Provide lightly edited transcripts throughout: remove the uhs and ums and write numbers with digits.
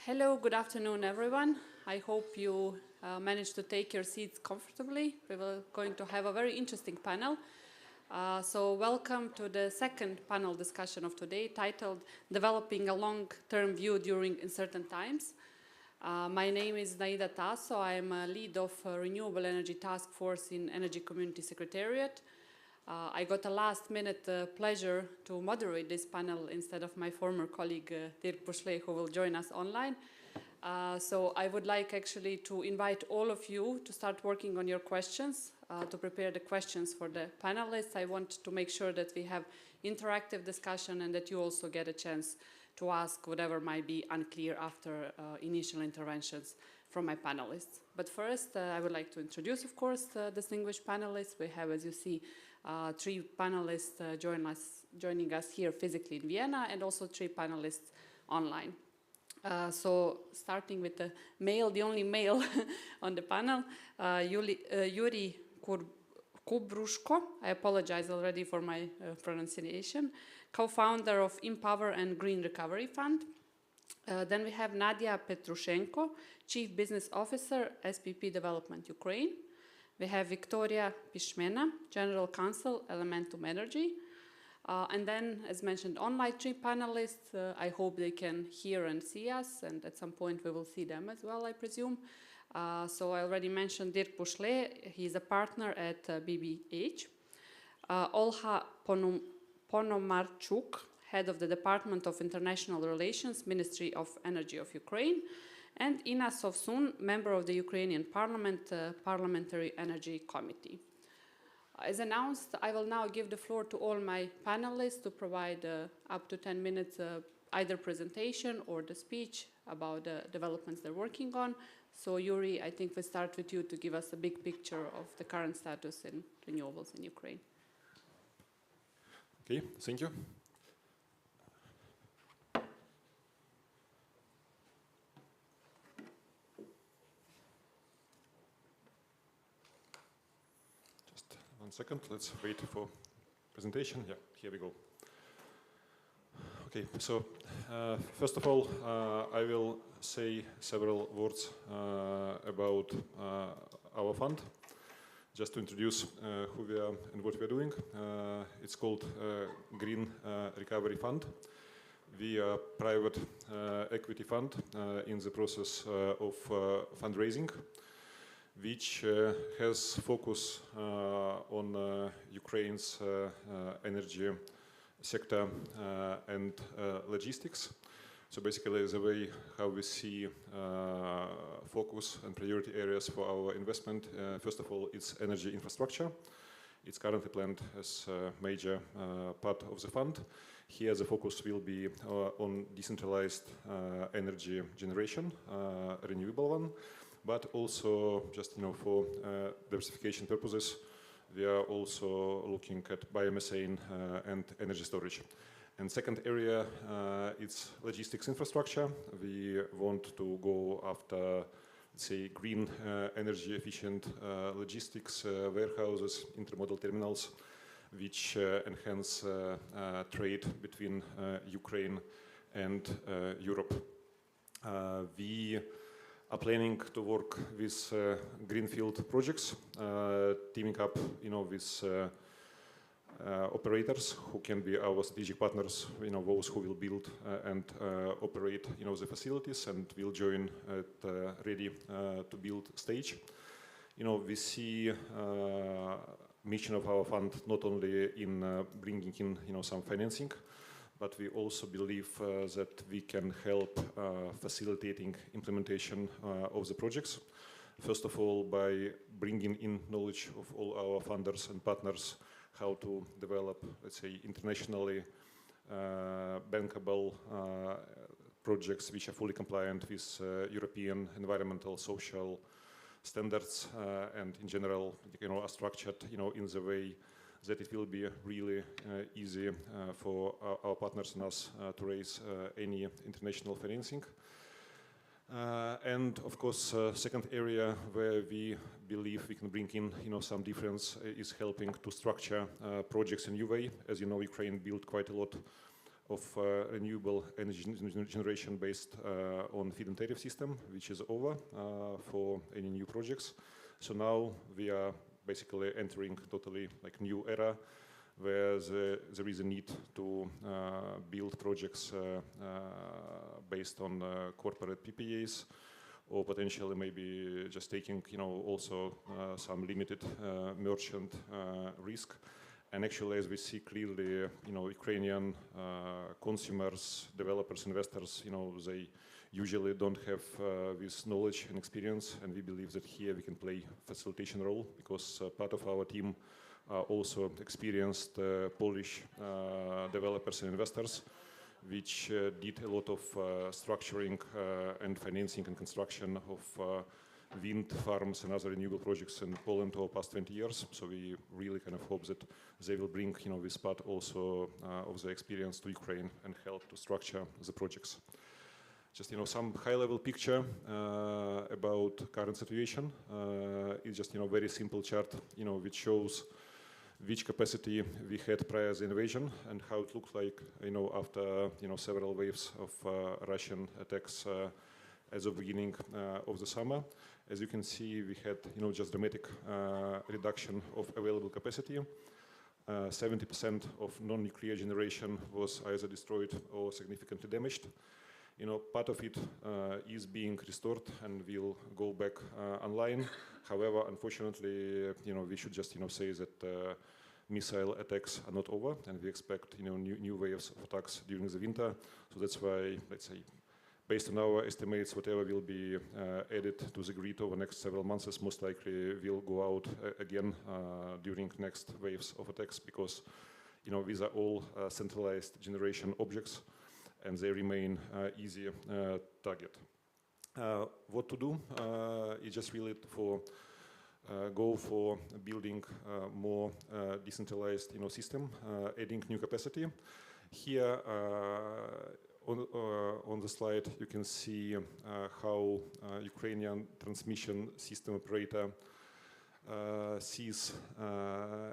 Hello, good afternoon, everyone. I hope you managed to take your seats comfortably. We're going to have a very interesting panel. So welcome to the second panel discussion of today, titled Developing a Long-Term View During Uncertain Times. My name is Naida Taso. I am a lead of Renewable Energy Task Force in Energy Community Secretariat. I got a last-minute pleasure to moderate this panel instead of my former colleague Dirk Pușle, who will join us online. So I would like actually to invite all of you to start working on your questions, to prepare the questions for the panelists. I want to make sure that we have interactive discussion and that you also get a chance to ask whatever might be unclear after initial interventions from my panelists. But first, I would like to introduce, of course, distinguished panelists. We have, as you see, three panelists joining us here physically in Vienna, and also three panelists online. So starting with the male, the only male on the panel, Yurii Kubrushko, I apologize already for my pronunciation, co-founder of Empower and Green Recovery Fund. Then we have Nadiia Petruchenko, Chief Business Officer, SPP Development Ukraine. We have Victoria Pishmena, General Counsel, Elementum Energy. And then, as mentioned, online three panelists. I hope they can hear and see us, and at some point we will see them as well, I presume. So I already mentioned Dirk Pușle. He's a partner at BBH. Olha Ponomarchuk, Head of the Department of International Relations, Ministry of Energy of Ukraine. And Inna Sovsun, member of the Ukrainian Parliament, Parliamentary Energy Committee. As announced, I will now give the floor to all my panelists to provide up to 10 minutes either presentation or the speech about the developments they're working on. So Yurii, I think we start with you to give us a big picture of the current status in renewables in Ukraine. Okay, thank you. Just 1 second, let's wait for presentation. Yeah, here we go. Okay, so first of all, I will say several words about our fund, just to introduce who we are and what we are doing. It's called Green Recovery Fund. We are a private equity fund in the process of fundraising, which has focus on Ukraine's energy sector and logistics. So basically the way how we see focus and priority areas for our investment, first of all, it's energy infrastructure. It's currently planned as a major part of the fund. Here the focus will be on decentralized energy generation, renewable one, but also just for diversification purposes, we are also looking at biomethane and energy storage. And second area, it's logistics infrastructure. We want to go after, let's say, green energy efficient logistics, warehouses, intermodal terminals, which enhance trade between Ukraine and Europe. We are planning to work with greenfield projects, teaming up, with operators who can be our strategic partners, those who will build and operate, the facilities and will join at ready to build stage. We see mission of our fund not only in bringing in, some financing, but we also believe that we can help facilitating implementation of the projects. First of all, by bringing in knowledge of all our funders and partners, how to develop, let's say, internationally bankable projects which are fully compliant with European environmental, social standards, and in general, are structured, in the way that it will be really easy for our partners and us to raise any international financing. And of course, second area where we believe we can bring in, some difference is helping to structure projects in new way. As you know, Ukraine built quite a lot of renewable energy generation based on feed-in tariff system, which is over for any new projects. So now we are basically entering totally like new era where there is a need to build projects based on corporate PPAs, or potentially maybe just taking, also some limited merchant risk. And actually, as we see clearly, Ukrainian consumers, developers, investors, they usually don't have this knowledge and experience, and we believe that here we can play facilitation role because part of our team are also experienced Polish developers and investors, which did a lot of structuring and financing and construction of wind farms and other renewable projects in Poland over the past 20 years. So we really kind of hope that they will bring, this part also of the experience to Ukraine and help to structure the projects. Just, some high-level picture about current situation. It's just, very simple chart, which shows which capacity we had prior to the invasion and how it looked like, after, several waves of Russian attacks as of beginning of the summer. As you can see, we had, just dramatic reduction of available capacity. 70% of non-nuclear generation was either destroyed or significantly damaged. Part of it is being restored and will go back online. However, unfortunately, we should just, say that missile attacks are not over, and we expect, new waves of attacks during the winter. So that's why, let's say, based on our estimates, whatever will be added to the grid over the next several months is most likely will go out again during next waves of attacks, because, these are all centralized generation objects, and they remain easy target. What to do is just really go for building more decentralized system, adding new capacity. Here on the slide you can see how Ukrainian transmission system operator sees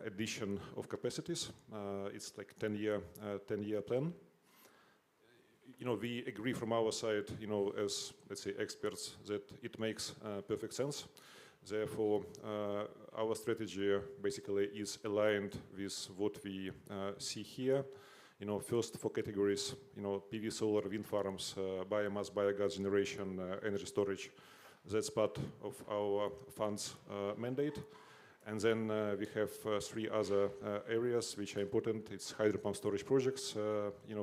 addition of capacities. It's like 10-year plan. We agree from our side, as, let's say, experts, that it makes perfect sense. Therefore, our strategy basically is aligned with what we see here. First 4 categories, PV, solar, wind farms, biomass, biogas generation, energy storage. That's part of our fund's mandate. And then we have 3 other areas which are important. It's hydro pump storage projects,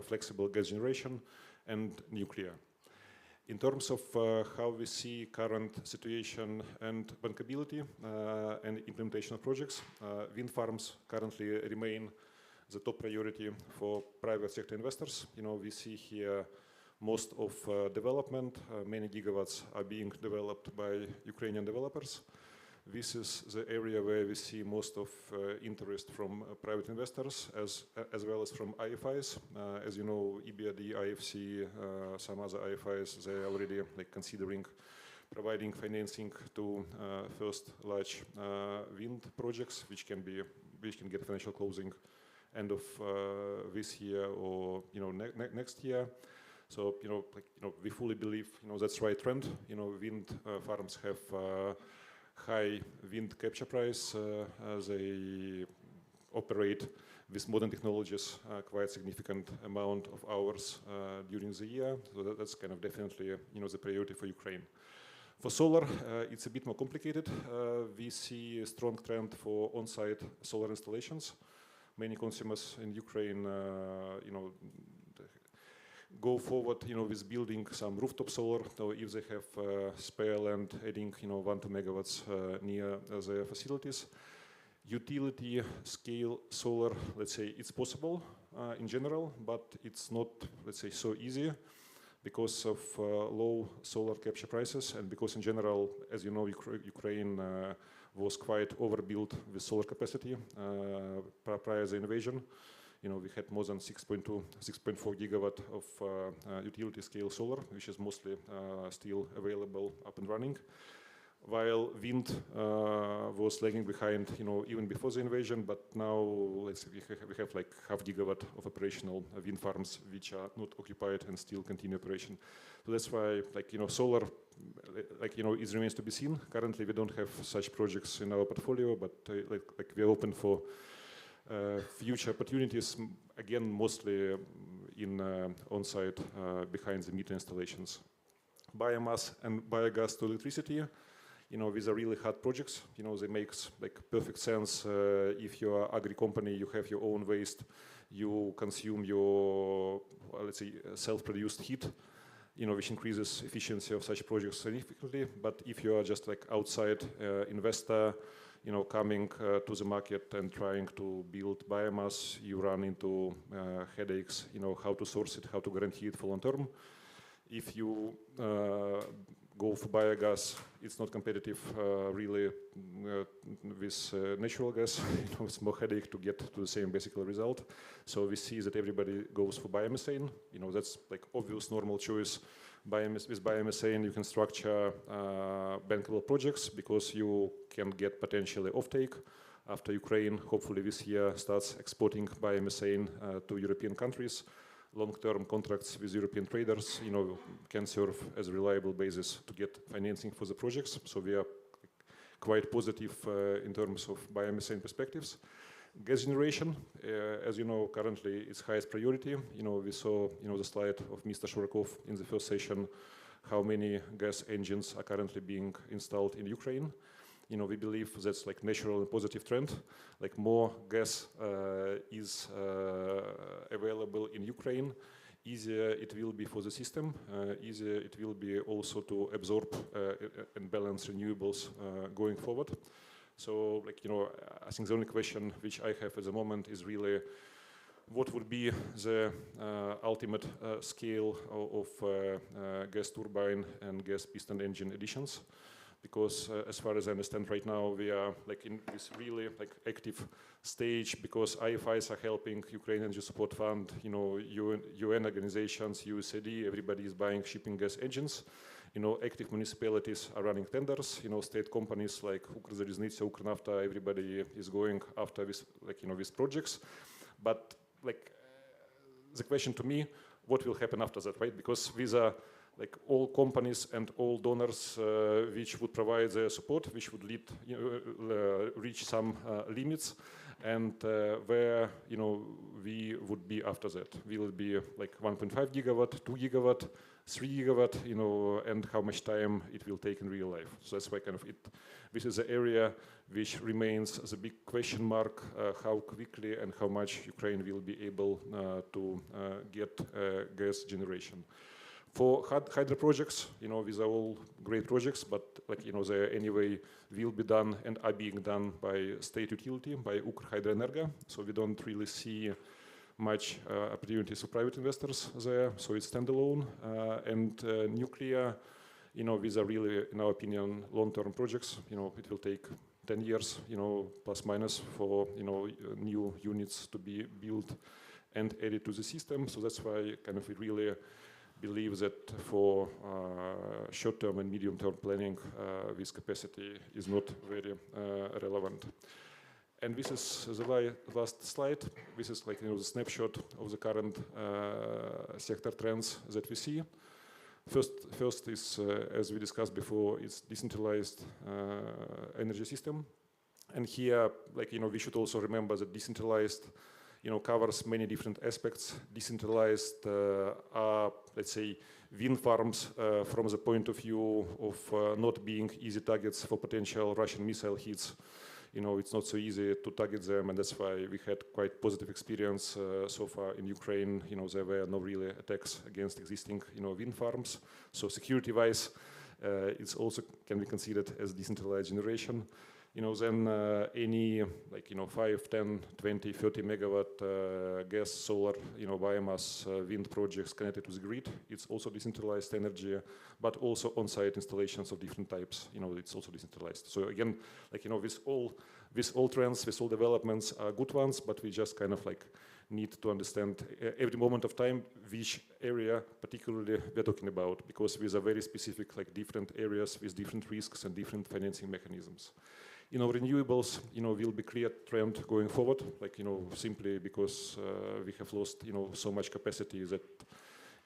flexible gas generation, and nuclear. In terms of how we see current situation and bankability and implementation of projects, wind farms currently remain the top priority for private sector investors. We see here most of development, many gigawatts are being developed by Ukrainian developers. This is the area where we see most of interest from private investors as well as from IFIs. As you know, EBRD, IFC, some other IFIs, they are already considering providing financing to first large wind projects, which can get financial closing end of this year or next year. So we fully believe that's the right trend. Wind farms have high wind capture price. They operate with modern technologies, quite significant amount of hours during the year. So that's kind of definitely the priority for Ukraine. For solar, it's a bit more complicated. We see a strong trend for on-site solar installations. Many consumers in Ukraine, go forward, with building some rooftop solar, or if they have spare land, adding, 1-2 megawatts near their facilities. Utility scale solar, let's say, it's possible in general, but it's not, let's say, so easy because of low solar capture prices, and because in general, as you know, Ukraine was quite overbuilt with solar capacity prior to the invasion. We had more than 6.4 gigawatt of utility scale solar, which is mostly still available up and running. while wind was lagging behind, even before the invasion. But now, let's say we have like 0.5 gigawatt of operational wind farms which are not occupied and still continue operation. So that's why, like, solar, like, it remains to be seen. Currently, we don't have such projects in our portfolio, but like we're open for future opportunities. Again, mostly in on-site behind the meter installations. Biomass and biogas to electricity. These are really hard projects. They make like perfect sense. If you're an agri company, you have your own waste, you consume your, let's say, self-produced heat, which increases efficiency of such projects significantly. But if you are just like outside investor, coming to the market and trying to build biomass, you run into headaches, how to source it, how to guarantee it for long term. If you go for biogas, it's not competitive really with natural gas. It's more headache to get to the same basic result. So we see that everybody goes for biomethane. That's like obvious normal choice. With biomethane, you can structure bankable projects because you can get potentially offtake after Ukraine, hopefully this year, starts exporting biomethane to European countries. Long-term contracts with European traders, can serve as a reliable basis to get financing for the projects. So we are quite positive in terms of biomethane perspectives. Gas generation, as you know, currently it's highest priority. We saw, the slide of Mr. Shurakov in the first session, how many gas engines are currently being installed in Ukraine. We believe that's like natural and positive trend. Like more gas is available in Ukraine, easier it will be for the system, easier it will be also to absorb and balance renewables going forward. So, like, I think the only question which I have at the moment is really what would be the ultimate scale of gas turbine and gas piston engine additions. Because as far as I understand right now, we are like in this really like active stage because IFIs are helping Ukrainian Energy Support Fund, UN organizations, USAID, everybody is buying shipping gas engines. Active municipalities are running tenders. State companies like Ukrenergo, Ukrenavta, everybody is going after this, like, these projects. But like the question to me, what will happen after that, right? Because these are like all companies and all donors which would provide their support, which would lead, reach some limits, and where we would be after that. Will it be like 1.5 gigawatt, 2 gigawatt, 3 gigawatt, and how much time it will take in real life. So that's why kind of this is the area which remains as a big question mark, how quickly and how much Ukraine will be able to get gas generation. For hydro projects, these are all great projects, but like, they anyway will be done and are being done by state utility, by Ukrenergo. So we don't really see much opportunities for private investors there. So it's standalone. And nuclear, these are really, in our opinion, long-term projects. It will take 10 years, plus minus for, new units to be built and added to the system. So that's why kind of we really believe that for short-term and medium-term planning, this capacity is not very relevant. And this is the last slide. This is like, the snapshot of the current sector trends that we see. First is, as we discussed before, it's decentralized energy system. And here, like, we should also remember that decentralized covers many different aspects. Decentralized are, let's say, wind farms from the point of view of not being easy targets for potential Russian missile hits. It's not so easy to target them, and that's why we had quite positive experience so far in Ukraine. There were no really attacks against existing, wind farms. So security-wise, it's also can be considered as decentralized generation. then any 5, 10, 20, 30 megawatt gas, solar, biomass, wind projects connected to the grid. It's also decentralized energy, but also on-site installations of different types. It's also decentralized. So again, with all trends, with all developments are good ones, but we just kind of need to understand every moment of time which area particularly we're talking about, because these are very specific, different areas with different risks and different financing mechanisms. Renewables, will be clear trend going forward, simply because we have lost, so much capacity that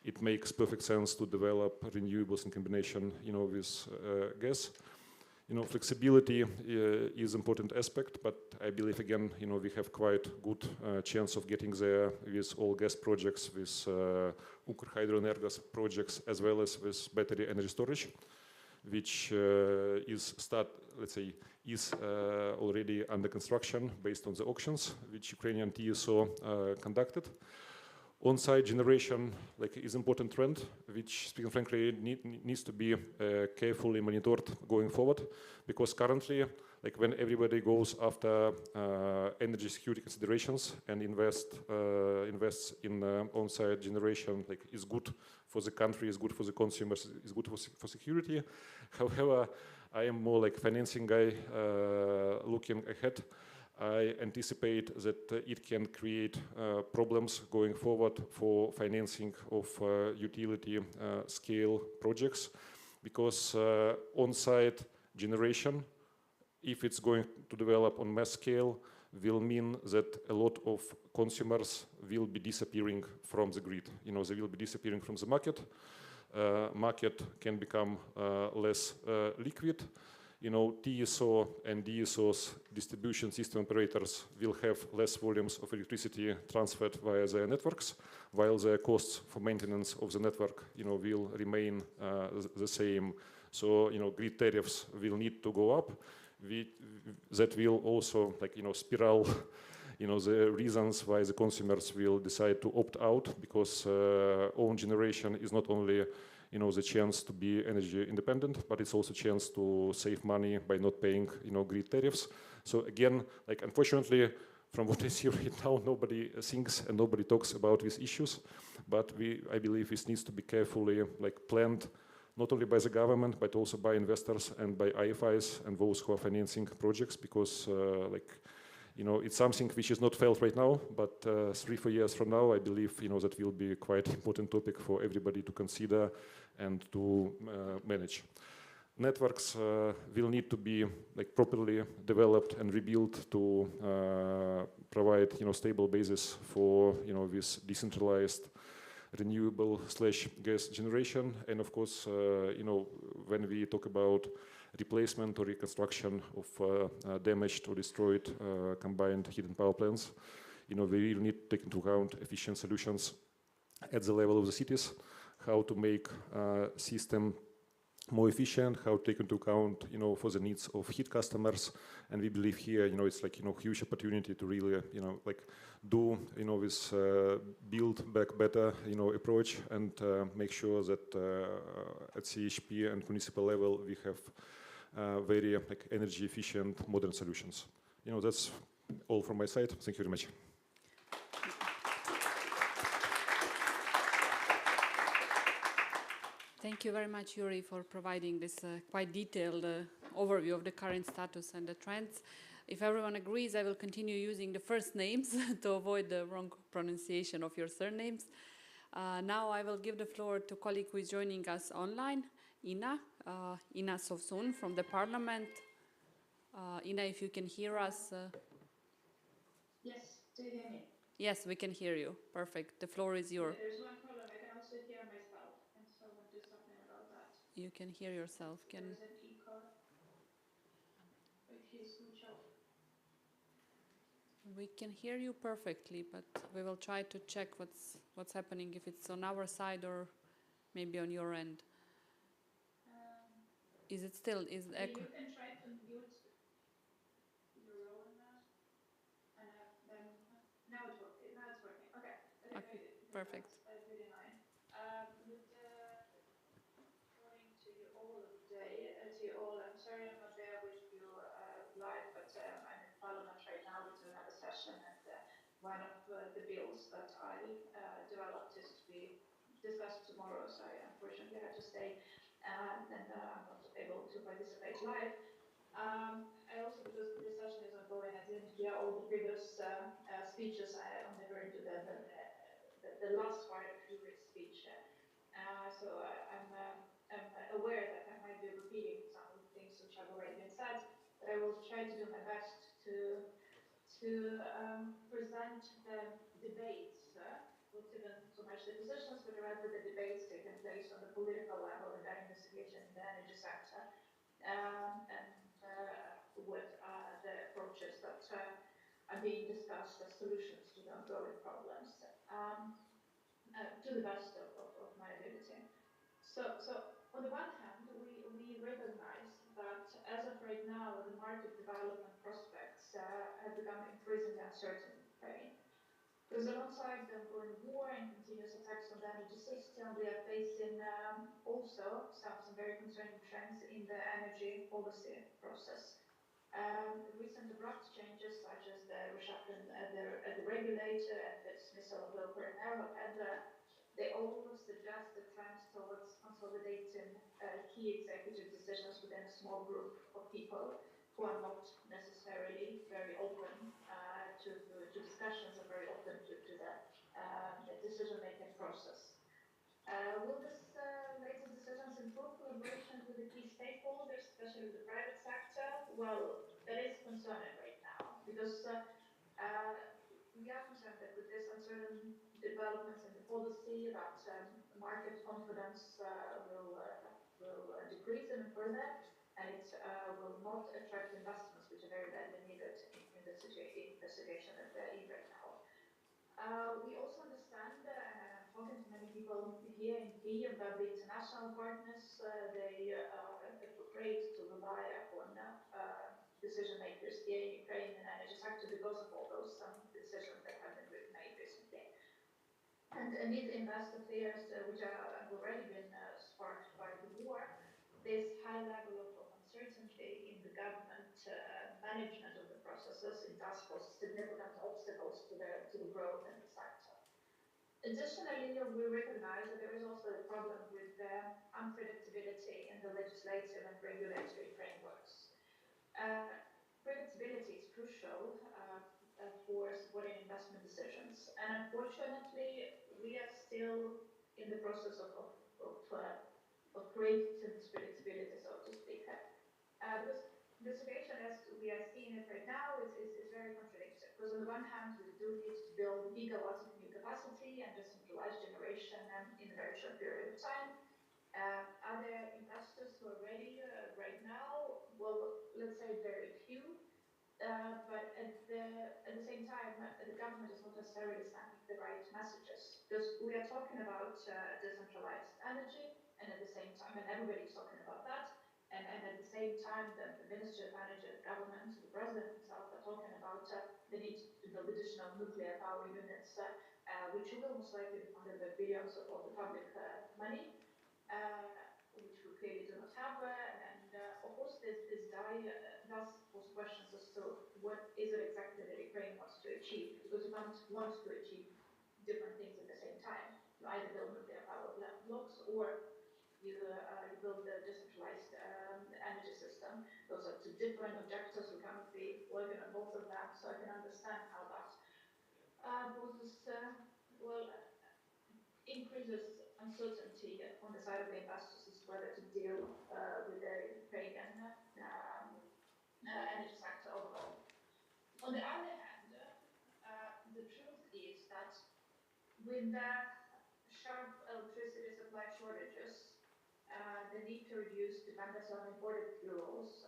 it makes perfect sense to develop renewables in combination, with gas. Flexibility is important aspect, but I believe again, we have quite good chance of getting there with all gas projects, with Ukrenergo projects, as well as with battery energy storage, which is already under construction based on the auctions which Ukrainian TSO conducted. On-site generation is important trend, which, speaking frankly, needs to be carefully monitored going forward, because currently, when everybody goes after energy security considerations and invests in on-site generation, is good for the country, is good for the consumers, is good for security. However, I am more financing guy looking ahead. I anticipate that it can create problems going forward for financing of utility scale projects, because on-site generation, if it's going to develop on mass scale, will mean that a lot of consumers will be disappearing from the grid. They will be disappearing from the market. Market can become less liquid. TSO and DSOs, distribution system operators, will have less volumes of electricity transferred via their networks, while their costs for maintenance of the network, will remain the same. So, grid tariffs will need to go up. That will also, spiral, the reasons why the consumers will decide to opt out, because own generation is not only the chance to be energy independent, but it's also a chance to save money by not paying, grid tariffs. So again, unfortunately, from what I see right now, nobody thinks and nobody talks about these issues. But I believe this needs to be carefully planned, not only by the government, but also by investors and by IFIs and those who are financing projects, because it's something which is not felt right now, but 3-4 years from now, I believe that will be quite important topic for everybody to consider and to manage. Networks will need to be properly developed and rebuilt to provide stable basis for this decentralized renewable/gas generation. And of course, when we talk about replacement or reconstruction of damaged or destroyed combined heat and power plants, we really need to take into account efficient solutions at the level of the cities, how to make system more efficient, how to take into account, for the needs of heat customers. And we believe here, it's huge opportunity to really, do, this build back better, approach, and make sure that at CHP and municipal level, we have very energy efficient modern solutions. That's all from my side. Thank you very much. Thank you very much, Yurii, for providing this quite detailed overview of the current status and the trends. If everyone agrees, I will continue using the first names to avoid the wrong pronunciation of your surnames. Now I will give the floor to a colleague who is joining us online, Ina Sovsun from the Parliament. Ina, if you can hear us. Yes, do you hear me? Yes, we can hear you. Perfect. The floor is yours. There's one problem. I can also hear myself. Can someone do something about that? You can hear yourself. There's an echo. If you switch off. We can hear you perfectly, but we will try to check what's happening, if it's on our side or maybe on your end. Is it still echo? You can try to mute your own and then now it's working. Okay. Perfect. That's really annoying. Morning to you all, good day to you all. I'm sorry I'm not there with you live and I'm not able to participate live. I also, because the session is ongoing, I didn't hear all the previous speeches. I only heard the last part of Yurii's speech. I'm aware that I might be repeating some of the things which have already been said, but I will try to do my best to present the debates, not even so much the positions, but rather the debates taking place on the political level in the investigation in the energy sector, and what are the approaches that are being discussed as solutions to the ongoing problems, to the best of my ability. So on the one hand, we recognize that as of right now, the market development prospects have become increasingly uncertain in Ukraine. Because alongside the ongoing war and continuous attacks on the energy system, we are facing also some very concerning trends in the energy policy process. Recent abrupt changes, such as the reshuffling at the regulator and the dismissal of the Ukrenergo, and they all suggest a trend towards consolidating key executive decisions within a small group of people who are not necessarily very open to discussions, or very open to the decision-making process. Will this latest decisions improve collaboration with the key stakeholders, especially the private sector? Well, that is concerning right now, because we are concerned that with this uncertain developments in the policy, that market confidence will decrease even further, and it will not attract investments, which are very badly needed in the situation that we're in right now. We also understand, and I'm talking to many people here in Kyiv, that the international partners, they are afraid to rely upon decision makers here in Ukraine and energy sector because of all those decisions that have been made recently. And these invest affairs, which have already been sparked by the war, this high level of uncertainty in the government management of the processes, it does pose significant obstacles to the growth in the sector. Additionally, we recognize that there is also a problem with unpredictability in the legislative and regulatory frameworks. Predictability is crucial for supporting investment decisions, and unfortunately, we are still in the process of creating this predictability, so to speak. Because the situation as we are seeing it right now is very contradictory. Because on the one hand, we do need to build gigawatts of new capacity and decentralized generation in a very short period of time. Other investors who are ready right now, well, let's say very few, but at the same time, the government is not necessarily sending the right messages, because we are talking about decentralized energy, and at the same time, and everybody is talking about that, and at the same time, the Ministry of Energy, the government, the president himself are talking about the need to build additional nuclear power units, which will most likely be funded by billions of the public money, which we clearly do not have, and of course this does pose questions as to what is it exactly that Ukraine wants to achieve, because you want to achieve different things at the same time. You either build nuclear power blocks, or you build a decentralized energy system. Those are two different objectives. We cannot be working on both of them, so I can understand how that poses, increases uncertainty on the side of the investors as whether to deal with the Ukrainian energy sector overall. On the other hand, the truth is that with the sharp electricity supply shortages, the need to reduce dependence on imported fuels,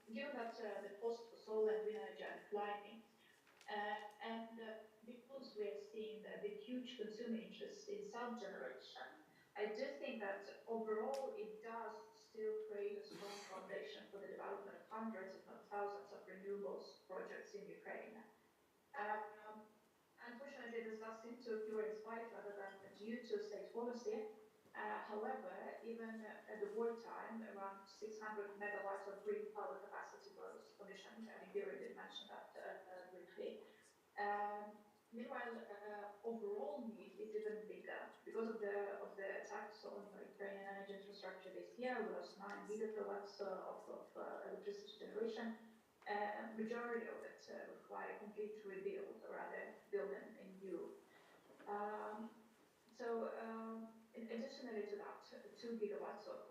given that the cost for solar and wind energy are declining, and because we are seeing the huge consumer interest in self-generation, I do think that overall it does still create a strong foundation for the development of hundreds, if not thousands, of renewables projects in Ukraine. Unfortunately, this does seem to occur in spite rather than due to state policy. However, even at the wartime, around 600 megawatts of green power capacity was commissioned. I think Yurii did mention that briefly. Meanwhile, overall need is even bigger because of the attacks on Ukrainian energy infrastructure this year. We lost 9 gigawatts of electricity generation. Majority of it require complete rebuild, or rather building a new. Additionally to that, 2 gigawatts of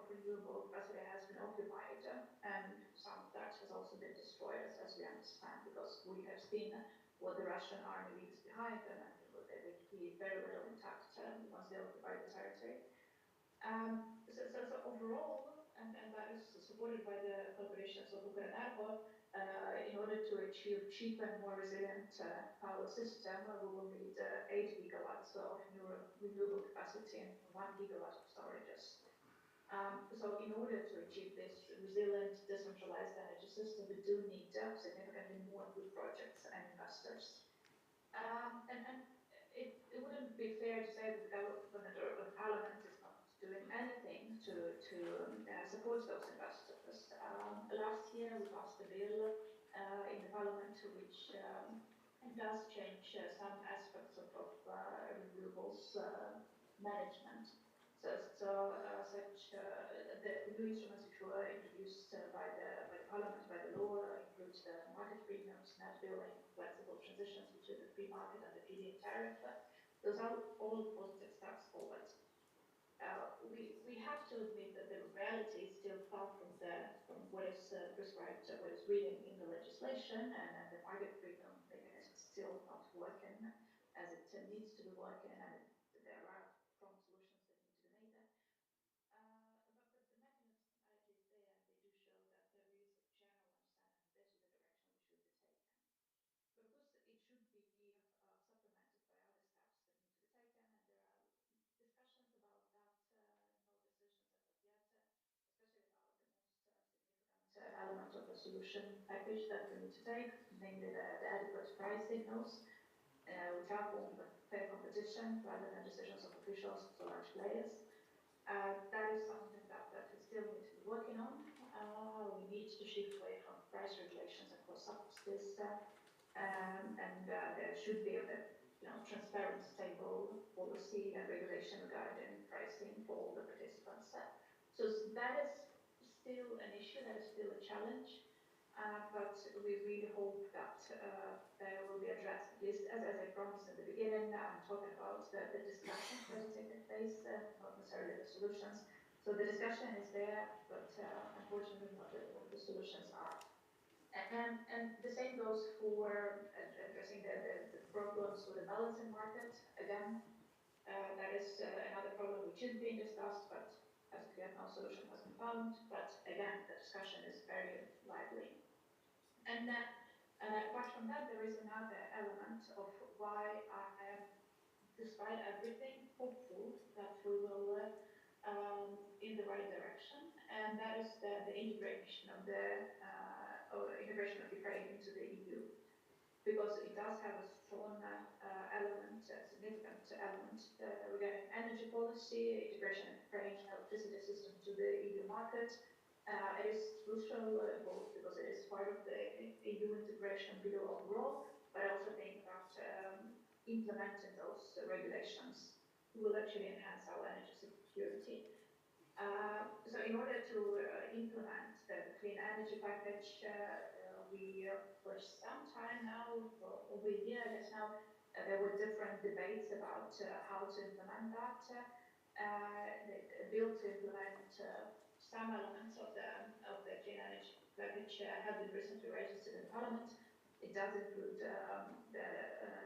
renewable capacity has been occupied, and some of that has also been destroyed, as we understand, because we have seen what the Russian army leaves behind, and they keep very little intact once they occupy the territory. So overall, and that is supported by the calculations of Ukrenergo, in order to achieve cheaper and more resilient power system, we will need 8 gigawatts of new renewable capacity and 1 gigawatt of storages. So in order to achieve this resilient, decentralized energy system, we do need significantly more good projects and investors. And it wouldn't be fair to say that the government or the parliament is not doing anything to support those investors. Last year we passed a bill in the parliament which does change some aspects of renewables management. The new instruments which were introduced by the parliament, by the law, includes the market premiums, net billing, flexible transitions between the free market and the feed-in tariff. Those are all positive steps forward. We have to admit that the reality is still far from what is prescribed, what is written in the legislation, and the market premium mechanism is still not working as it needs to be working, and there are prompt solutions that need to be made there. But the mechanisms and strategies there, they do show that there is a general understanding that this is the direction we should be taken. But of course, it should be supplemented by other steps that need to be taken, and there are discussions about that, no decisions as of yet, especially about the most significant element of the solution package that we need to take, namely the adequate price signals, which are formed with fair competition rather than decisions of officials or large players. That is something that we still need to be working on. We need to shift away from price regulations and cost subsidies, and there should be a transparent, stable policy and regulation regarding pricing for all the participants. So that is still an issue, that is still a challenge, but we really hope that they will be addressed, at least as I promised in the beginning. I'm talking about the discussions that are taking place, not necessarily the solutions. So the discussion is there, but unfortunately not what the solutions are. And the same goes for addressing the problems with the balancing market. Again, that is another problem which is being discussed, but as of yet no solution has been found. But again, the discussion is very lively. And apart from that, there is another element of why I am, despite everything, hopeful that we will in the right direction, and that is the integration of Ukraine into the EU, because it does have a strong element, a significant element regarding energy policy, integration of Ukraine's electricity system to the EU market. It is crucial both because it is part of the EU integration bill overall, but I also think that implementing those regulations will actually enhance our energy security. So in order to implement the clean energy package, we for some time now, for over a year, I guess now, there were different debates about how to implement that. The bill to implement some elements of the clean energy package have been recently registered in Parliament. It does include the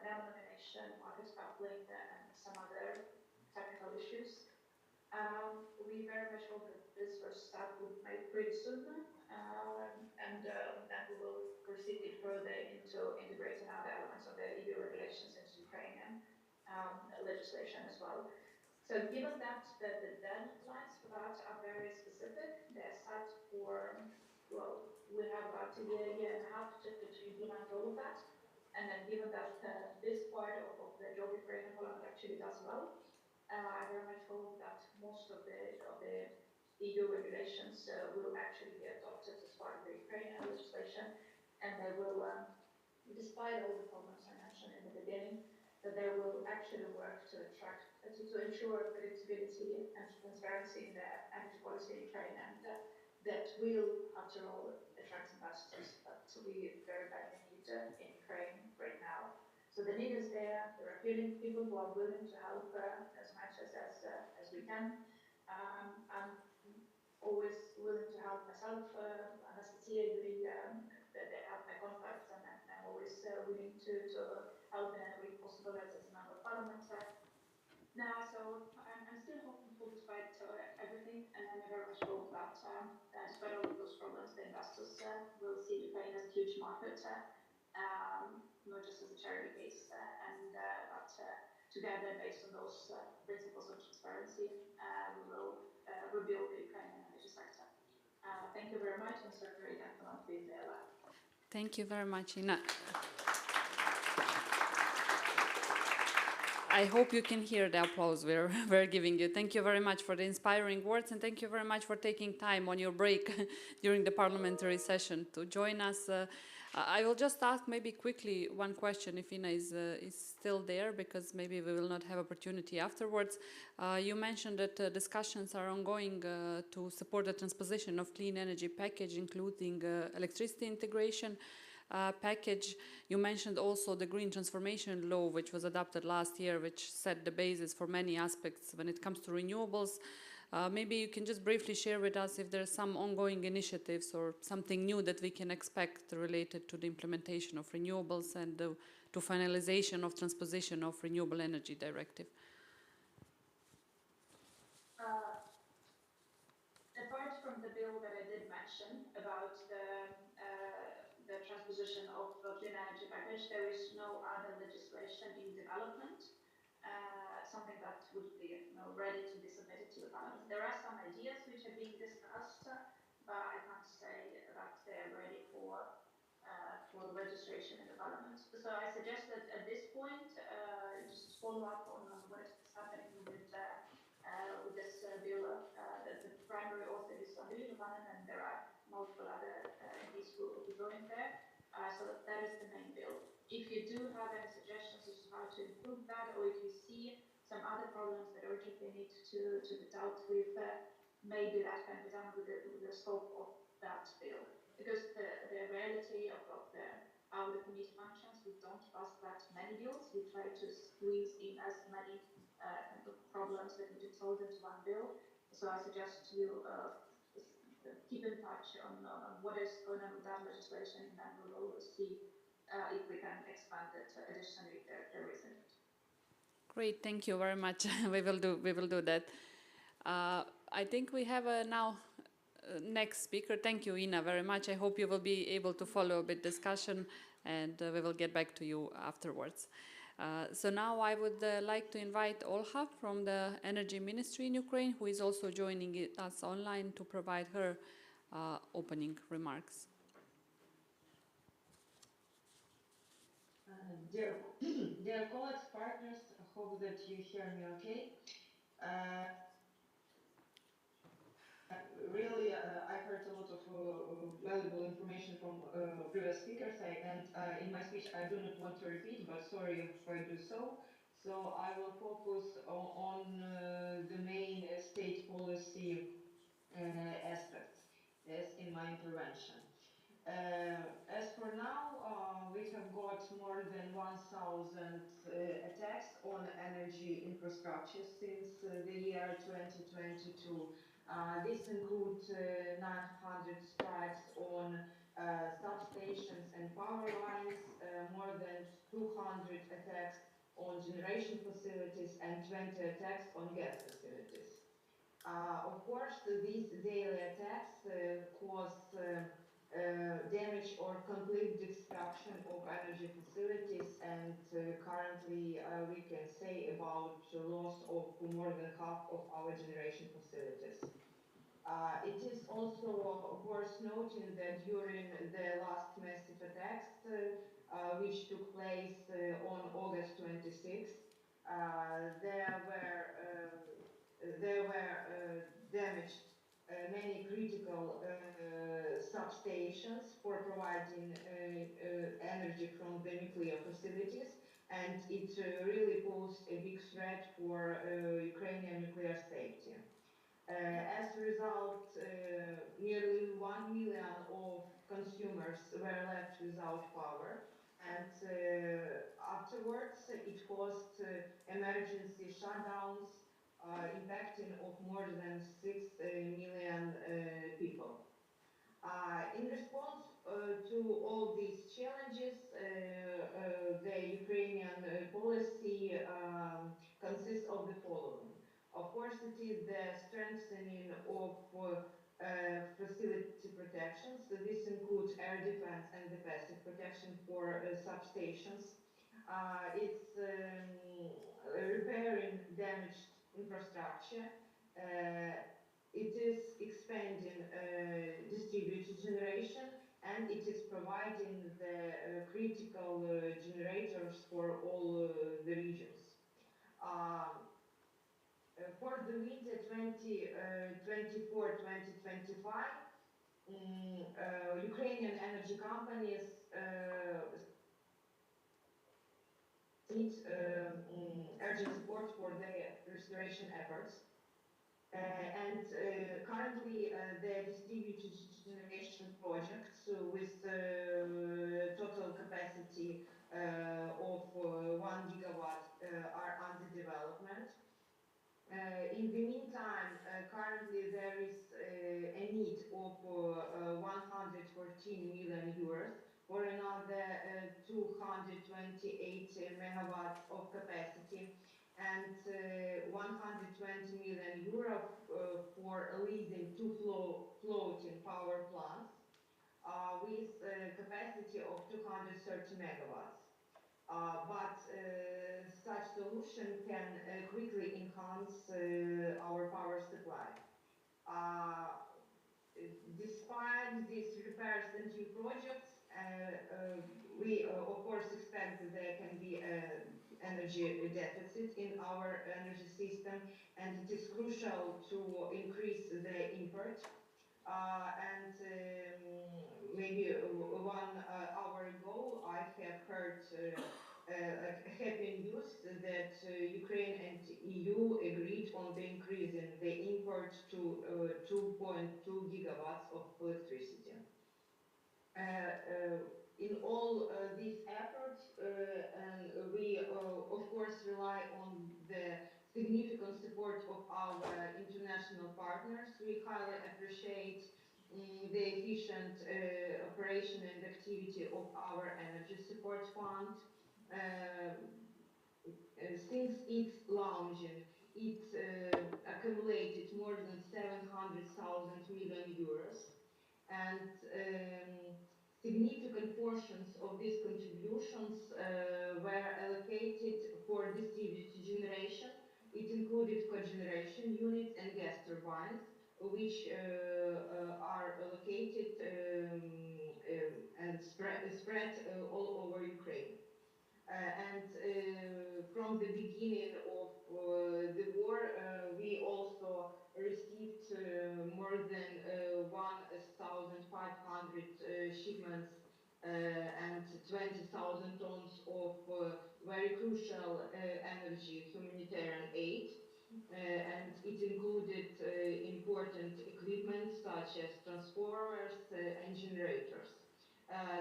nomination, market coupling, and some other technical issues. We very much hope that this first step will be made pretty soon, and then we will proceed further into integrating other elements of the EU regulations into Ukrainian legislation as well. So given that the deadlines for that are very specific, they're set for, well, we have about a year and a half to implement all of that, and then given that this part of the job Ukrainian Parliament actually does well, I very much hope that most of the EU regulations will actually be adopted as part of the Ukrainian legislation, and they will, despite all the problems I mentioned mentioned in the beginning, that they will actually work to ensure predictability and transparency in the energy policy in Ukraine, and that will, after all, attract investors that we very badly need in Ukraine right now. So the need is there. There are people who are willing to help as much as we can. I'm always willing to help myself, Anastasia, Yurii, they have my contacts, and I'm always willing to help in any way possible as a member of parliament. Now, so I'm still hopeful despite everything, and I very much hope that despite all of those problems, the investors will see Ukraine as a huge market, not just as a charity case, and that together, based on those principles of transparency, we will rebuild the Ukrainian energy sector. Thank you very much, and sorry again for not being there live. Thank you very much, Ina. I hope you can hear the applause we're giving you. Thank you very much for the inspiring words, and thank you very much for taking time on your break during the parliamentary session to join us. I will just ask maybe quickly one question if Ina is still there, because maybe we will not have opportunity afterwards. You mentioned that discussions are ongoing to support the transposition of clean energy package, including electricity integration. Package. You mentioned also the Green Transformation Law, which was adopted last year, which set the basis for many aspects when it comes to renewables. Maybe you can just briefly share with us if there are some ongoing initiatives or something new that we can expect related to the implementation of renewables and to finalization of transposition of Renewable Energy Directive. Apart from the bill that I did mention about the transposition of the clean energy package, there is no other legislation in development, something that would be ready to be submitted to the parliament. There are some ideas which are being discussed, but I can't say that they're ready for registration in the parliament. So I suggest that at this point, just follow up on what is happening with this bill. The primary author is Andriy Lukanen, and there are multiple other MPs who joined there. So that is the main bill. If you do have any suggestions as to how to improve that, or if you see some other problems that urgently need to be dealt with, maybe that can be done with the scope of that bill. Because the reality of how the committee functions, we don't pass that many bills. We try to squeeze in as many kind of problems that need to be solved into one bill. So I suggest you keep in touch on what is going on with that legislation, and then we will see if we can expand it additionally if there is a need. Great, thank you very much. We will do that. I think we have now next speaker. Thank you, Ina, very much. I hope you will be able to follow a bit discussion, and we will get back to you afterwards. So now I would like to invite Olha from the Energy Ministry in Ukraine, who is also joining us online to provide her opening remarks. Dear colleagues, partners, I hope that you hear me okay. Really, I heard a lot of valuable information from previous speakers, and in my speech I do not want to repeat, but sorry if I do so. So I will focus on the main state policy aspects as in my intervention. As for now, we have got more than 1,000 attacks on energy infrastructure since the year 2022. This includes 900 strikes on substations and power lines, more than 200 attacks on generation facilities, and 20 attacks on gas facilities. Of course, these daily attacks cause damage or complete destruction of energy facilities, and currently we can say about loss of more than half of our generation facilities. It is also worth noting that during the last massive attacks, which took place on August 26th, there were damaged many critical substations for providing energy from the nuclear facilities. and it really posed a big threat for Ukrainian nuclear safety. As a result, nearly 1 million of consumers were left without power, and afterwards it caused emergency shutdowns impacting of more than 6 million people. In response to all these challenges, the Ukrainian policy consists of the following. Of course, it is the strengthening of facility protections. So this includes air defense and the passive protection for substations. It's repairing damaged infrastructure. It is expanding distributed generation, and it is providing the critical generators for all the regions. For the winter 2024-2025, Ukrainian energy companies need urgent support for their restoration efforts. And currently, the distributed generation projects with total capacity of 1 gigawatt are under development. In the meantime, currently there is a need of 114 million euros for another 228 megawatts of capacity, and 120 million euro for leasing two floating power plants with capacity of 230 megawatts. But such solution can quickly enhance our power supply. Despite these repairs and new projects, we of course expect that there can be energy deficit in our energy system, and it is crucial to increase the import. And maybe 1 hour ago, I have heard happy news that Ukraine and EU agreed on the increase in the import to 2.2 gigawatts of electricity. In all these efforts, and we of course rely on the significant support of our international partners. We highly appreciate the efficient operation and activity of our Energy Support Fund. Since its launching, it accumulated more than 700,000 million euros, and significant portions of these contributions were allocated for distributed generation. It included cogeneration units and gas turbines, which are located and spread all over Ukraine. And from the beginning of the war, we also received more than 1,500 shipments and 20,000 tons of very crucial energy humanitarian aid. And it included important equipment such as transformers and generators.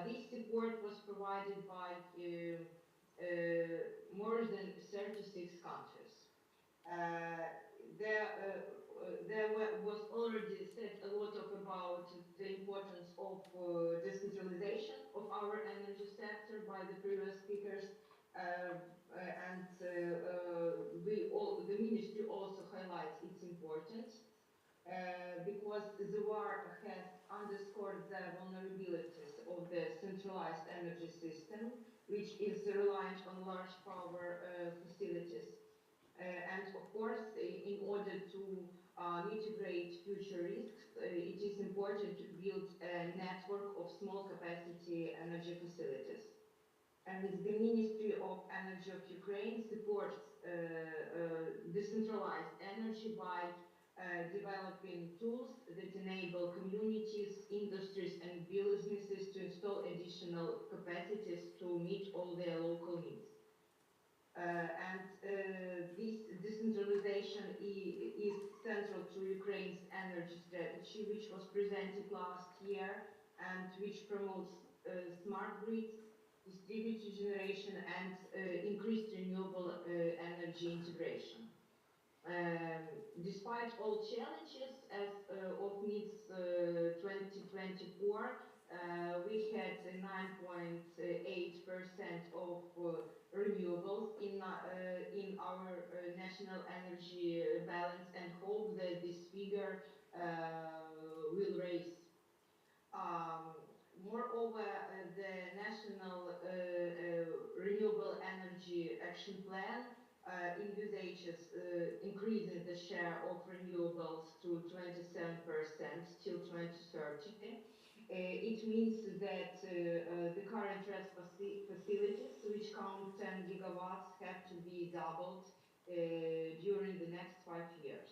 This support was provided by more than 36 countries. There was already said a lot about the importance of decentralization of our energy sector by the previous speakers, and the ministry also highlights its importance because the war has underscored the vulnerabilities of the centralized energy system, which is reliant on large power facilities. And of course, in order to mitigate future risks, it is important to build a network of small capacity energy facilities. And the Ministry of Energy of Ukraine supports decentralized energy by developing tools that enable communities, industries, and businesses to install additional capacities to meet all their local needs. This decentralization is central to Ukraine's energy strategy, which was presented last year and which promotes smart grids, distributed generation, and increased renewable energy integration. Despite all challenges as of mid-2024, we had 9.8% of renewables in our national energy balance, and hope that this figure will rise. Moreover, the National Renewable Energy Action Plan envisages increasing the share of renewables to 27% till 2030. It means that the current RES facilities, which count 10 gigawatts, have to be doubled during the next 5 years.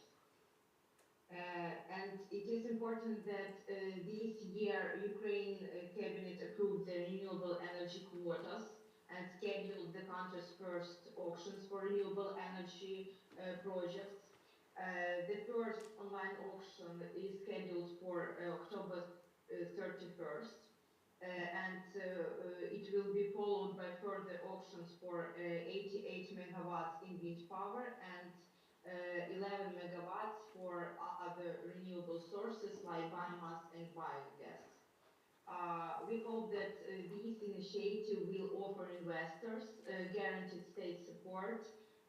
And it is important that this year Ukraine cabinet approved the renewable energy quotas and scheduled the country's first auctions for renewable energy projects. The first online auction is scheduled for October 31st. It will be followed by further auctions for 88 megawatts in wind power and 11 megawatts for other renewable sources like biomass and biogas. We hope that this initiative will offer investors guaranteed state support,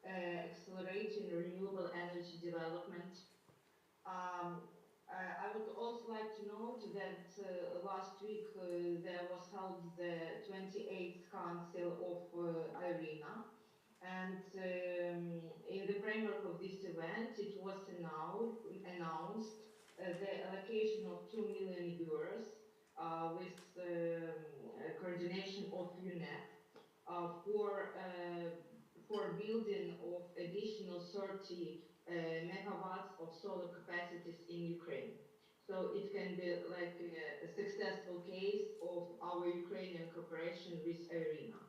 accelerating renewable energy development. I would also like to note that last week there was held the 28th Council of IRENA, and in the framework of this event, it was announced the allocation of 2 million euros with coordination of UNEP for building of additional 30 megawatts of solar capacities in Ukraine. So it can be like a successful case of our Ukrainian cooperation with IRENA.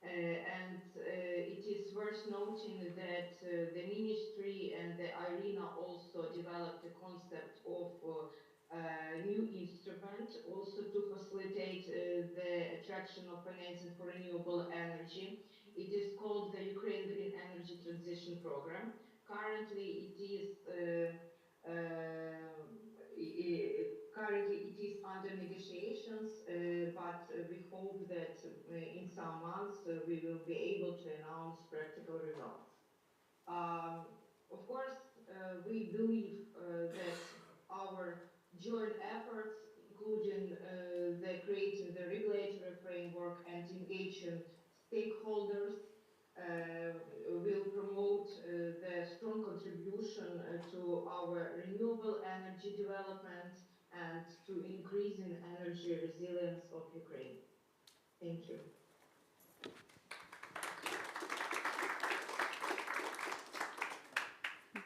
It is worth noting that the ministry and the IRENA also developed a concept of new instrument also to facilitate the attraction of financing for renewable energy. It is called the Ukraine Green Energy Transition Program. Currently, it is under negotiations, but we hope that in some months we will be able to announce practical results. Of course, we believe that our joint efforts, including creating the regulatory framework and engaging stakeholders, will promote the strong contribution to our renewable energy development and to increasing energy resilience of Ukraine. Thank you.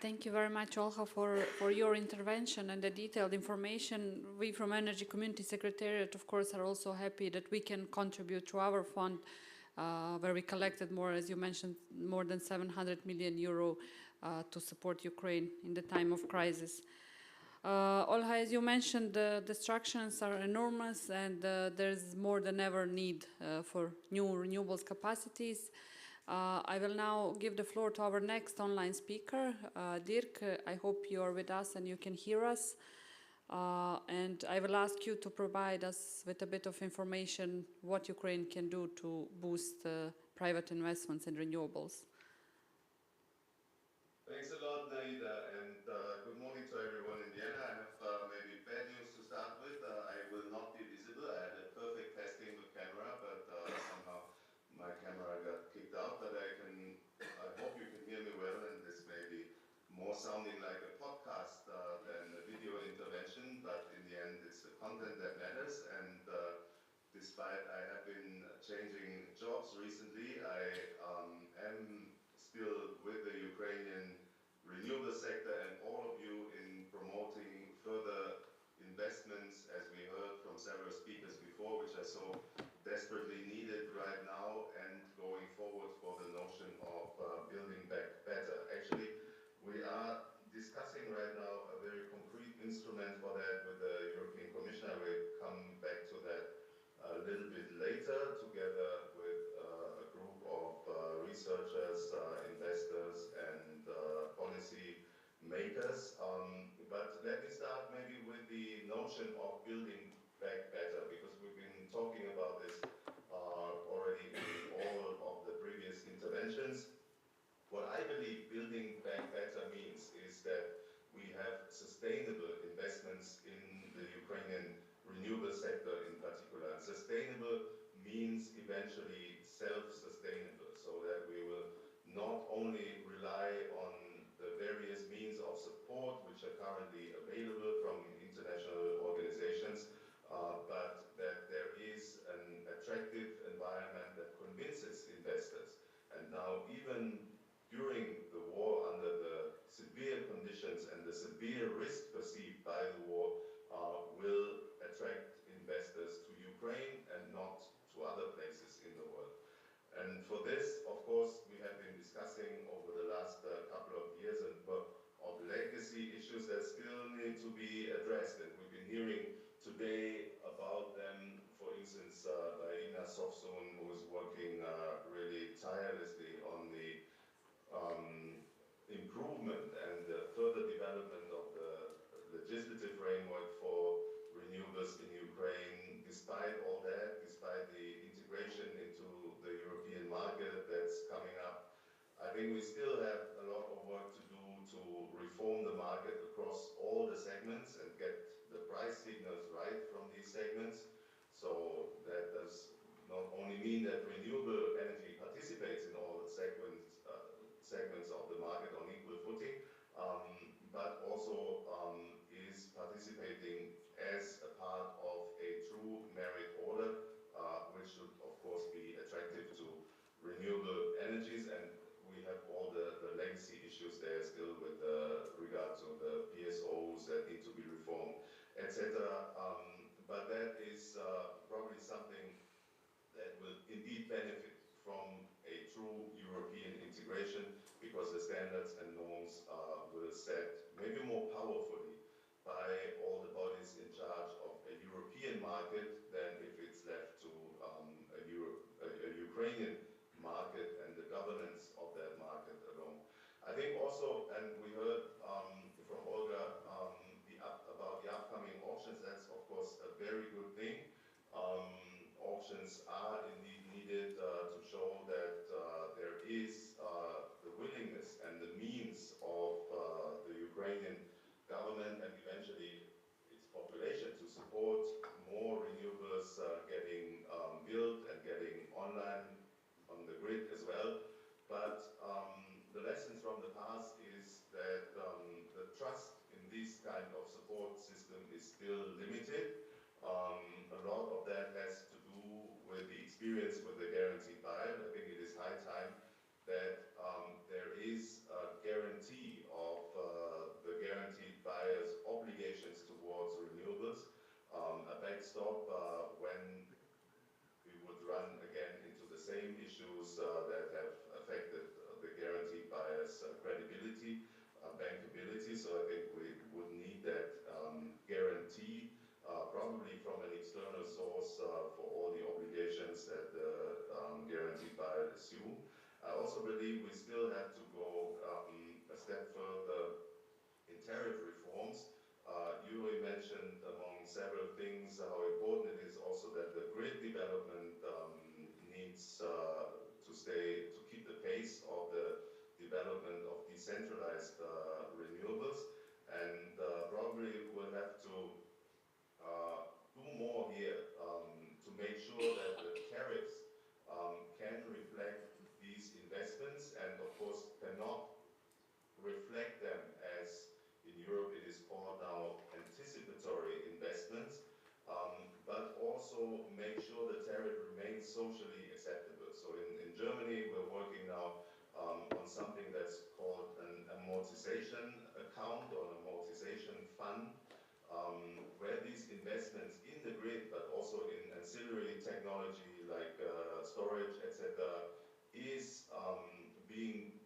Thank you very much, Olga, for your intervention and the detailed information. We from Energy Community Secretariat, of course, are also happy that we can contribute to our fund, where we collected more, as you mentioned, more than 700 million euro to support Ukraine in the time of crisis. Olga, as you mentioned, the destructions are enormous, and there's more than ever need for new renewables capacities. I will now give the floor to our next online speaker, Dirk. I hope you are with us and you can hear us. And I will ask you to provide us with a bit of information what Ukraine can do to boost private investments in renewables. Thanks a lot, Naida, and good morning to everyone in Vienna. I have maybe bad news to start with. I will not be visible. I had a perfect testing with camera, but somehow my camera got kicked out. But I hope you can hear me well, and this may be more sounding like a podcast than a video intervention. But in the end, it's the content that matters. And despite I have been changing jobs recently, I am still with the Ukrainian renewable sector and all of you in promoting further investments, as we heard from several speakers before, which are so desperately needed right now and going forward for the notion of building back better. Actually, we are discussing right now a very concrete instrument for that with the European Commission. I will come back to that a little bit later, together with a group of researchers, investors, and policy makers. But let me start maybe with the notion of building back better, because we've been talking about this already in all of the previous interventions. What I believe building back better means is that we have sustainable investments in the Ukrainian renewable sector in particular. And sustainable means eventually self-sustainable, so that we will not only rely on the various means of support which are currently available from international organizations, but that there is an attractive environment that convinces investors. And now, even during the war, under the severe conditions and the severe risk perceived by the war, will attract investors to Ukraine and not to other places in the world. And for this, of course, we have been discussing over the last couple of years and of legacy issues that still need to be addressed. And we've been hearing today about them, for instance, by Ina Sofsun, who is working really tirelessly on the improvement and the further development of the legislative framework for renewables in Ukraine. Despite all that, despite the integration into the European market that's coming up, I think we still have a lot of work to do to reform the market across all the segments and get the price signals right from these segments. So that does not only mean that renewable energy participates in all the segments of the market on equal footing, but also is participating as a part of a true merit order, which should of course be attractive to renewable energies. And we have all the legacy issues there still with regard to the PSOs that need to be reformed, etc. But that is probably something that will indeed benefit from a true European integration, because the standards and norms will set maybe more powerfully by all the bodies in charge of a European market than if it's left to a Ukrainian market and the governance of that market alone. I think also, and we heard from Olga about the upcoming auctions. That's of course a very good thing. Auctions are indeed needed to show that there is the willingness and the means of the Ukrainian government and eventually its population to support more renewables getting built and getting online on the grid as well. But the lessons from the past is that the trust in this kind of support system is still limited. A lot of that has to do with the experience with the guaranteed buyer. I think it is high time that there is a guarantee of the guaranteed buyer's obligations towards renewables, a backstop when we would run again into the same issues that have affected the guaranteed buyer's credibility, bankability. So I think we would need that guarantee, probably from an external source for all the obligations that the guaranteed buyer assume. I also believe we still have to go a step further in tariff reforms. Yurii mentioned, among several things, how important it is also that the grid development needs to keep the pace of the development of decentralized renewables, and probably we'll have to do more here to make sure that the tariffs can reflect these investments, and of course cannot reflect them as, in Europe it is called now, anticipatory investments, but also make sure the tariff remains socially acceptable. So in Germany we're working now on something that's called an amortization account or an amortization fund, where these investments in the grid, but also in ancillary technology like storage, etc., is being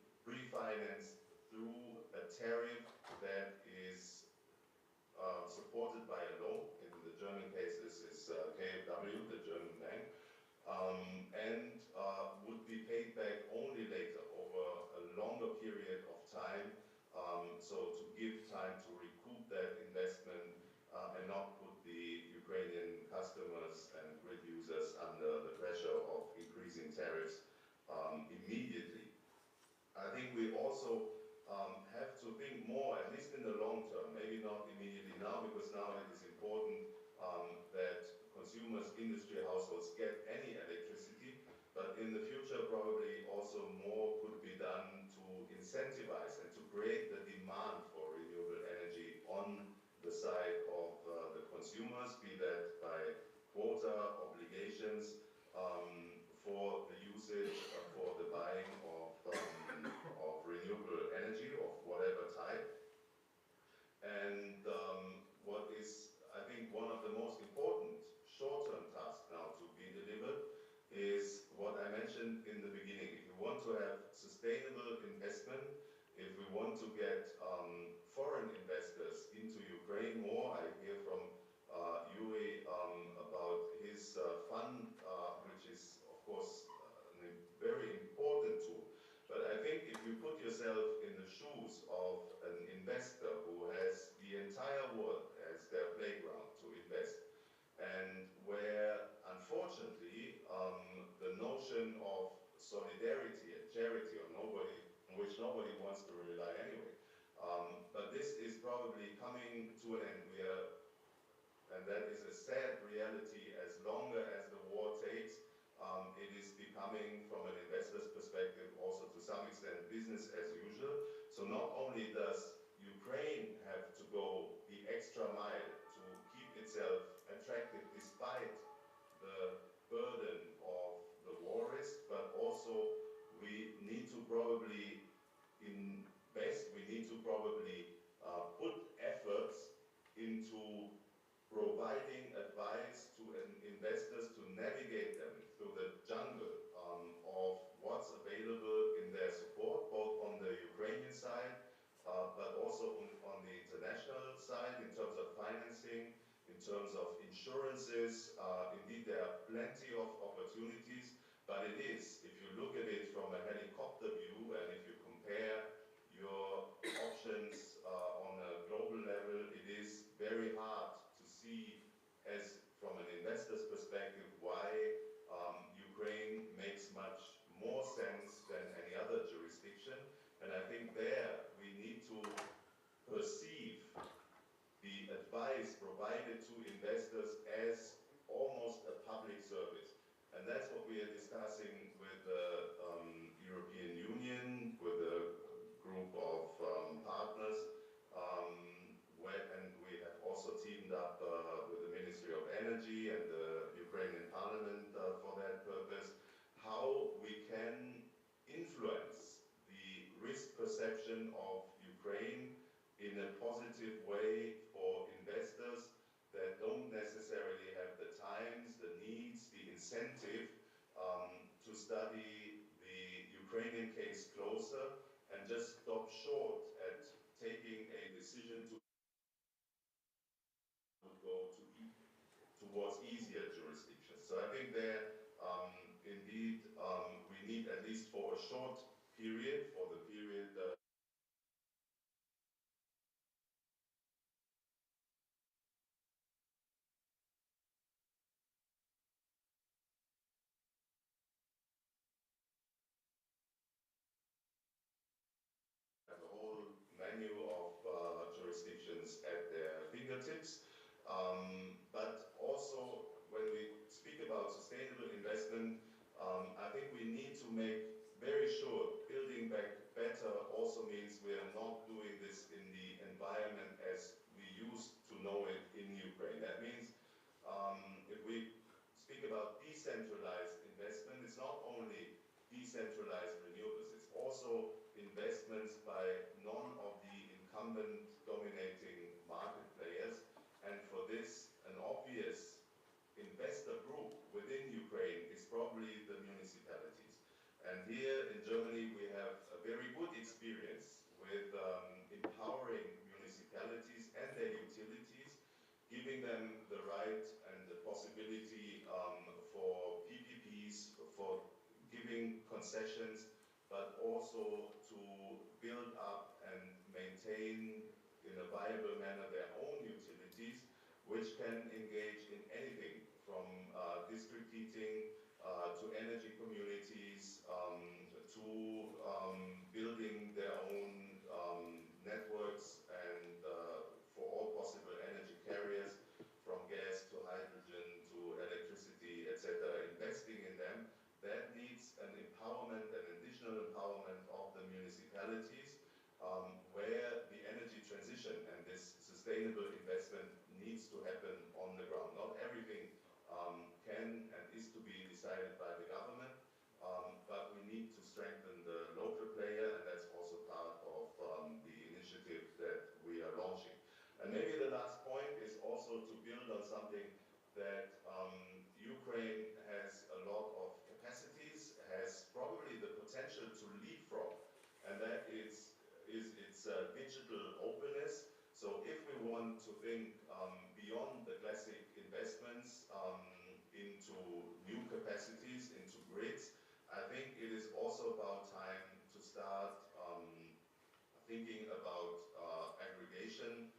if we want to get foreign investors into Ukraine more. I hear from Yurii about his fund, which is, of course, a very important tool. But I think if you put yourself in the shoes of an investor who has the entire world as their playground to invest, and where, unfortunately, the notion of solidarity and charity, on which nobody wants to rely anyway, but this is probably coming to an end. And that is a sad reality. As longer as the war takes, it is becoming, from an investor's perspective, also to some extent business as usual. So not only does Ukraine have to go the extra mile to keep itself attractive despite the burden of the war risk, but also we need to probably put efforts into providing advice to investors to navigate them through the jungle of what's available in their support, both on the Ukrainian side, but also on the international side in terms of financing, in terms of insurances. Indeed, there are plenty of opportunities, but it is, if you look at it from a helicopter view, and if you compare your options on a global level, it is very hard to see, as from an investor's perspective, why Ukraine makes much more sense than any other jurisdiction. And I think there we need to perceive the advice provided to investors as almost a public service. And that's what we are discussing with the European Union, with a group of partners, and we have also teamed up with the Ministry of Energy and the Ukrainian Parliament for that purpose, how we can influence the risk perception of Ukraine in a positive way for investors that don't necessarily have the times, the needs, the incentive to study the Ukrainian case closer and just stop short at taking a decision to go towards easier jurisdictions. So I think there, indeed, we need, at least for a short period, for the period have a whole menu of jurisdictions at their fingertips. But also, when we speak about sustainable investment, I think we need to make very sure building back better also means we are not doing this in the environment as we used to know it in Ukraine. That means if we speak about decentralized investment, it's not only decentralized renewables, it's also investments by none of the incumbent dominating market players. And for this, an obvious investor group within Ukraine is probably the municipalities. And here in Germany, we have a very good experience with empowering municipalities and their utilities, giving them the right and the possibility for PPPs, for giving concessions, but also to build up and maintain in a viable manner their own utilities, which can engage in anything from district heating to energy communities, to building their own networks and for all possible energy carriers, from gas to hydrogen to electricity, etc., investing in them. That needs an empowerment, an additional empowerment of the municipalities, where the energy transition and this sustainable investment needs to happen on the ground. Not everything can and is to be decided by the government, but we need to strengthen the local player, and that's also part of the initiative that we are launching. And maybe the last point is also to build on something that Ukraine has a lot of capacities, has probably the potential to leapfrog, and that is thinking about aggregation,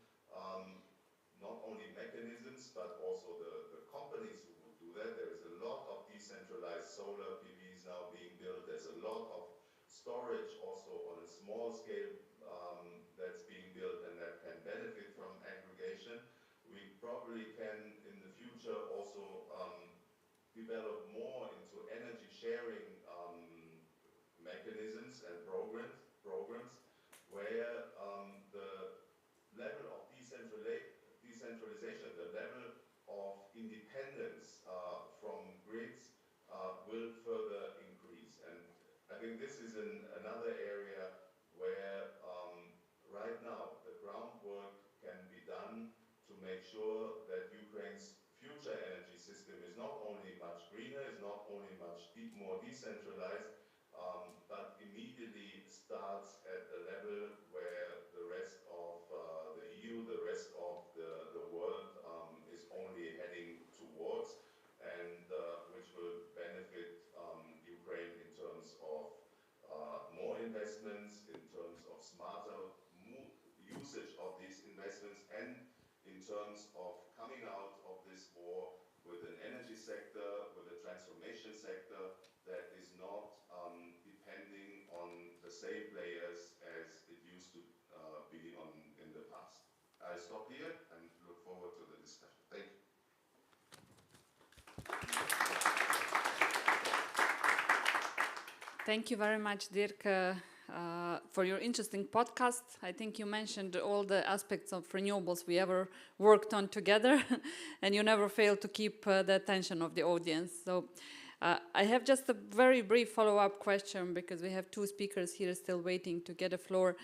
not only mechanisms, but also the companies who will do that. There is a lot of decentralized solar PVs now being built. There's a lot of storage also on a small scale that's being built and that can benefit from aggregation. We probably can, in the future, also develop more into energy sharing mechanisms and programs where the level of decentralization, the level of independence from grids will further increase. And I think this is another area where right now the groundwork can be done to make sure that Ukraine's future energy system is not only much greener, is not only much more decentralized, but immediately starts at a level where the rest of the EU, the rest of the world is only heading towards, and which will benefit Ukraine in terms of more investments, in terms of smarter usage of these investments, and in terms of coming out of this war with an energy sector, with a transformation sector that is not depending on the same players as it used to be in the past. I stop here and look forward to the discussion. Thank you. Thank you very much, Dirk, for your interesting podcast. I think you mentioned all the aspects of renewables we ever worked on together, and you never failed to keep the attention of the audience. So I have just a very brief follow-up question, because we have two speakers here still waiting to get a floor.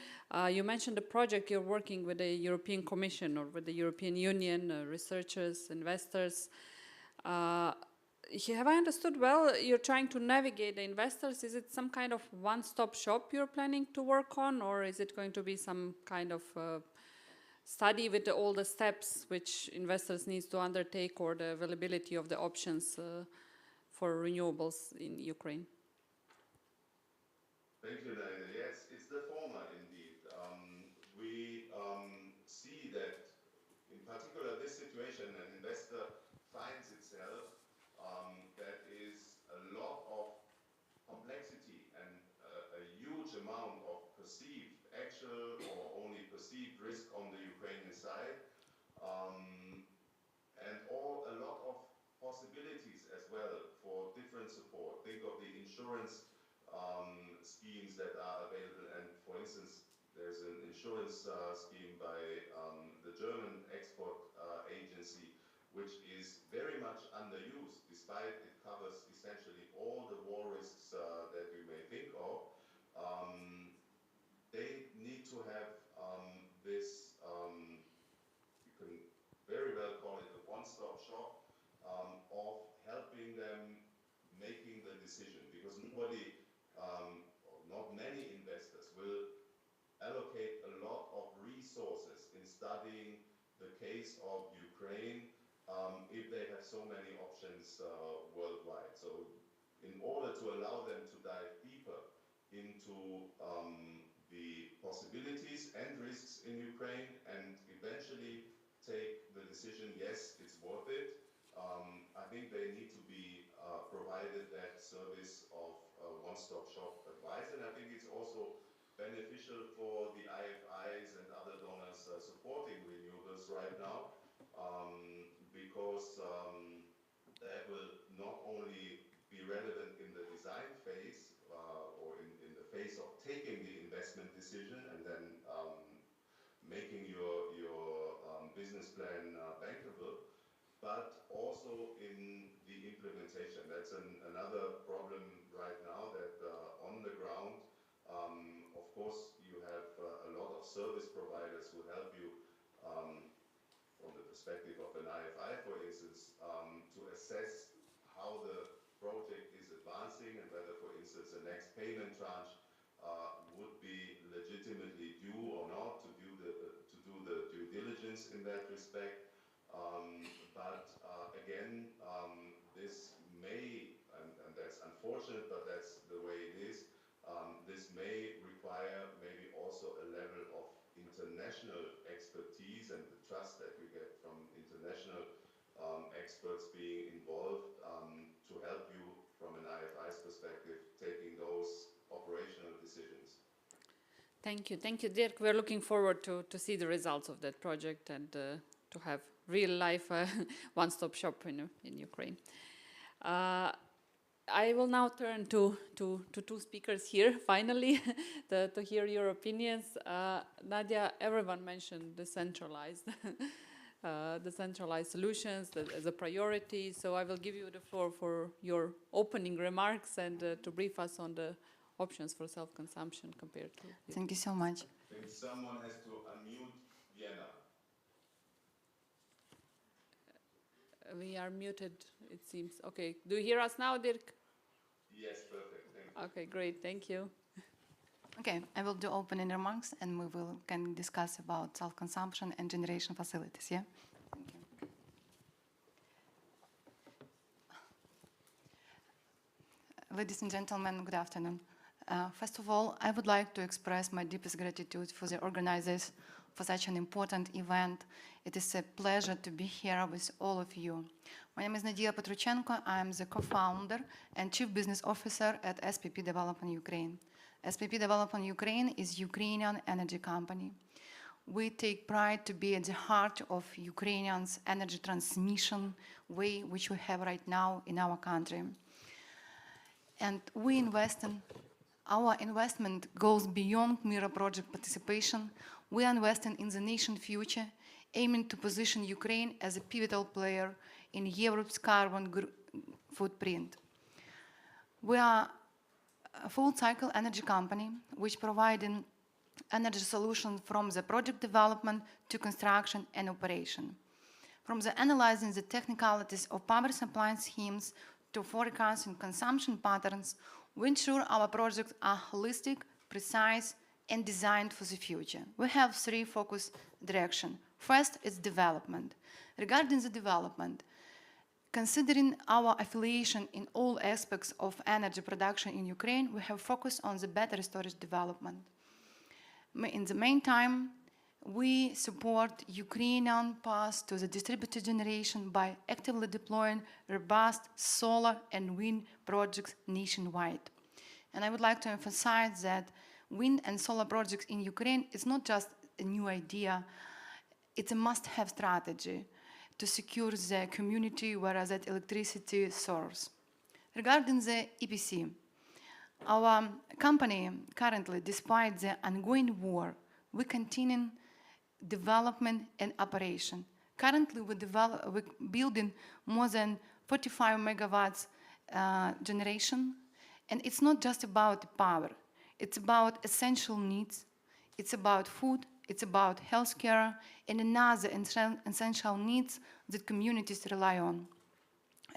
You mentioned the project you're working with the European Commission or with the European Union, researchers, investors. Have I understood well, you're trying to navigate the investors? Is it some kind of one-stop shop you're planning to work on, or is it going to be some kind of study with all the steps which investors need to undertake, or the availability of the options for renewables in Ukraine? Thank you, Naida. Yes, it's the former indeed. We see that, in particular, this situation, an investor finds itself that is a lot of complexity and a huge amount of perceived, actual or only perceived risk on the Ukrainian side, and a lot of possibilities as well for different support. Think of the insurance schemes that are available, and for instance, there's an insurance scheme by the German export agency, which is very much underused, despite it covers essentially all the war risks that you may think of. They need to have this, you can very well call it a one-stop shop of helping them making the decision, because nobody, or not many investors will allocate a lot of resources in studying the case of Ukraine if they have so many options worldwide. So in order to allow them to dive deeper into the possibilities and risks in Ukraine and eventually take the decision, yes, it's worth it, I think they need to be provided that service of one-stop shop advice. And I think it's also beneficial for the IFIs and other donors supporting renewables right now, because that will not only be relevant in the design phase or in the phase of taking the investment decision and then making your business plan bankable, but also in the implementation. That's another problem right now, that on the ground, of course, you have a lot of service providers who help you from the perspective of an IFI, for instance, to assess how the project is advancing and whether, for instance, the next payment tranche would be legitimately due or not, to do the due diligence in that respect. But again, this may, and that's unfortunate, but that's the way it is, this may require maybe also a level Thank you, Dirk. We're looking forward to see the results of that project and to have real life one-stop shop in Ukraine. I will now turn to two speakers here, finally, to hear your opinions. Nadiia, everyone mentioned decentralized solutions as a priority, so I will give you the floor for your opening remarks and to brief us on the options for self-consumption compared to... Thank you so much. I think someone has to unmute Vienna. We are muted, it seems. Okay, do you hear us now, Dirk? Yes, perfect. Thank you. Okay, great. Thank you. Okay, I will do opening remarks and we can discuss about self-consumption and generation facilities, yeah? Thank you. Ladies and gentlemen, good afternoon. First of all, I would like to express my deepest gratitude for the organizers for such an important event. It is a pleasure to be here with all of you. My name is Nadiia Petruchenko. I am the co-founder and chief business officer at SPP Development Ukraine. SPP Development Ukraine is Ukrainian energy company. We take pride to be at the heart of Ukrainians' energy transmission way, which we have right now in our country. And our investment goes beyond mere project participation. We are investing in the nation's future, aiming to position Ukraine as a pivotal player in Europe's carbon footprint. We are a full-cycle energy company which providing energy solutions from the project development to construction and operation. From the analyzing the technicalities of power supply schemes to forecasting consumption patterns, we ensure our projects are holistic, precise, and designed for the future. We have three focus directions. First is development. Regarding the development, considering our affiliation in all aspects of energy production in Ukraine, we have focused on the battery storage development. In the meantime, we support Ukrainian path to the distributed generation by actively deploying robust solar and wind projects nationwide. And I would like to emphasize that wind and solar projects in Ukraine is not just a new idea, it's a must-have strategy to secure the community where that electricity source. Regarding the EPC, our company currently, despite the ongoing war, we continue development and operation. Currently, we're building more than 45 megawatts generation, and it's not just about power. It's about essential needs. It's about food. It's about healthcare and another essential needs that communities rely on.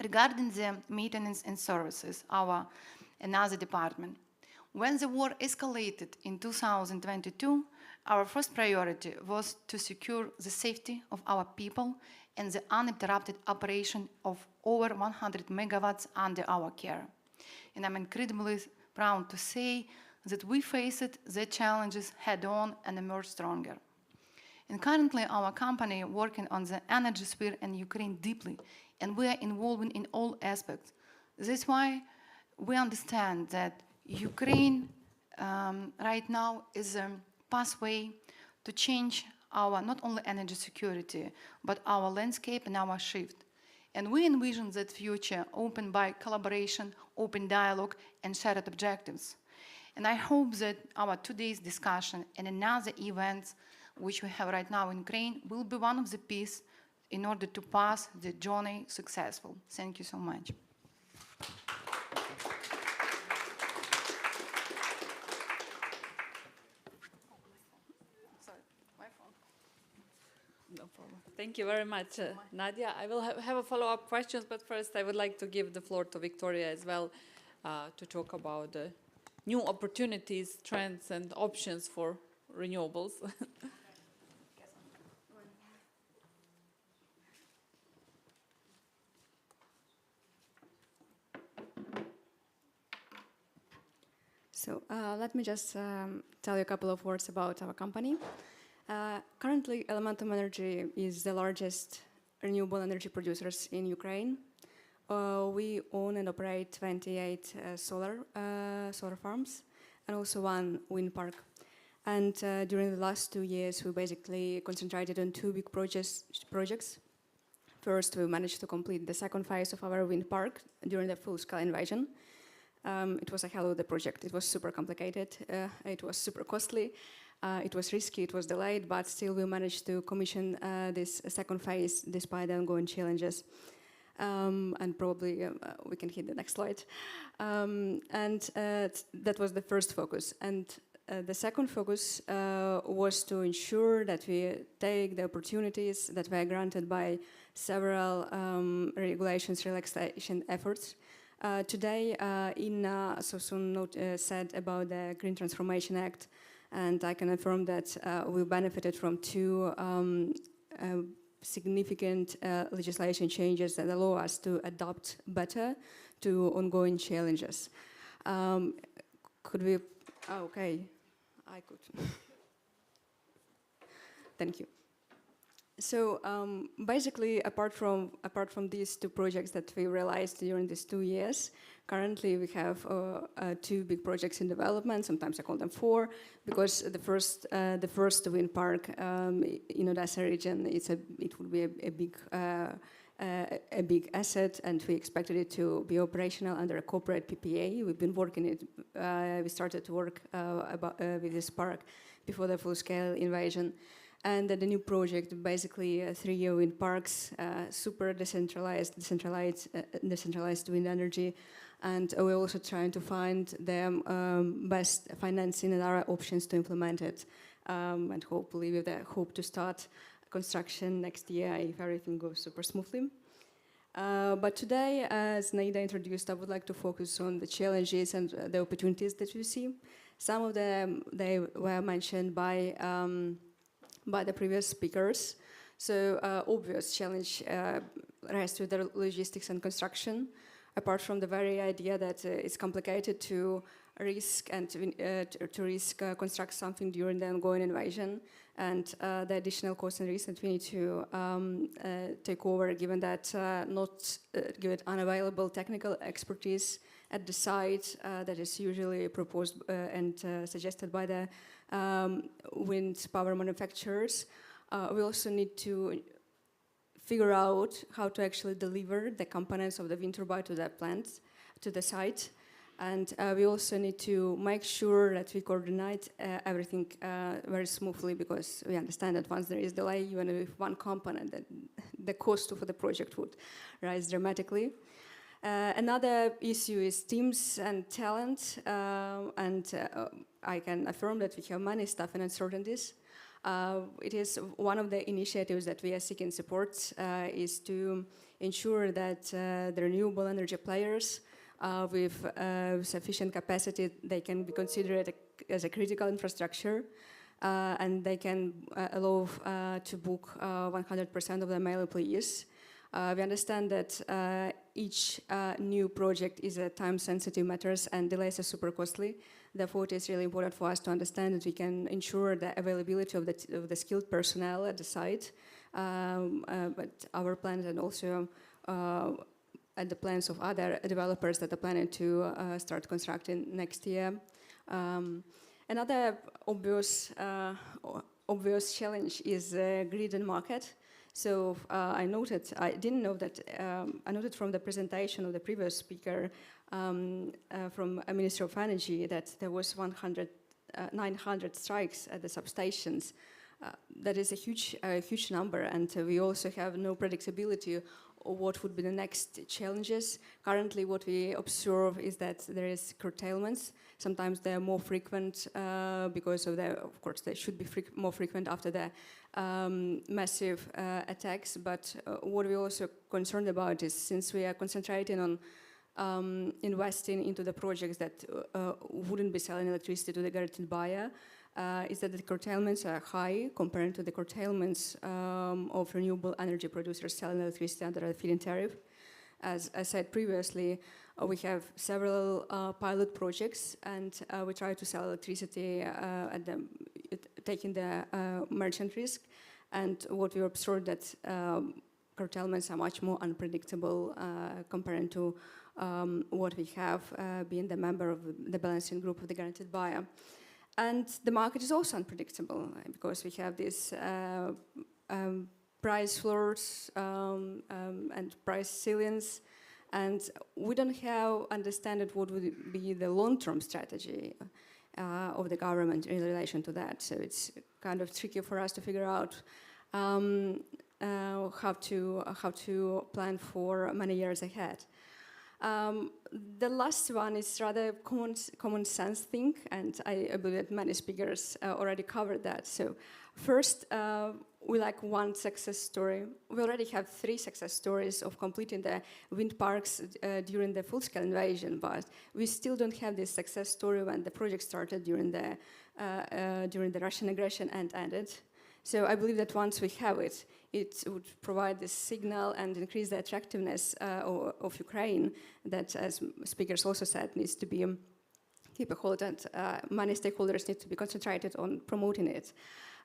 Regarding the maintenance and services, our another department. When the war escalated in 2022, our first priority was to secure the safety of our people and the uninterrupted operation of over 100 megawatts under our care. And I'm incredibly proud to say that we faced the challenges head-on and emerged stronger. And currently, our company working on the energy sphere in Ukraine deeply, and we are involved in all aspects. That's why we understand that Ukraine right now is a pathway to change our not only energy security, but our landscape and our shift. And we envision that future open by collaboration, open dialogue, and shared objectives. And I hope that our today's discussion and another events which we have right now in Ukraine will be one of the pieces in order to pass the journey successful. Thank you so much. No problem. Thank you very much, Nadiia. I will have a follow-up questions, but first I would like to give the floor to Victoria as well to talk about the new opportunities, trends, and options for renewables. So let me just tell you a couple of words about our company. Currently, Elementum Energy is the largest renewable energy producers in Ukraine. We own and operate 28 solar farms and also one wind park. And during the last 2 years, we basically concentrated on two big projects. First, we managed to complete the second phase of our wind park during the full-scale invasion. It was a hell of a project. It was super complicated. It was super costly. It was risky. It was delayed, but still we managed to commission this second phase despite the ongoing challenges. And probably we can hit the next slide. That was the first focus. And the second focus was to ensure that we take the opportunities that were granted by several regulations relaxation efforts. Today, Inna so soon said about the Green Transformation Act, and I can affirm that we benefited from two significant legislation changes that allow us to adapt better to ongoing challenges. Could we? Oh, okay, I could. Thank you. So basically, apart from these two projects that we realized during these 2 years, currently we have two big projects in development. Sometimes I call them four, because the first wind park in Odessa region, it would be a big asset, and we expected it to be operational under a corporate PPA. We've been working it. We started to work with this park before the full-scale invasion. And the new project, basically 3-year wind parks, super decentralized wind energy. And we're also trying to find the best financing and other options to implement it. And hopefully with the hope to start construction next year if everything goes super smoothly. But today, as Naida introduced, I would like to focus on the challenges and the opportunities that we see. Some of them, they were mentioned by the previous speakers. So obvious challenge rests with the logistics and construction. Apart from the very idea that it's complicated to risk and construct something during the ongoing invasion, and the additional costs and risks that we need to take over, given that given unavailable technical expertise at the site that is usually proposed and suggested by the wind power manufacturers. We also need to figure out how to actually deliver the components of the wind turbine to the plant, to the site. And we also need to make sure that we coordinate everything very smoothly, because we understand that once there is delay, even with one component, that the cost for the project would rise dramatically. Another issue is teams and talent, I can affirm that we have many staff and uncertainties. It is one of the initiatives that we are seeking support is to ensure that the renewable energy players with sufficient capacity, they can be considered as a critical infrastructure, and they can allow to book 100% of the male employees. We understand that each new project is a time-sensitive matters, and delays are super costly. Therefore, it is really important for us to understand that we can ensure the availability of the skilled personnel at the site, but our plans and also at the plans of other developers that are planning to start constructing next year. Another obvious challenge is grid and market. So I noted from the presentation of the previous speaker from a Minister of Energy that there was 900 strikes at the substations. That is a huge number, and we also have no predictability of what would be the next challenges. Currently, what we observe is that there is curtailments. Sometimes they are more frequent because of course, they should be more frequent after the massive attacks. But what we're also concerned about is, since we are concentrating on investing into the projects that wouldn't be selling electricity to the guaranteed buyer, is that the curtailments are high compared to the curtailments of renewable energy producers selling electricity under a feed-in tariff. As I said previously, we have several pilot projects, and we try to sell electricity taking the merchant risk. And what we observed that curtailments are much more unpredictable compared to what we have being the member of the balancing group of the guaranteed buyer. And the market is also unpredictable because we have these price floors and price ceilings, and we don't have understand what would be the long-term strategy of the government in relation to that. So it's kind of tricky for us to figure out how to plan for many years ahead. The last one is rather common sense thing, and I believe that many speakers already covered that. So first, we like one success story. We already have 3 success stories of completing the wind parks during the full-scale invasion, but we still don't have this success story when the project started during the Russian aggression and ended. So I believe that once we have it, it would provide this signal and increase the attractiveness of Ukraine that, as speakers also said, needs to be keep a hold, and many stakeholders need to be concentrated on promoting it.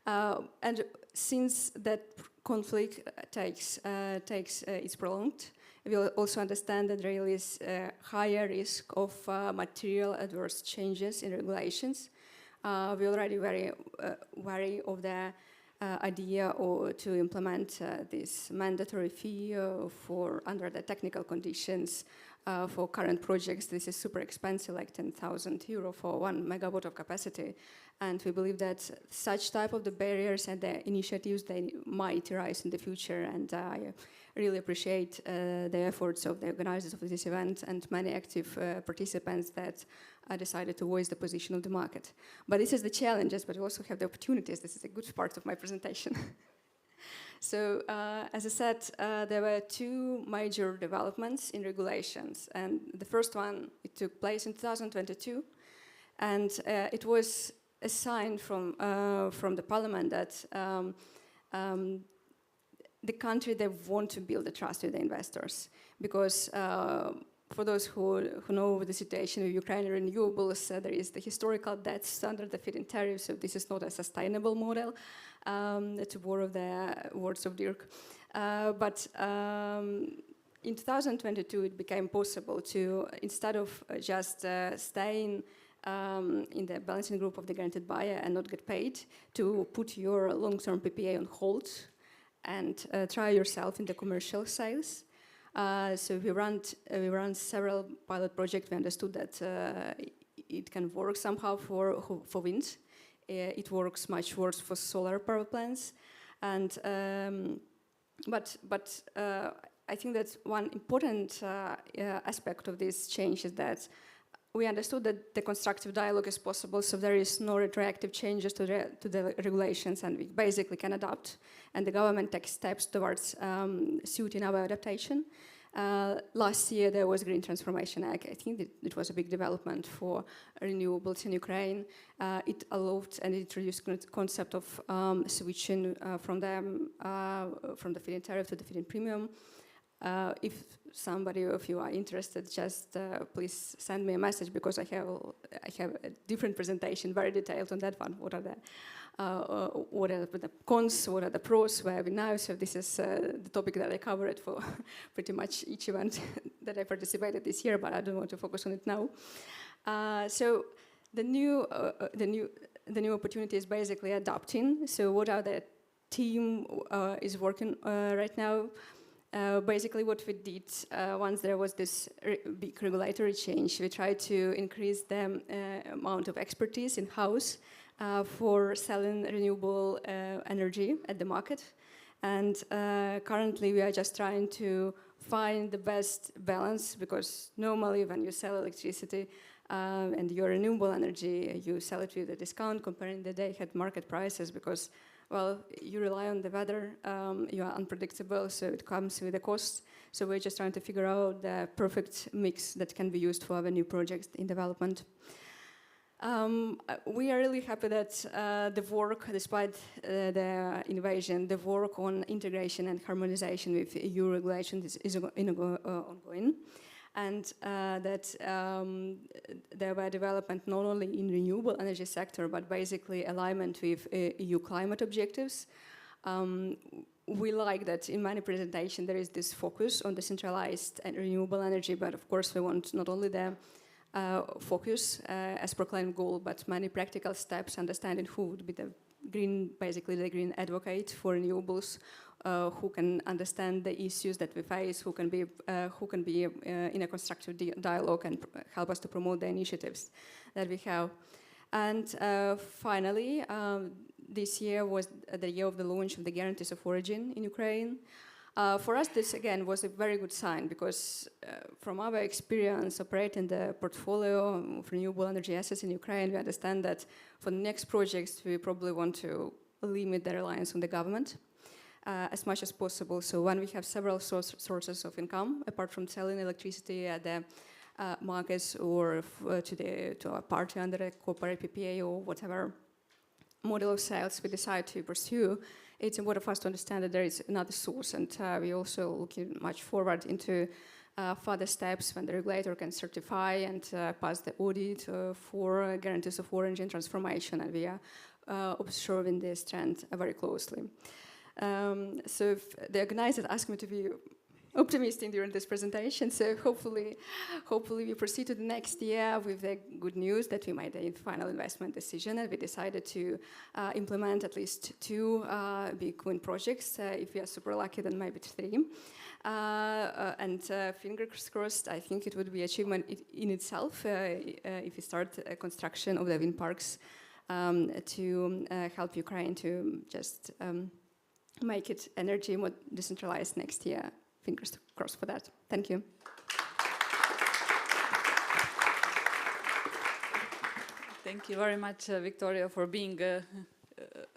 And since that conflict is prolonged, we also understand that there is a higher risk of material adverse changes in regulations. We already very wary of the idea to implement this mandatory fee for under the technical conditions for current projects. This is super expensive, like 10,000 euro for 1 megawatt of capacity. And we believe that such type of the barriers and the initiatives, they might arise in the future. And I really appreciate the efforts of the organizers of this event and many active participants that decided to voice the position of the market. But this is the challenges, but we also have the opportunities. This is a good part of my presentation. So, as I said, there were 2 major developments in regulations. And the first one, it took place in 2022. And it was a sign from the parliament that the country, they want to build a trust with the investors. Because for those who know the situation of Ukrainian renewables, there is the historical debts under the feed-in tariff, so this is not a sustainable model, to borrow the words of Dirk. But in 2022, it became possible to, instead of just staying in the balancing group of the guaranteed buyer and not get paid, to put your long-term PPA on hold and try yourself in the commercial sales. So we ran several pilot projects. We understood that it can work somehow for wind. It works much worse for solar power plants. And but I think that one important aspect of this change is that we understood that the constructive dialogue is possible, so there is no retroactive changes to the regulations, and we basically can adapt, and the government takes steps towards suiting our adaptation. Last year there was Green Transformation Act. I think it was a big development for renewables in Ukraine. It allowed and introduced the concept of switching from the feed-in tariff to the feed-in premium. If somebody of you are interested, just please send me a message, because I have a different presentation, very detailed on that one. What are the cons? What are the pros? Where are we now? So this is the topic that I covered for pretty much each event that I participated this year, but I don't want to focus on it now. So the new opportunity is basically adapting. So what are the team is working right now? Basically what we did once there was this big regulatory change, we tried to increase the amount of expertise in-house for selling renewable energy at the market. And currently we are just trying to find the best balance, because normally when you sell electricity and your renewable energy, you sell it with a discount comparing the day-ahead market prices, because well, you rely on the weather, you are unpredictable, so it comes with a cost. So we're just trying to figure out the perfect mix that can be used for our new projects in development. We are really happy that the work, despite the invasion, the work on integration and harmonization with EU regulations is ongoing. And that there were development not only in renewable energy sector, but basically alignment with EU climate objectives. We like that in many presentations there is this focus on decentralized and renewable energy, but of course we want not only the focus as proclaimed goal, but many practical steps, understanding who would be the green, basically the green advocate for renewables, who can understand the issues that we face, who can be in a constructive dialogue and help us to promote the initiatives that we have. And finally, this year was the year of the launch of the guarantees of origin in Ukraine. For us, this again was a very good sign because from our experience operating the portfolio of renewable energy assets in Ukraine, we understand that for the next projects, we probably want to limit the reliance on the government as much as possible. So when we have several sources of income, apart from selling electricity at the markets or to a party under a corporate PPA or whatever model of sales we decide to pursue, it's important for us to understand that there is another source, and we also looking much forward into further steps when the regulator can certify and pass the audit for guarantees of origin transformation, and we are observing this trend very closely. So if the organizers asked me to be optimistic during this presentation, so hopefully we proceed to the next year with the good news that we made a final investment decision and we decided to implement at least 2 big wind projects. If we are super lucky, then maybe 3. And fingers crossed, I think it would be achievement in itself if we start construction of the wind parks to help Ukraine to just make it energy more decentralized next year. Fingers crossed for that. Thank you. Thank you very much, Victoria, for being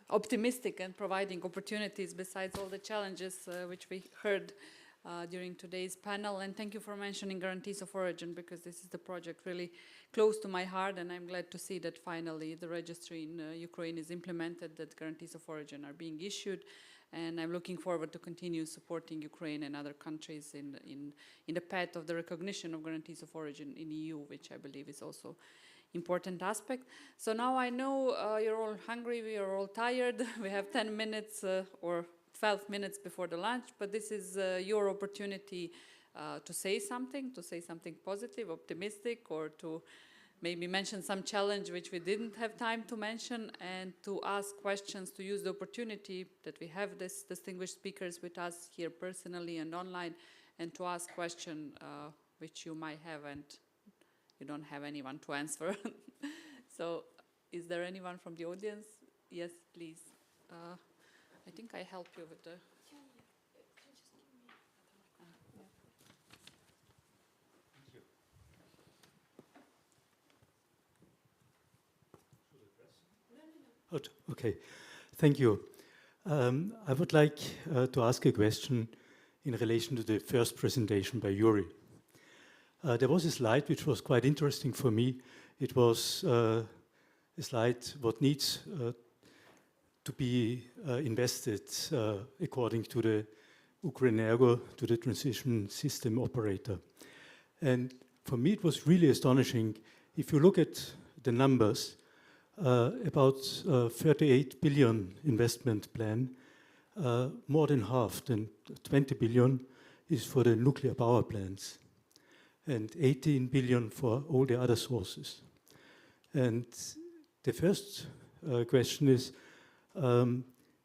optimistic and providing opportunities besides all the challenges which we heard during today's panel. And thank you for mentioning guarantees of origin, because this is the project really close to my heart, and I'm glad to see that finally the registry in Ukraine is implemented, that guarantees of origin are being issued. And I'm looking forward to continue supporting Ukraine and other countries in the path of the recognition of guarantees of origin in EU, which I believe is also important aspect. So now I know you're all hungry, we are all tired. We have 10 minutes or 12 minutes before the lunch, but this is your opportunity to say something positive, optimistic, or to maybe mention some challenge which we didn't have time to mention, and to ask questions, to use the opportunity that we have this distinguished speakers with us here personally and online, and to ask questions which you might have and you don't have anyone to answer. So is there anyone from the audience? Yes, please. I think I helped you with the... Okay, thank you. I would like to ask a question in relation to the first presentation by Yurii. There was a slide which was quite interesting for me. It was a slide what needs to be invested according to the Ukrenergo, to the transition system operator. And for me it was really astonishing. If you look at the numbers, about 38 billion investment plan, more than half, than 20 billion, is for the nuclear power plants, and 18 billion for all the other sources. And the first question is,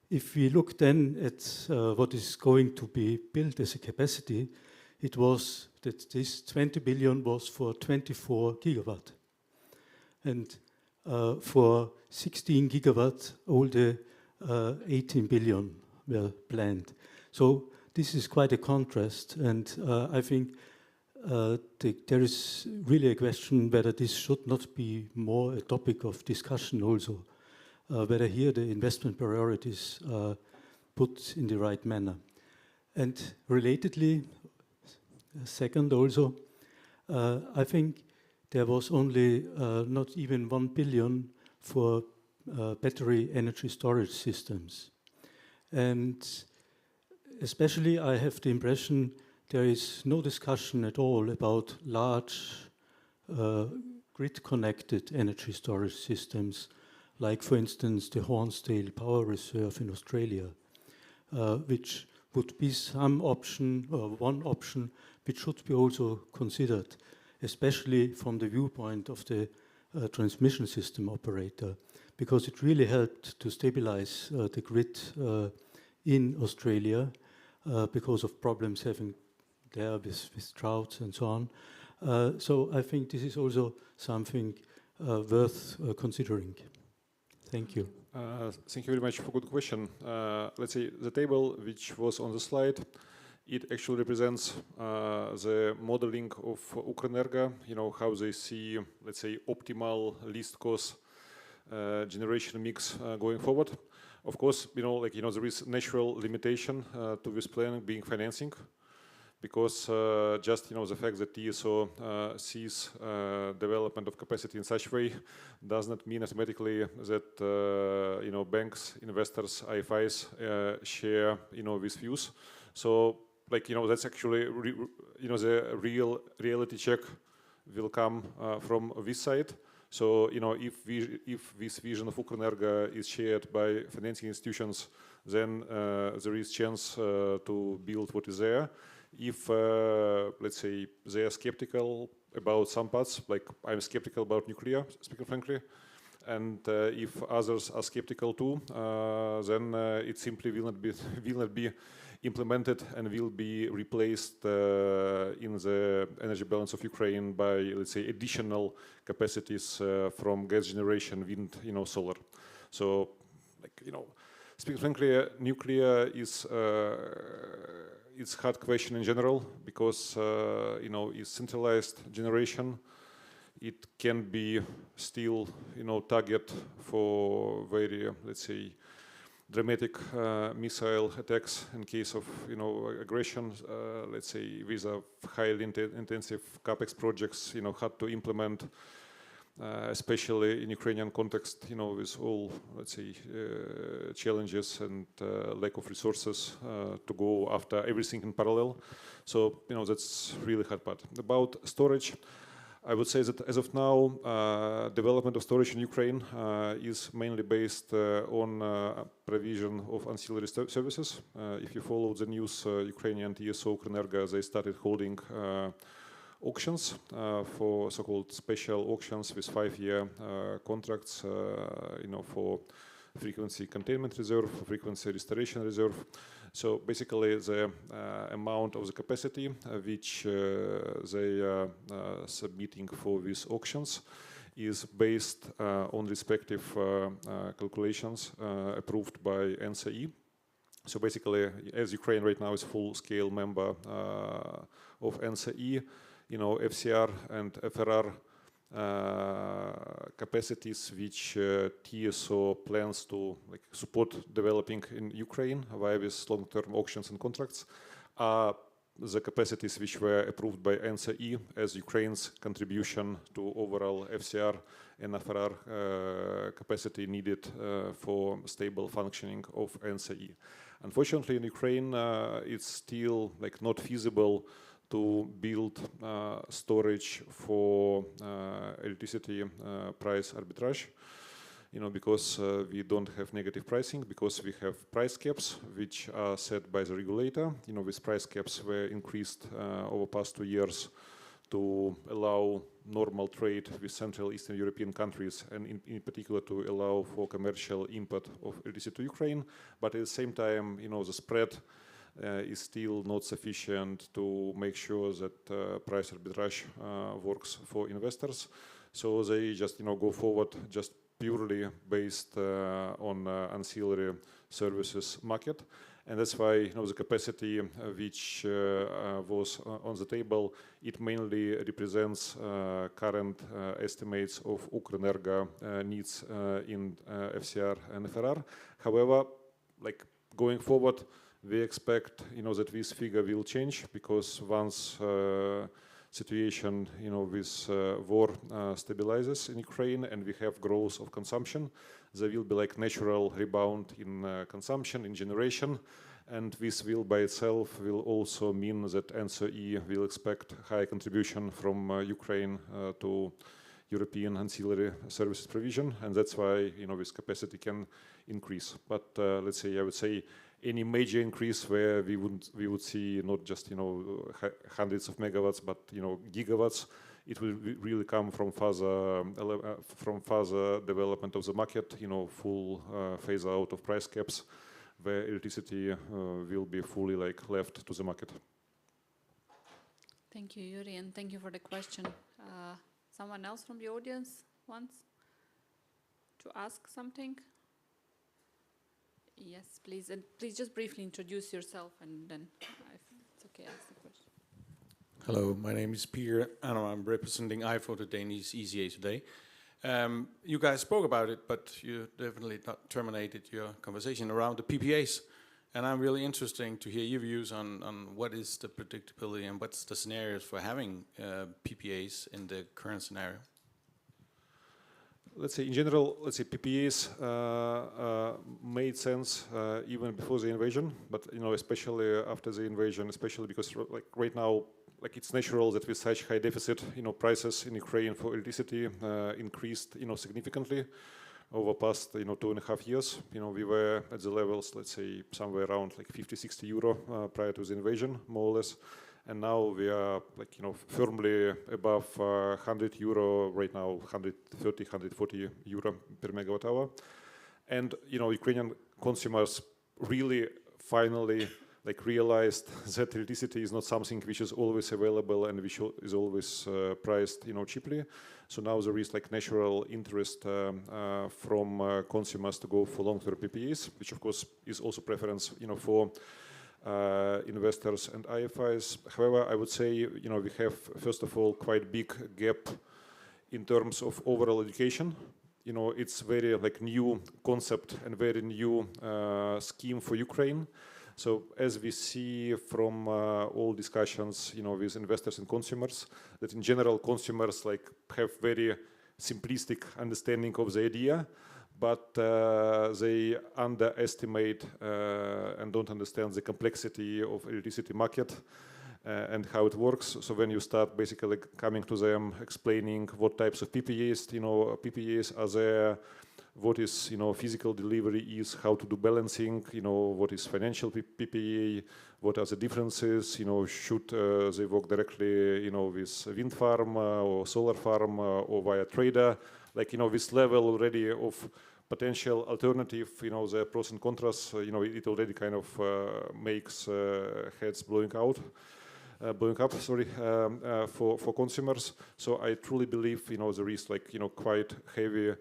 if we look then at what is going to be built as a capacity, it was that this 20 billion was for 24 gigawatt. And for 16 gigawatt, all the 18 billion were planned. So this is quite a contrast, and I think there is really a question whether this should not be more a topic of discussion also, whether here the investment priorities are put in the right manner. And relatedly, second also, I think there was only not even 1 billion for battery energy storage systems. And especially I have the impression there is no discussion at all about large grid-connected energy storage systems, like for instance the Hornsdale Power Reserve in Australia, which would be some option, or one option, which should be also considered. especially from the viewpoint of the transmission system operator, because it really helped to stabilize the grid in Australia because of problems having there with droughts and so on. So I think this is also something worth considering. Thank you. Thank you very much for good question. Let's say the table which was on the slide, it actually represents the modeling of Ukrenergo, how they see, let's say, optimal least cost generation mix going forward. Of course, there is natural limitation to this plan being financing, because just the fact that TSO sees development of capacity in such way does not mean automatically that banks, investors, IFIs share these views. So that's actually the real reality check will come from this side. So if this vision of Ukrenergo is shared by financing institutions, then there is chance to build what is there. If, let's say, they are skeptical about some parts, like I'm skeptical about nuclear, speaking frankly, and if others are skeptical too, then it simply will not be implemented and will be replaced in the energy balance of Ukraine by, let's say, additional capacities from gas generation, wind, solar. So, speaking frankly, nuclear is it's hard question in general, because it's centralized generation. It can be still target for very, let's say, dramatic missile attacks in case of aggression. Let's say with a highly intensive capex projects, hard to implement. Especially in Ukrainian context, with all, let's say, challenges and lack of resources to go after everything in parallel. So, that's really hard part. About storage, I would say that as of now, development of storage in Ukraine is mainly based on provision of ancillary services. If you follow the news, Ukrainian TSO Ukrenergo, they started holding auctions for so-called special auctions with 5-year contracts, for frequency containment reserve, frequency restoration reserve. So basically, the amount of the capacity which they are submitting for these auctions is based on respective calculations approved by NCE. So basically, as Ukraine right now is full-scale member of NCE, FCR and FRR capacities which TSO plans to support developing in Ukraine via these long-term auctions and contracts are the capacities which were approved by NCE as Ukraine's contribution to overall FCR and FRR capacity needed for stable functioning of NCE. Unfortunately, in Ukraine, it's still not feasible to build storage for electricity price arbitrage, because we don't have negative pricing, because we have price caps which are set by the regulator. These price caps were increased over past 2 years to allow normal trade with Central Eastern European countries, and in particular to allow for commercial import of electricity to Ukraine. But at the same time, the spread is still not sufficient to make sure that price arbitrage works for investors. So they just go forward just purely based on ancillary services market. And that's why the capacity which was on the table, it mainly represents current estimates of Ukrenergo needs in FCR and FRR. However, going forward, we expect that this figure will change, because once situation with war stabilizes in Ukraine and we have growth of consumption, there will be natural rebound in consumption, in generation, and this will by itself will also mean that NCE will expect high contribution from Ukraine to European ancillary services provision, and that's why this capacity can increase. But let's say, I would say, any major increase where we would see not just hundreds of megawatts, but gigawatts, it will really come from further development of the market, full phase out of price caps, where electricity will be fully left to the market. Thank you, Yurii, and thank you for the question. Someone else from the audience wants to ask something? Yes, please. And please just briefly introduce yourself, and then, if it's okay, ask the question. Hello, my name is Pierre, and I'm representing IFO, the Danish ECA today. You guys spoke about it, but you definitely not terminated your conversation around the PPAs. And I'm really interested to hear your views on what is the predictability and what's the scenarios for having PPAs in the current scenario. Let's say in general, PPAs made sense even before the invasion, but especially after the invasion, especially because right now, it's natural that with such high deficit, prices in Ukraine for electricity increased, significantly over past, 2.5 years. We were at the levels, let's say, somewhere around 50-60 euro prior to the invasion, more or less. And now we are firmly above 100 euro right now, 130, 140 euro per megawatt hour. And, Ukrainian consumers really finally realized that electricity is not something which is always available and which is always priced, cheaply. So now there is natural interest from consumers to go for long-term PPAs, which of course is also preference, for investors and IFIs. However, I would say, we have, first of all, quite big gap in terms of overall education. It's very new concept and very new scheme for Ukraine. So as we see from all discussions, with investors and consumers, that in general consumers have very simplistic understanding of the idea, but they underestimate and don't understand the complexity of electricity market and how it works. So when you start basically coming to them, explaining what types of PPAs, PPAs are there, what is, physical delivery is, how to do balancing, what is financial PPA, what are the differences, should they work directly, with wind farm or solar farm or via trader, this level already of potential alternative, the pros and contras, it already kind of makes heads blowing up, for consumers. So I truly believe, there is quite heavy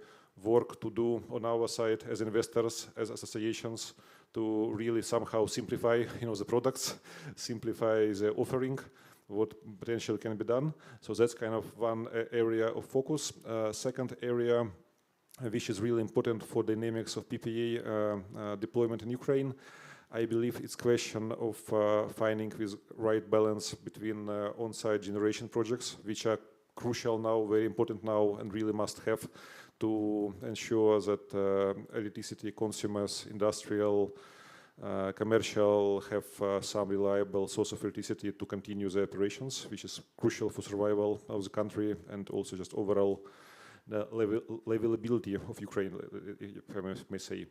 work to do on our side as investors, as associations, to really somehow simplify, the products, simplify the offering, what potential can be done. So that's kind of one area of focus. Second area, which is really important for dynamics of PPA deployment in Ukraine, I believe it's question of finding this right balance between on-site generation projects, which are crucial now, very important now, and really must have to ensure that electricity consumers, industrial, commercial, have some reliable source of electricity to continue their operations, which is crucial for survival of the country and also just overall the livability of Ukraine, if I may say.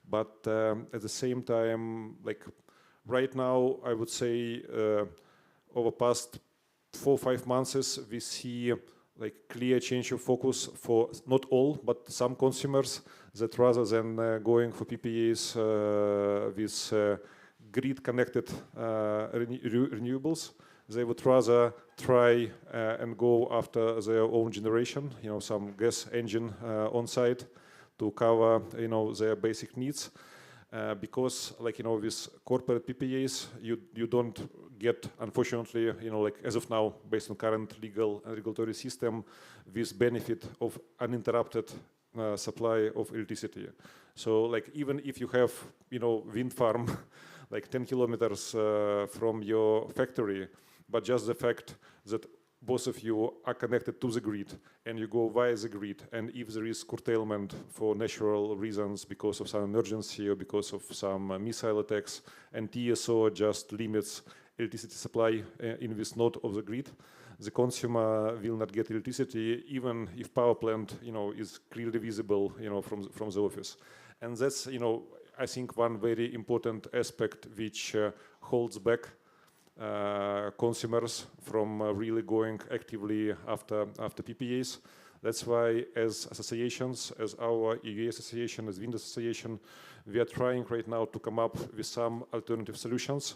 But at the same time, right now, I would say over past 4 or 5 months, we see clear change of focus for not all, but some consumers, that rather than going for PPAs with grid-connected renewables, they would rather try and go after their own generation, some gas engine on site to cover, their basic needs. Because, with corporate PPAs, you don't get, unfortunately, as of now, based on current legal and regulatory system, this benefit of uninterrupted supply of electricity. So, even if you have, wind farm, 10 kilometers from your factory, but just the fact that both of you are connected to the grid and you go via the grid, and if there is curtailment for natural reasons because of some emergency or because of some missile attacks, and TSO just limits electricity supply in this node of the grid, the consumer will not get electricity even if power plant, is clearly visible, from the office. And that's, I think one very important aspect which holds back consumers from really going actively after PPAs. That's why, as associations, as our EU association, as Wind Association, we are trying right now to come up with some alternative solutions,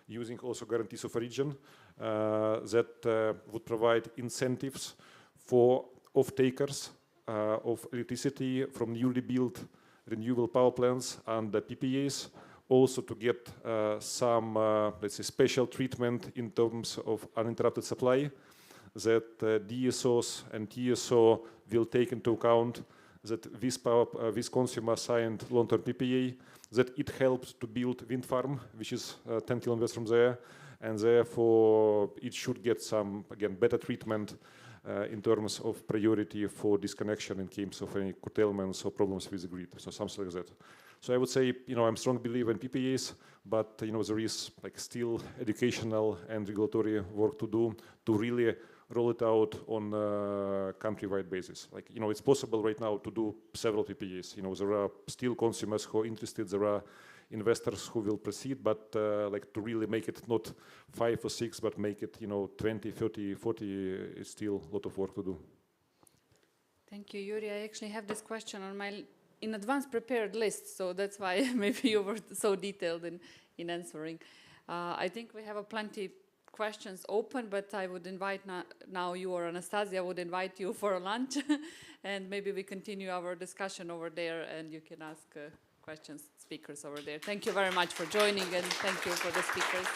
using also guarantees of origin that would provide incentives for off-takers of electricity from newly built renewable power plants and the PPAs, also to get some, let's say, special treatment in terms of uninterrupted supply, that DSOs and TSO will take into account that this consumer signed long-term PPA, that it helps to build wind farm, which is 10 kilometers from there, and therefore it should get some, again, better treatment in terms of priority for disconnection in case of any curtailments or problems with the grid, so something like that. So I would say, I'm a strong believer in PPAs, but there is like still educational and regulatory work to do to really roll it out on a countrywide basis. Like, it's possible right now to do several PPAs. There are still consumers who are interested, there are investors who will proceed, but like to really make it not 5 or 6, but make it, 20, 30, 40 is still a lot of work to do. Thank you, Yurii. I actually have this question on my in advance prepared list, so that's why maybe you were so detailed in answering. I think we have plenty questions open, but I would invite now you or Anastasia, I would invite you for a lunch and maybe we continue our discussion over there and you can ask questions, speakers over there. Thank you very much for joining and thank you for the speakers.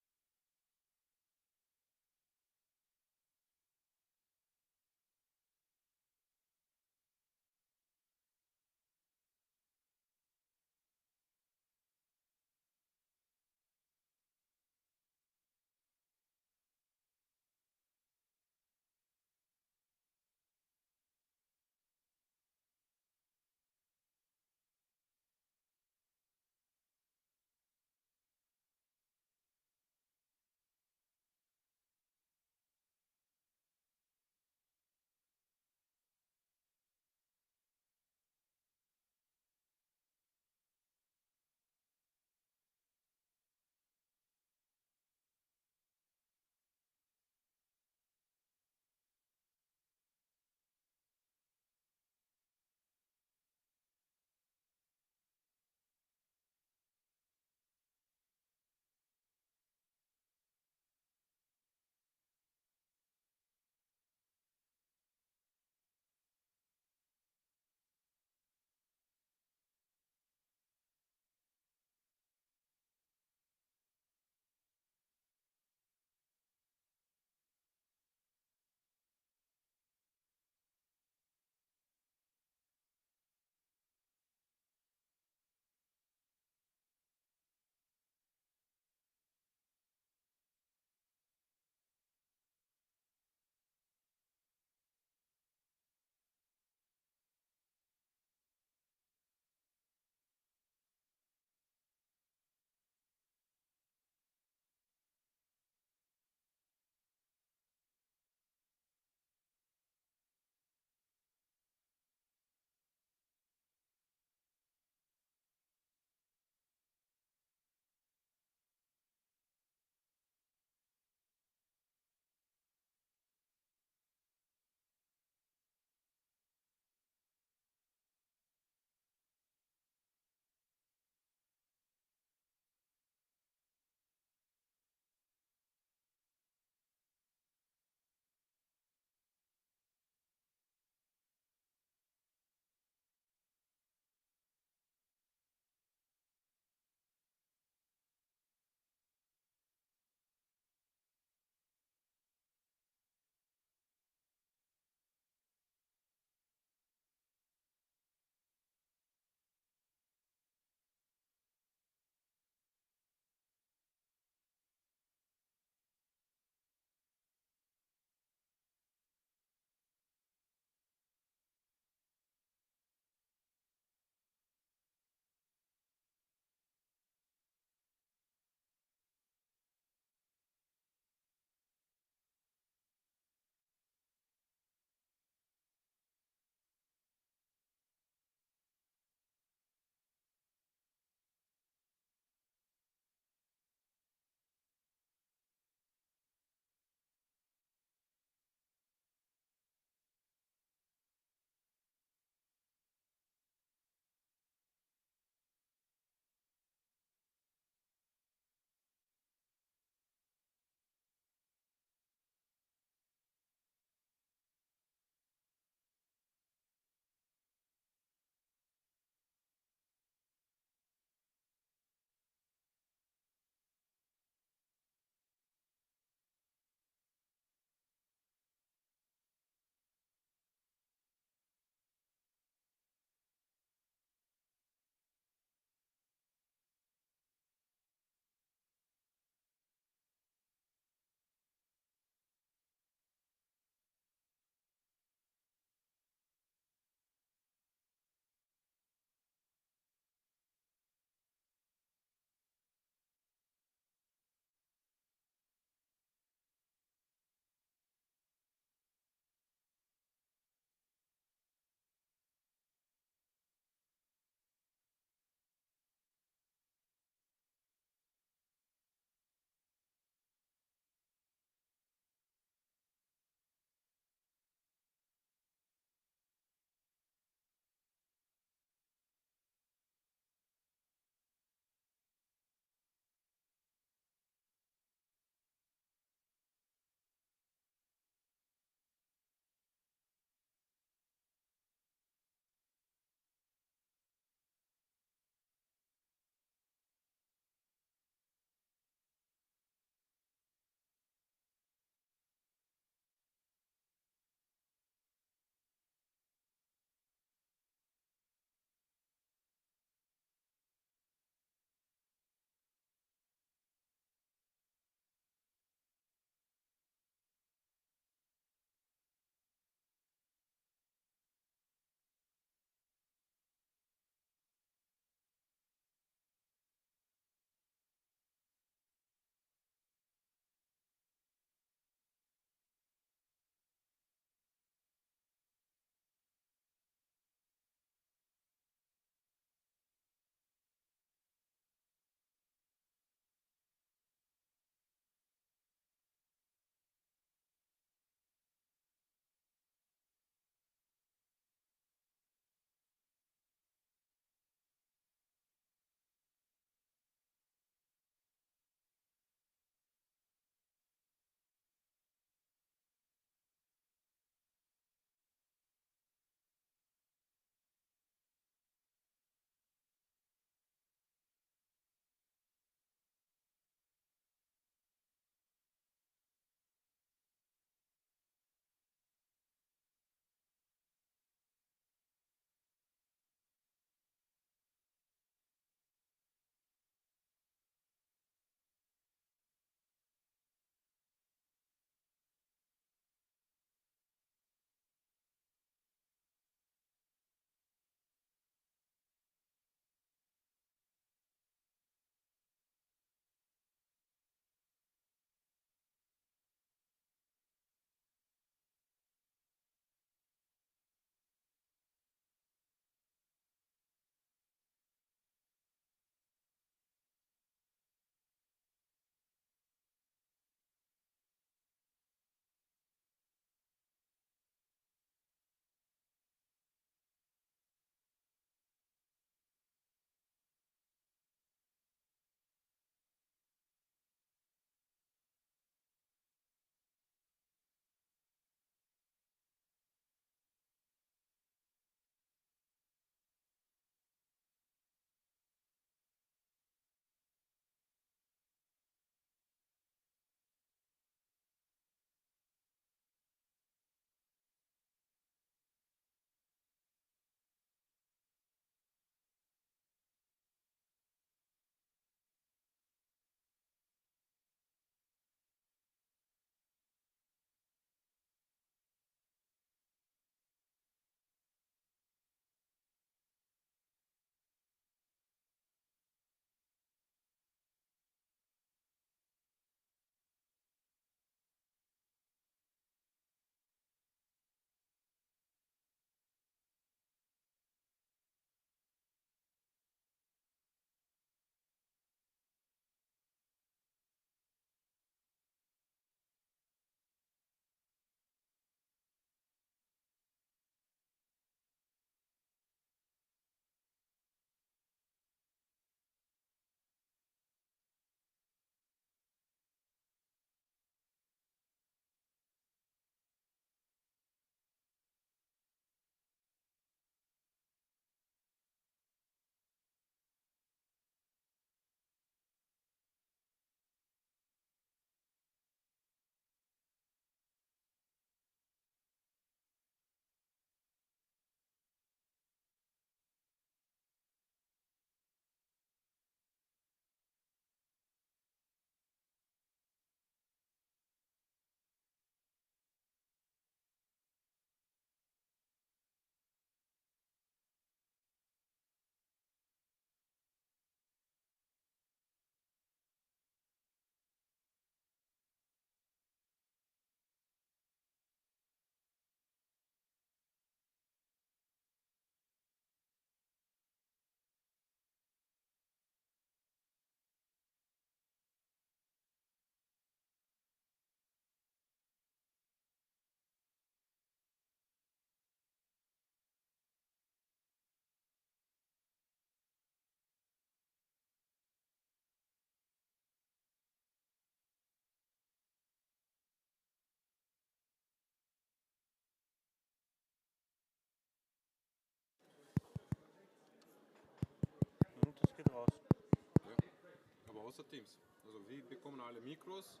außer Teams? Also wie bekommen alle Mikros?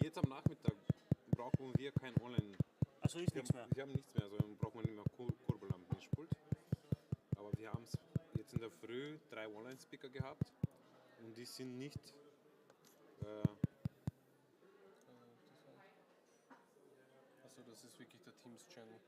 Jetzt am Nachmittag brauchen wir kein Online. Also ist nichts mehr. Wir haben nichts mehr, sondern brauchen wir nicht mehr Kurbel am Mischpult. Aber wir haben jetzt in der Früh 3 Online-Speaker gehabt und die sind nicht. Also das ist wirklich der Teams-Channel.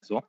So?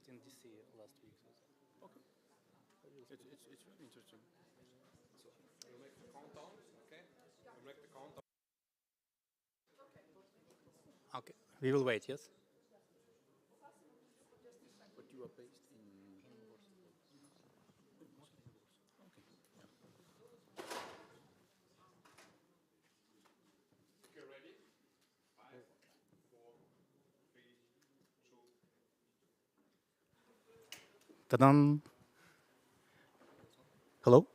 in DC last week. Okay. It's really interesting. So we'll make the countdown, okay? We'll make the countdown. Okay, we will wait, yes? But you are based in Okay, ready? 5, 4, 3, 2. Ta-dam! Hello?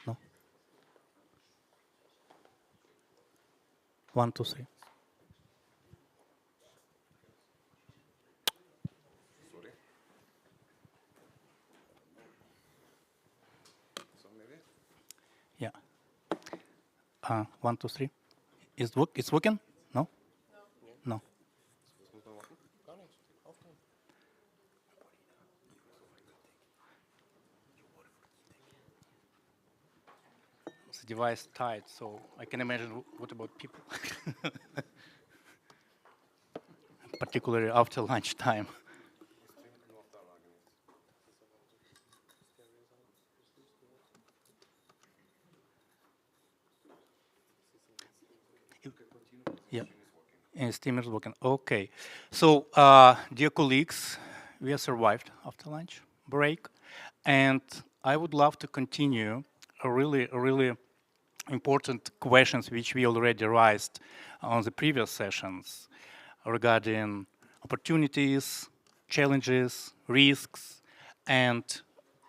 No? 1, 2, 3. Sorry. So maybe? Yeah. 1, 2, 3. It's working? No? No. Gar nichts. Aufnehmen. The device tied, so I can imagine what about people, particularly after lunchtime. Yeah, and Steam is working. Okay, so dear colleagues, we have survived after lunch break, and I would love to continue a really important questions which we already raised on the previous sessions regarding opportunities, challenges, risks, and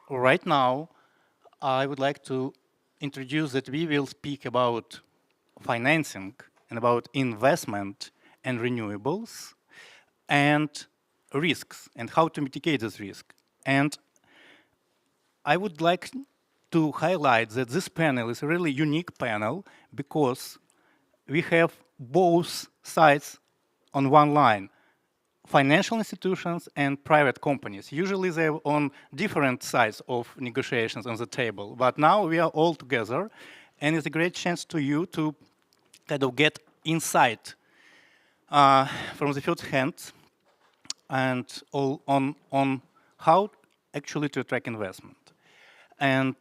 right now I would like to introduce that we will speak about financing and about investment and renewables and risks and how to mitigate this risk. And I would like to highlight that this panel is a really unique panel because we have both sides on one line, financial institutions and private companies. Usually they're on different sides of negotiations on the table, but now we are all together, and it's a great chance to you to kind of get insight from the first hand and all on how actually to attract investment. And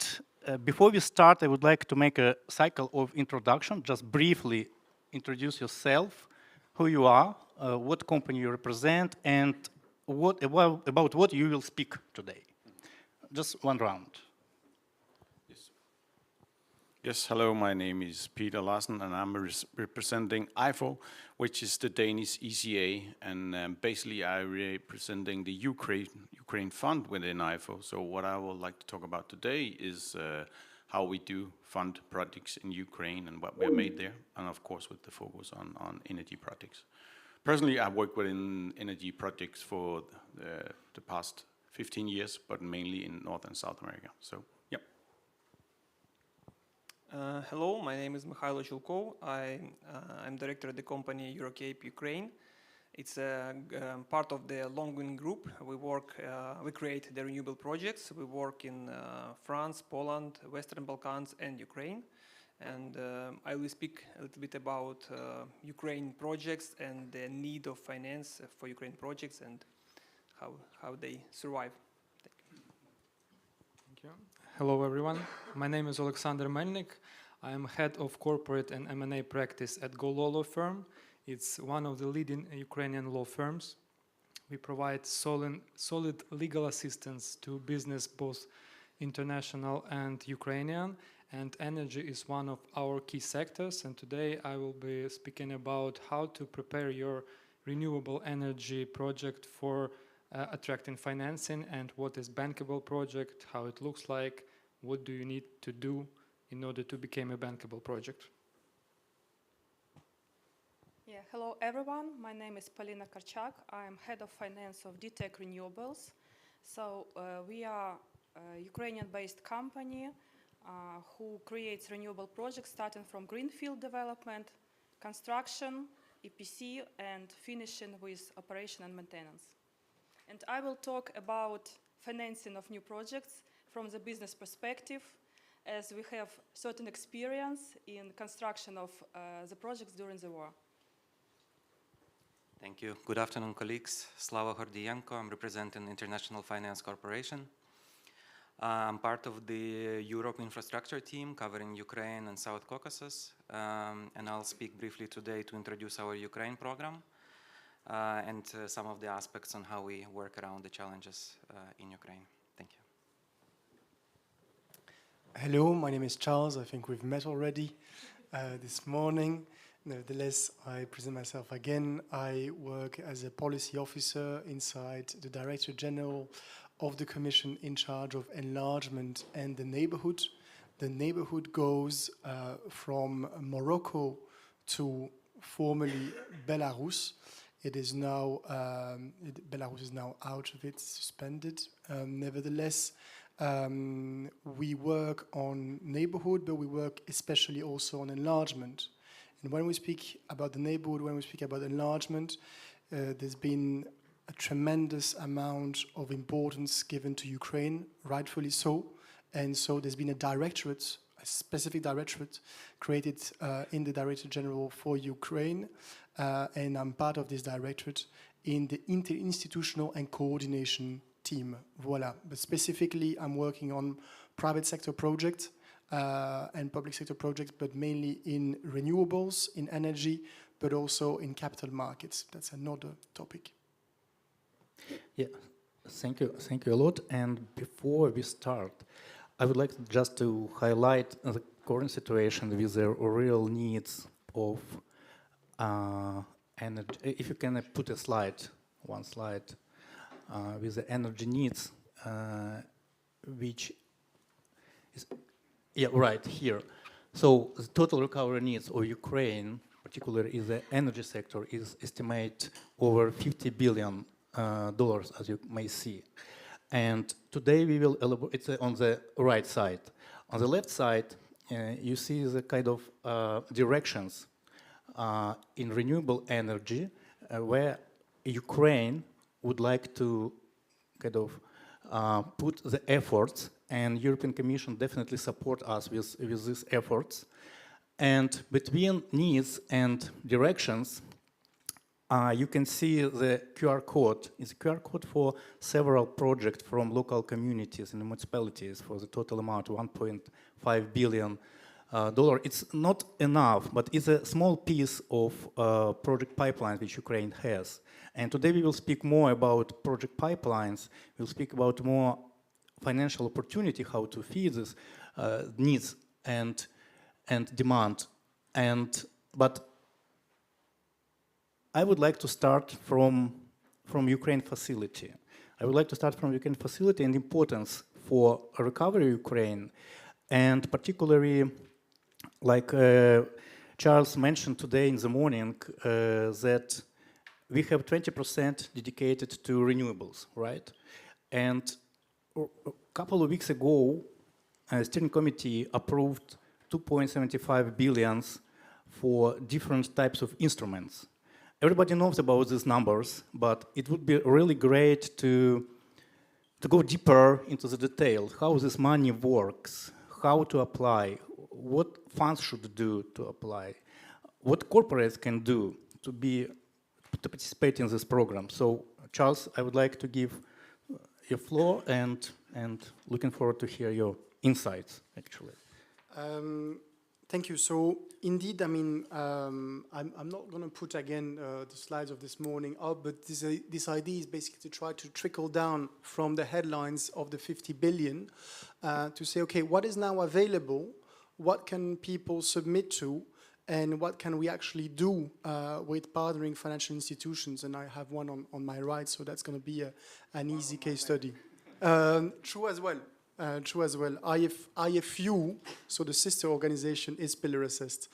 before we start, I would like to make a cycle of introduction. Just briefly introduce yourself, who you are, what company you represent, and about what you will speak today. Just one round. Yes, hello, my name is Peter Larsen, and I'm representing IFO, which is the Danish ECA, and basically I'm representing the Ukraine fund within IFO. So what I would like to talk about today is how we do fund projects in Ukraine and what we're made there, and of course with the focus on energy projects. Personally, I've worked within energy projects for the past 15 years, but mainly in North and South America. So, yeah. Hello, my name is Mikhailo Chulkov. I'm director of the company European-Ukrainian. It's a part of the Longwin group. We create the renewable projects. We work in France, Poland, Western Balkans, and Ukraine. And I will speak a little bit about Ukraine projects and the need of finance for Ukraine projects and how they survive. Thank you. Hello, everyone. My name is Oleksandr Melnik. I am head of corporate and M&A practice at Golo Law Firm. It's one of the leading Ukrainian law firms. We provide solid legal assistance to business, both international and Ukrainian, and energy is one of our key sectors. And today I will be speaking about how to prepare your renewable energy project for attracting financing and what is bankable project, how it looks like, what do you need to do in order to become a bankable project. Yeah, hello everyone. My name is Polina Karchak. I am head of finance of DTEC Renewables. So we are a Ukrainian-based company who creates renewable projects starting from greenfield development, construction, EPC, and finishing with operation and maintenance. And I will talk about financing of new projects from the business perspective, as we have certain experience in construction of the projects during the war. Thank you. Good afternoon, colleagues. Slava Hordienko. I'm representing International Finance Corporation. I'm part of the Europe infrastructure team covering Ukraine and South Caucasus. And I'll speak briefly today to introduce our Ukraine program and some of the aspects on how we work around the challenges in Ukraine. Thank you. Hello, my name is Charles. I think we've met already this morning. Nevertheless, I present myself again. I work as a policy officer inside the Director General of the Commission in charge of enlargement and the neighborhood. The neighborhood goes from Morocco to formerly Belarus. It is now, Belarus is now out of it, suspended. Nevertheless, we work on neighborhood, but we work especially also on enlargement. And when we speak about the neighborhood, when we speak about enlargement, there's been a tremendous amount of importance given to Ukraine, rightfully so. And so there's been a directorate, a specific directorate created in the Director General for Ukraine. And I'm part of this directorate in the interinstitutional and coordination team. Voila. But specifically, I'm working on private sector projects and public sector projects, but mainly in renewables, in energy, but also in capital markets. That's another topic. Yeah, thank you a lot. And before we start, I would like just to highlight the current situation with the real needs of energy. If you can put a slide, one slide, with the energy needs, which is, yeah, right here. So the total recovery needs of Ukraine, particularly in the energy sector, is estimated over $50 billion, as you may see. And today we will elaborate, it's on the right side. On the left side, you see the kind of directions in renewable energy where Ukraine would like to kind of put the efforts, and European Commission definitely support us with these efforts. And between needs and directions, you can see the QR code. It's a QR code for several projects from local communities and municipalities for the total amount, $1.5 billion. It's not enough, but it's a small piece of project pipelines which Ukraine has. And today we will speak more about project pipelines. We'll speak about more financial opportunity, how to feed this needs and demand. But I would like to start from Ukraine facility. I would like to start from Ukraine facility and importance for recovery of Ukraine, and particularly, like Charles mentioned today in the morning, that we have 20% dedicated to renewables, right? And a couple of weeks ago, a steering committee approved 2.75 billion for different types of instruments. Everybody knows about these numbers, but it would be really great to go deeper into the detail, how this money works, how to apply, what funds should do to apply, what corporates can do to participate in this program. So, Charles, I would like to give your floor and looking forward to hear your insights, actually. Thank you. So, indeed, I mean, I'm not going to put again the slides of this morning up, but this idea is basically to try to trickle down from the headlines of the 50 billion to say, okay, what is now available? What can people submit to? And what can we actually do with partnering financial institutions? And I have one on my right, so that's going to be an easy case study. True as well. IFU, so the sister organization, is pillar assessed.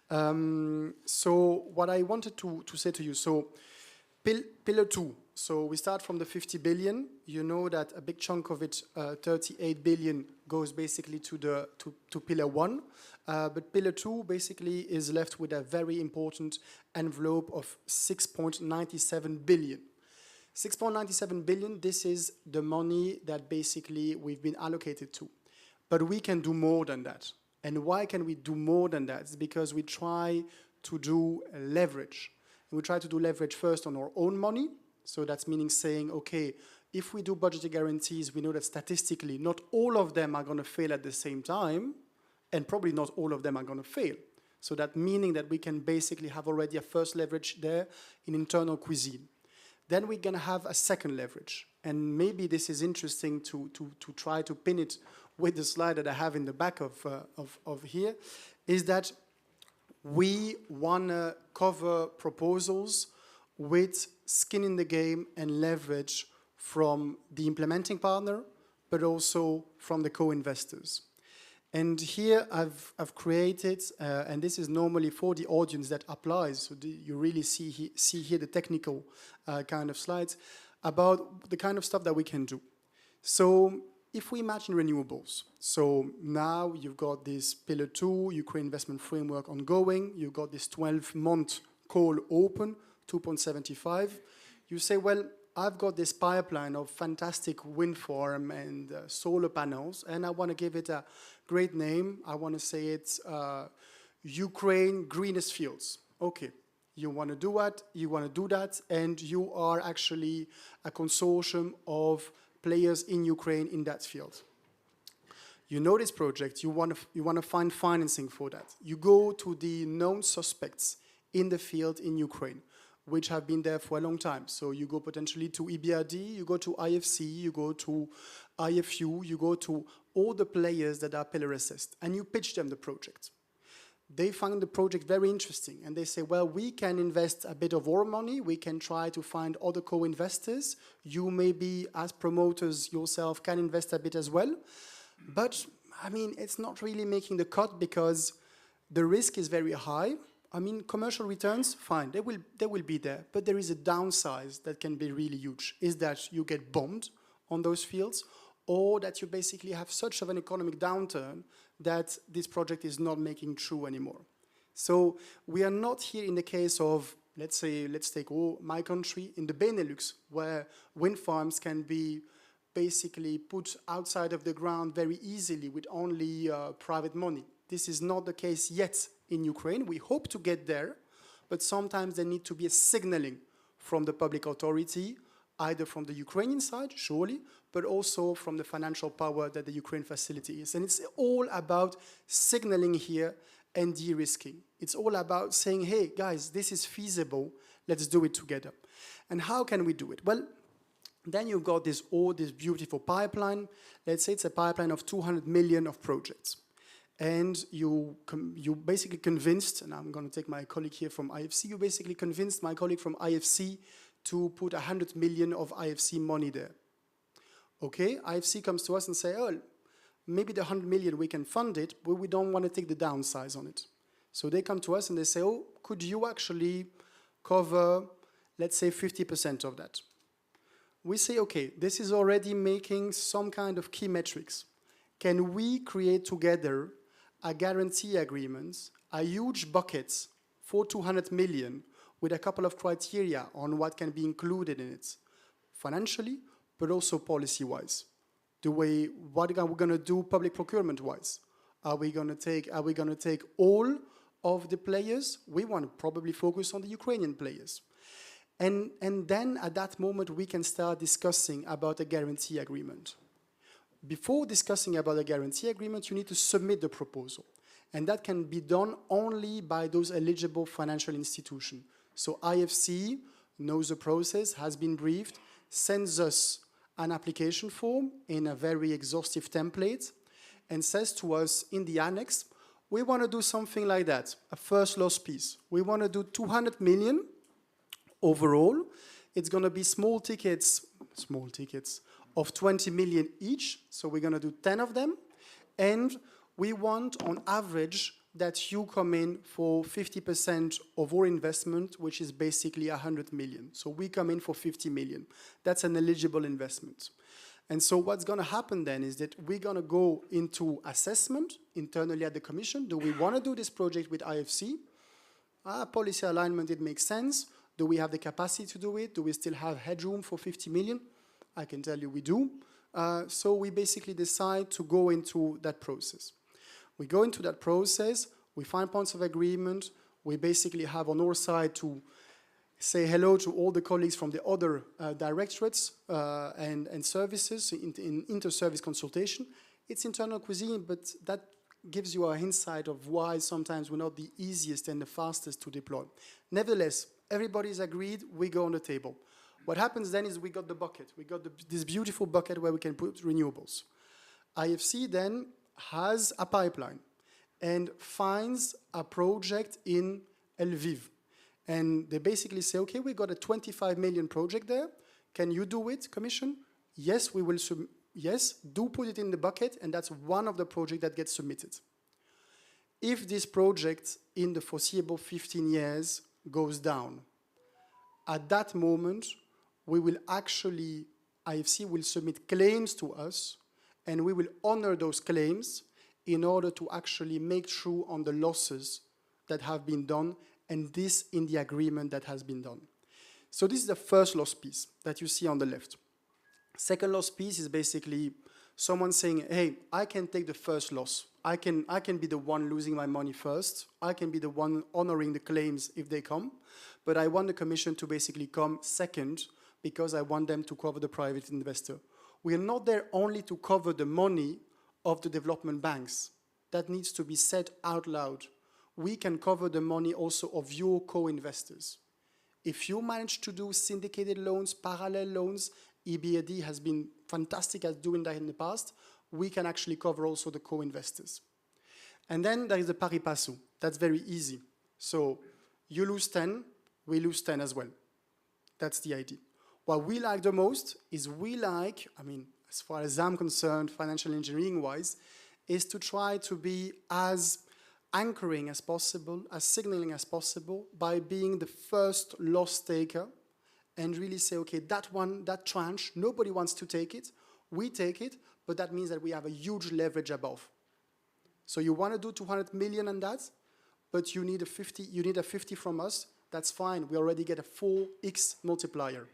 So what I wanted to say to you, so pillar 2, so we start from the 50 billion. You know that a big chunk of it, 38 billion, goes basically to pillar 1. But pillar 2 basically is left with a very important envelope of 6.97 billion. 6.97 billion, this is the money that basically we've been allocated to. But we can do more than that. And why can we do more than that? It's because we try to do leverage. And we try to do leverage first on our own money. So that's meaning saying, okay, if we do budgetary guarantees, we know that statistically not all of them are going to fail at the same time, and probably not all of them are going to fail. So that meaning that we can basically have already a first leverage there in internal cuisine. Then we're going to have a second leverage. And maybe this is interesting to try to pin it with the slide that I have in the back of here, is that we want to cover proposals with skin in the game and leverage from the implementing partner, but also from the co-investors. And here I've created, and this is normally for the audience that applies, so you really see here the technical kind of slides about the kind of stuff that we can do. So if we imagine renewables, so now you've got this Pillar 2 Ukraine investment framework ongoing, you've got this 12-month call open, 2.75. You say, well, I've got this pipeline of fantastic wind farm and solar panels, and I want to give it a great name. I want to say it's Ukraine Greenest Fields. Okay, you want to do that, and you are actually a consortium of players in Ukraine in that field. You know this project, you want to find financing for that. You go to the known suspects in the field in Ukraine, which have been there for a long time. So you go potentially to EBRD, you go to IFC, you go to IFU, you go to all the players that are pillar assessed, and you pitch them the project. They find the project very interesting, and they say, well, we can invest a bit of our money, we can try to find other co-investors, you maybe as promoters yourself can invest a bit as well, but I mean, it's not really making the cut because the risk is very high. I mean, commercial returns, fine, they will be there, but there is a downside that can be really huge, is that you get bombed on those fields, or that you basically have such of an economic downturn that this project is not making true anymore. So we are not here in the case of, let's take my country, in the Benelux, where wind farms can be basically put outside of the ground very easily with only private money. This is not the case yet in Ukraine. We hope to get there, but sometimes there need to be a signaling from the public authority, either from the Ukrainian side, surely, but also from the financial power that the Ukraine facility is. And it's all about signaling here and de-risking. It's all about saying, hey, guys, this is feasible, let's do it together. And how can we do it? Well, then you've got this beautiful pipeline. Let's say it's a pipeline of 200 million of projects. And you basically convinced, and I'm going to take my colleague here from IFC, you basically convinced my colleague from IFC to put 100 million of IFC money there. Okay, IFC comes to us and say, oh, maybe the 100 million we can fund it, but we don't want to take the downsides on it. So they come to us and they say, oh, could you actually cover, let's say, 50% of that? We say, okay, this is already making some kind of key metrics. Can we create together a guarantee agreement, a huge bucket for 200 million with a couple of criteria on what can be included in it, financially, but also policy-wise? What are we going to do public procurement-wise? Are we going to take all of the players? We want to probably focus on the Ukrainian players. And then at that moment, we can start discussing about a guarantee agreement. Before discussing about a guarantee agreement, you need to submit the proposal. And that can be done only by those eligible financial institutions. So IFC knows the process, has been briefed, sends us an application form in a very exhaustive template, and says to us in the annex, we want to do something like that, a first loss piece. We want to do 200 million overall. It's going to be small tickets of 20 million each, so we're going to do 10 of them, and we want, on average, that you come in for 50% of our investment, which is basically 100 million. So we come in for 50 million. That's an eligible investment. And so what's going to happen then is that we're going to go into assessment internally at the Commission. Do we want to do this project with IFC? Policy alignment, it makes sense. Do we have the capacity to do it? Do we still have headroom for 50 million? I can tell you we do. So we basically decide to go into that process. We go into that process, we find points of agreement, we basically have on our side to say hello to all the colleagues from the other directorates and services in inter-service consultation. It's internal cuisine, but that gives you an insight of why sometimes we're not the easiest and the fastest to deploy. Nevertheless, everybody's agreed, we go on the table. What happens then is we got the bucket. We got this beautiful bucket where we can put renewables. IFC then has a pipeline and finds a project in Lviv. And they basically say, okay, we got a 25 million project there. Can you do it, Commission? Yes, we will. Yes, do put it in the bucket, and that's one of the projects that gets submitted. If this project in the foreseeable 15 years goes down, at that moment, we will actually, IFC will submit claims to us, and we will honor those claims in order to actually make true on the losses that have been done, and this in the agreement that has been done. So this is the first loss piece that you see on the left. Second loss piece is basically someone saying, hey, I can take the first loss. I can be the one losing my money first. I can be the one honoring the claims if they come. But I want the Commission to basically come second because I want them to cover the private investor. We are not there only to cover the money of the development banks. That needs to be said out loud. We can cover the money also of your co-investors. If you manage to do syndicated loans, parallel loans, EBRD has been fantastic at doing that in the past, we can actually cover also the co-investors. And then there is the pari passu. That's very easy. So you lose 10, we lose 10 as well. That's the idea. What we like the most is as far as I'm concerned, financial engineering-wise, is to try to be as anchoring as possible, as signaling as possible, by being the first loss taker and really say, okay, that tranche, nobody wants to take it, we take it, but that means that we have a huge leverage above. So you want to do 200 million on that, but you need a 50 from us, that's fine, we already get a 4x multiplier.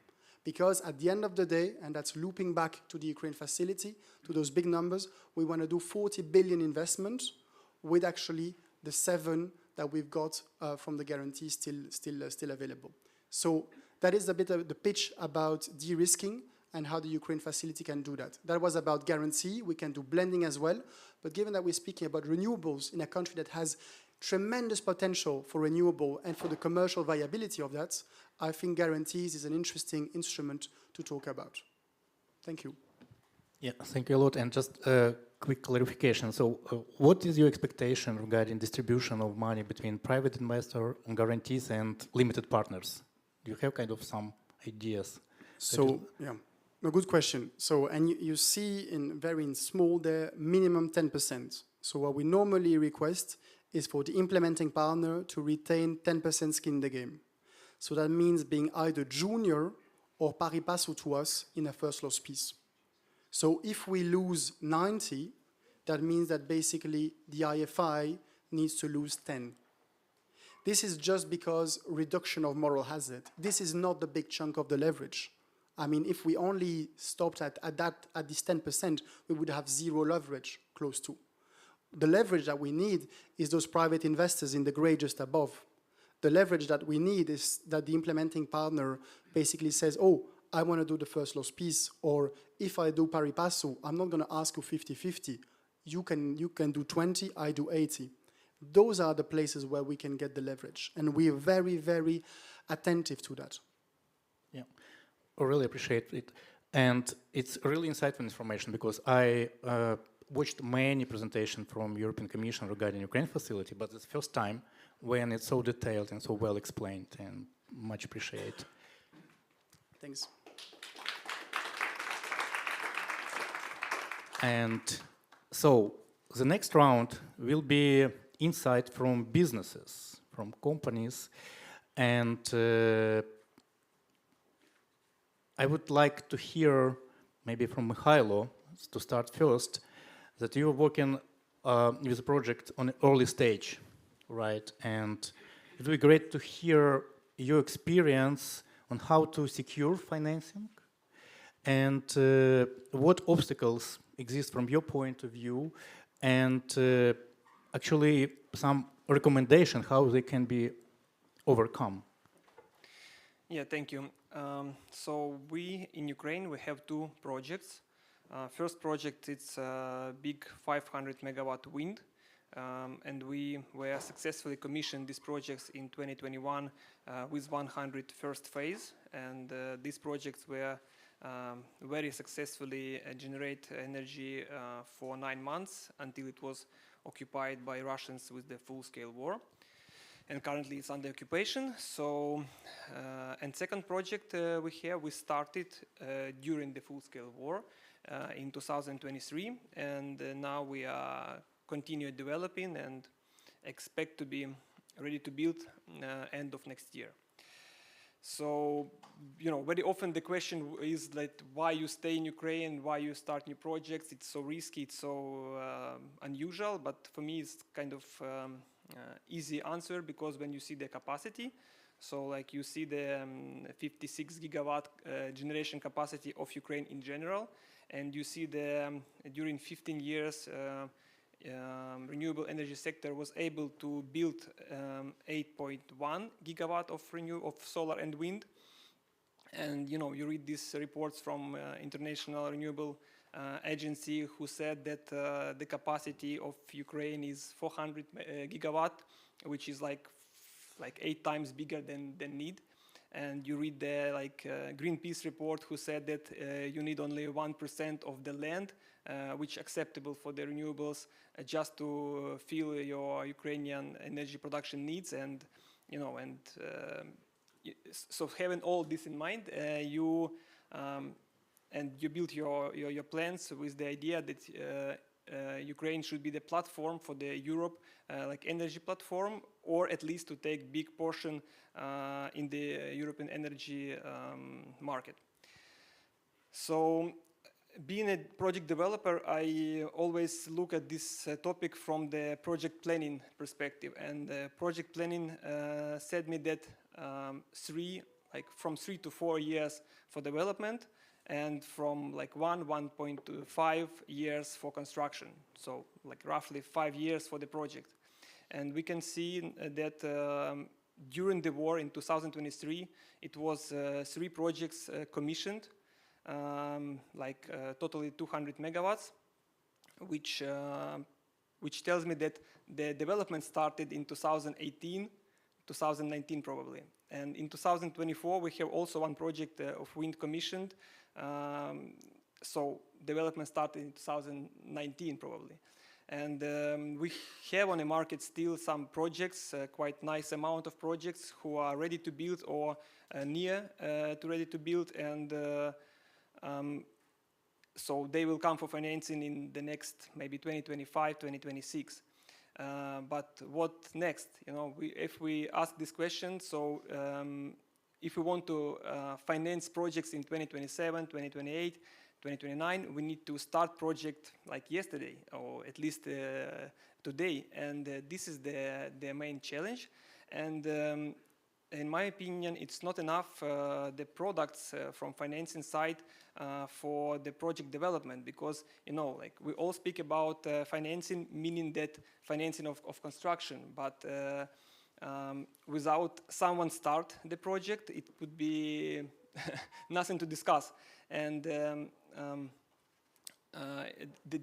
Because at the end of the day, and that's looping back to the Ukraine facility, to those big numbers, we want to do 40 billion investment with actually the 7 that we've got from the guarantee still available. So that is a bit of the pitch about de-risking and how the Ukraine facility can do that. That was about guarantee. We can do blending as well. But given that we're speaking about renewables in a country that has tremendous potential for renewable and for the commercial viability of that, I think guarantees is an interesting instrument to talk about. Thank you. Yeah, thank you a lot. And just a quick clarification. So what is your expectation regarding distribution of money between private investor and guarantees and limited partners? Do you have kind of some ideas? So, yeah, a good question. So, and you see in very small there, minimum 10%. So what we normally request is for the implementing partner to retain 10% skin in the game. So that means being either junior or pari passu to us in a first loss piece. So if we lose 90, that means that basically the IFI needs to lose 10. This is just because reduction of moral hazard. This is not the big chunk of the leverage. I mean, if we only stopped at this 10%, we would have zero leverage close to. The leverage that we need is those private investors in the grade just above. The leverage that we need is that the implementing partner basically says, oh, I want to do the first loss piece, or if I do pari passu, I'm not going to ask you 50-50. You can do 20, I do 80. Those are the places where we can get the leverage, and we are very, very attentive to that. Yeah, I really appreciate it. And it's really insightful information because I watched many presentations from European Commission regarding Ukraine facility, but it's the first time when it's so detailed and so well explained, and much appreciate. Thanks. And so the next round will be insight from businesses, from companies, and I would like to hear maybe from Mikhailo to start first that you are working with a project on an early stage, right? And it would be great to hear your experience on how to secure financing and what obstacles exist from your point of view, and actually some recommendation how they can be overcome. Yeah, thank you. So we in Ukraine, we have two projects. First project, it's a big 500 megawatt wind. And we were successfully commissioned these projects in 2021 with 100 first phase. And these projects were very successfully generate energy for 9 months until it was occupied by Russians with the full-scale war. And currently it's under occupation. So, and second project we started during the full-scale war in 2023, and now we are continue developing and expect to be ready to build end of next year. So, you know, very often the question is like, why you stay in Ukraine, why you start new projects? It's so risky, it's so unusual, but for me it's kind of easy answer, because when you see the capacity, so like you see the 56 gigawatt generation capacity of Ukraine in general, and you see the during 15 years renewable energy sector was able to build 8.1 gigawatt of solar and wind. And you know, you read these reports from International Renewable Agency, who said that the capacity of Ukraine is 400 gigawatt, which is like 8 times bigger than need. And you read the Greenpeace report, who said that you need only 1% of the land, which acceptable for the renewables, just to fill your Ukrainian energy production needs. And you know, and so having all this in mind, you build your plans with the idea that Ukraine should be the platform for the Europe energy platform, or at least to take big portion in the European energy market. So, being a project developer, I always look at this topic from the project planning perspective. And project planning said me that from 3 to 4 years for development, and from 1.5 years for construction. So roughly 5 years for the project. And we can see that during the war in 2023, it was 3 projects commissioned, totally 200 megawatts, which tells me that the development started in 2018, 2019 probably. And in 2024, we have also one project of wind commissioned. So development started in 2019 probably. And we have on the market still some projects, quite nice amount of projects who are ready to build or near to ready to build. And so they will come for financing in the next maybe 2025, 2026. But what next? You know, if we ask this question, so if we want to finance projects in 2027, 2028, 2029, we need to start project like yesterday, or at least today. And this is the main challenge. And in my opinion, it's not enough the products from financing side for the project development, because you know, we all speak about financing, meaning that financing of construction, but without someone start the project, it would be nothing to discuss. And the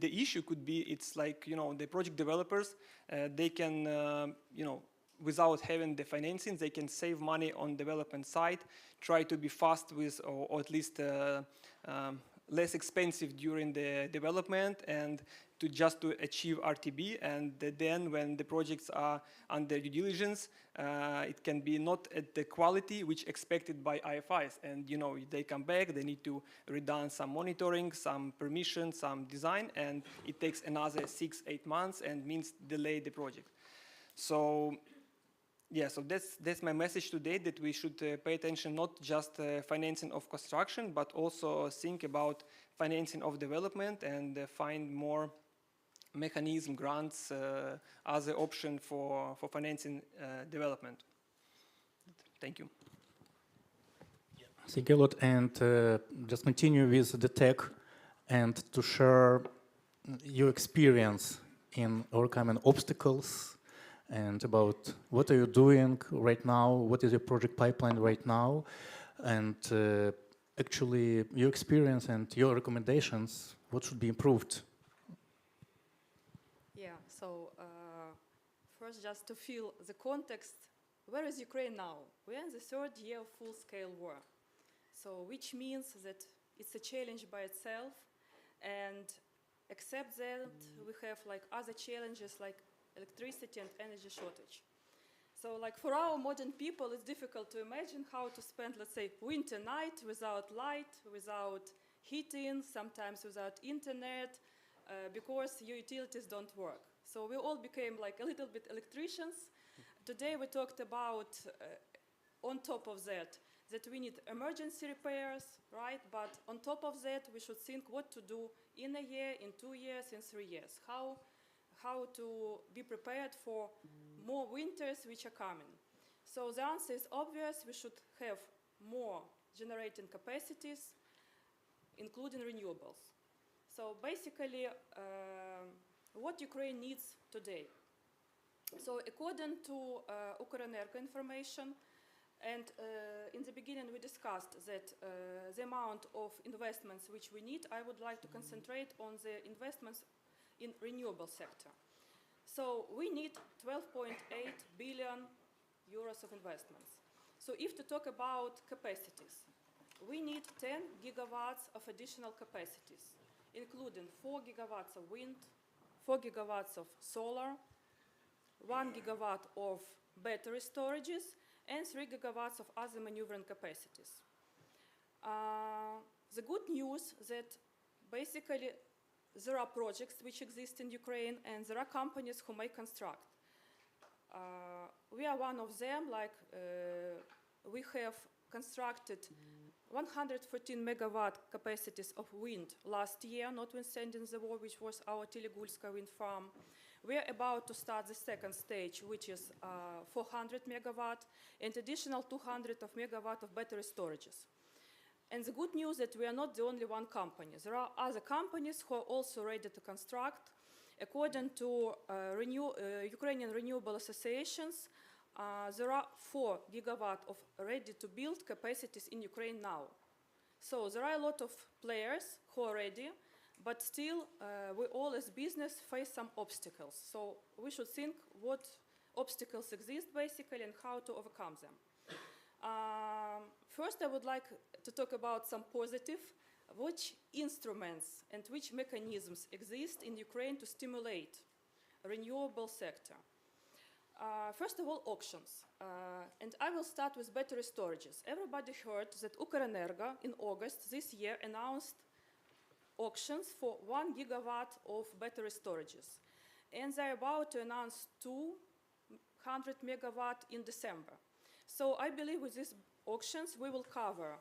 issue could be, it's like, you know, the project developers, they can, you know, without having the financing, they can save money on development side, try to be fast with, or at least less expensive during the development, and to achieve RTB. And then when the projects are under due diligence, it can be not at the quality which expected by IFIs. And you know, they come back, they need to redone some monitoring, some permission, some design, and it takes another 6-8 months and means delay the project. So yeah, so that's my message today, that we should pay attention not just financing of construction, but also think about financing of development, and find more mechanism, grants, as an option for financing development. Thank you. Thank you a lot. And just continue with the tech, and to share your experience in overcoming obstacles and about what are you doing right now, what is your project pipeline right now, and actually your experience and your recommendations, what should be improved? Yeah, so first just to feel the context, where is Ukraine now? We're in the third year of full-scale war. So which means that it's a challenge by itself, and except that we have like other challenges like electricity and energy shortage. So like for our modern people, it's difficult to imagine how to spend, let's say, winter night without light, without heating, sometimes without internet, because your utilities don't work. So we all became like a little bit electricians. Today we talked about, on top of that we need emergency repairs, right? But on top of that, we should think what to do in a year, in 2 years, in 3 years. How to be prepared for more winters which are coming. So the answer is obvious. We should have more generating capacities, including renewables. So basically, what Ukraine needs today. So according to Ukrenergo information, and in the beginning we discussed that the amount of investments which we need, I would like to concentrate on the investments in renewable sector. So we need 12.8 billion euros of investments. So if to talk about capacities, we need 10 gigawatts of additional capacities, including 4 gigawatts of wind, 4 gigawatts of solar, 1 gigawatt of battery storages, and 3 gigawatts of other maneuvering capacities. The good news that basically there are projects which exist in Ukraine, and there are companies who may construct. We are one of them. Like we have constructed 114 megawatt capacities of wind last year, notwithstanding the war, which was our Telegulska wind farm. We are about to start the second stage, which is 400 megawatt, and additional 200 of megawatt of battery storages. And the good news that we are not the only one company. There are other companies who are also ready to construct. According to Ukrainian renewable associations, there are 4 gigawatt of ready-to-build capacities in Ukraine now. So there are a lot of players who are ready, but still we all as business face some obstacles. So we should think what obstacles exist basically and how to overcome them. First, I would like to talk about some positive, which instruments and which mechanisms exist in Ukraine to stimulate renewable sector. First of all, auctions. And I will start with battery storages. Everybody heard that Ukrenergo in August this year announced auctions for 1 gigawatt of battery storages. And they're about to announce 200 megawatt in December. So I believe with these auctions, we will cover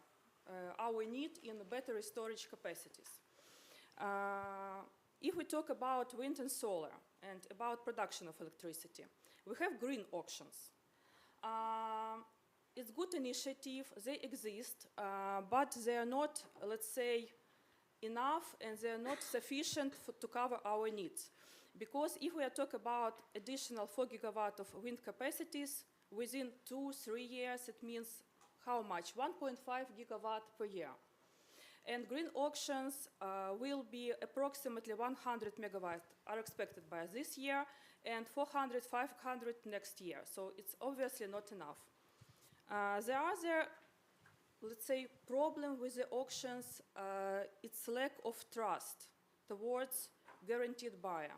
our need in the battery storage capacities. If we talk about wind and solar and about production of electricity, we have green auctions. It's good initiative, they exist, but they are not, let's say, enough, and they are not sufficient to cover our needs. Because if we are talking about additional 4 gigawatt of wind capacities, within 2-3 years, it means how much? 1.5 gigawatt per year. And green auctions will be approximately 100 megawatt are expected by this year, and 400, 500 next year. So it's obviously not enough. The other, let's say, problem with the auctions, it's lack of trust towards guaranteed buyer.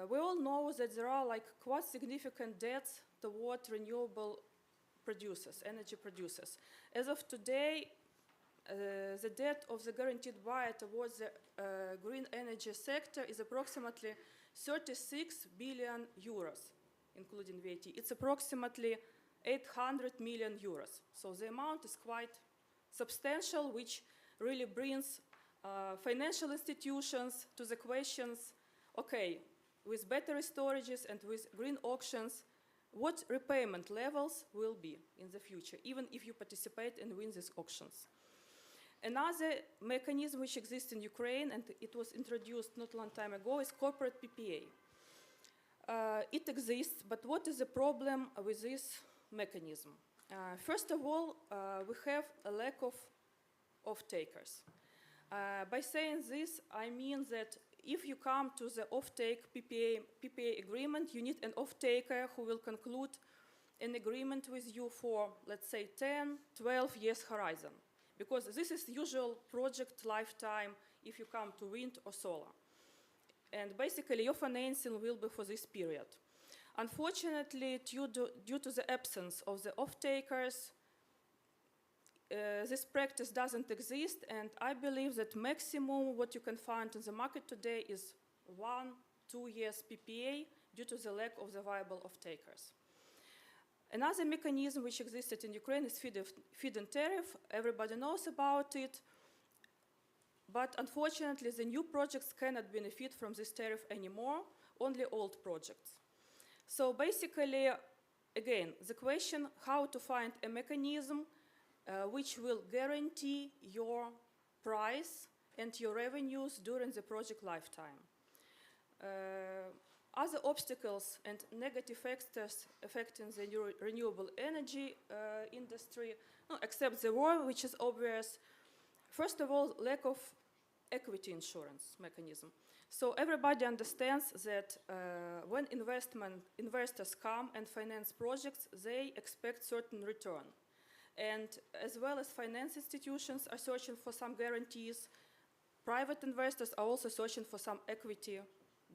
We all know that there are like quite significant debts toward renewable producers, energy producers. As of today, the debt of the guaranteed buyer towards the green energy sector is approximately 36 billion euros, including VAT. It's approximately 800 million euros. So the amount is quite substantial, which really brings financial institutions to the questions, okay, with battery storages and with green auctions, what repayment levels will be in the future, even if you participate and win these auctions. Another mechanism which exists in Ukraine, and it was introduced not a long time ago, is corporate PPA. it exists, but what is the problem with this mechanism? First of all, we have a lack of off-takers. By saying this, I mean that if you come to the off-take PPA agreement, you need an off-taker who will conclude an agreement with you for, let's say, 10, 12 years horizon, because this is usual project lifetime if you come to wind or solar. And basically, your financing will be for this period. Unfortunately, due to the absence of the off-takers, this practice doesn't exist, and I believe that maximum what you can find in the market today is 1-2 years PPA due to the lack of the viable off-takers. Another mechanism which existed in Ukraine is feed-in tariff. Everybody knows about it, but unfortunately the new projects cannot benefit from this tariff anymore, only old projects. So basically, again, the question how to find a mechanism which will guarantee your price and your revenues during the project lifetime. Other obstacles and negative factors affecting the renewable energy industry, except the war, which is obvious. First of all, lack of equity insurance mechanism. So everybody understands that when investors come and finance projects, they expect certain return. And as well as finance institutions are searching for some guarantees, private investors are also searching for some equity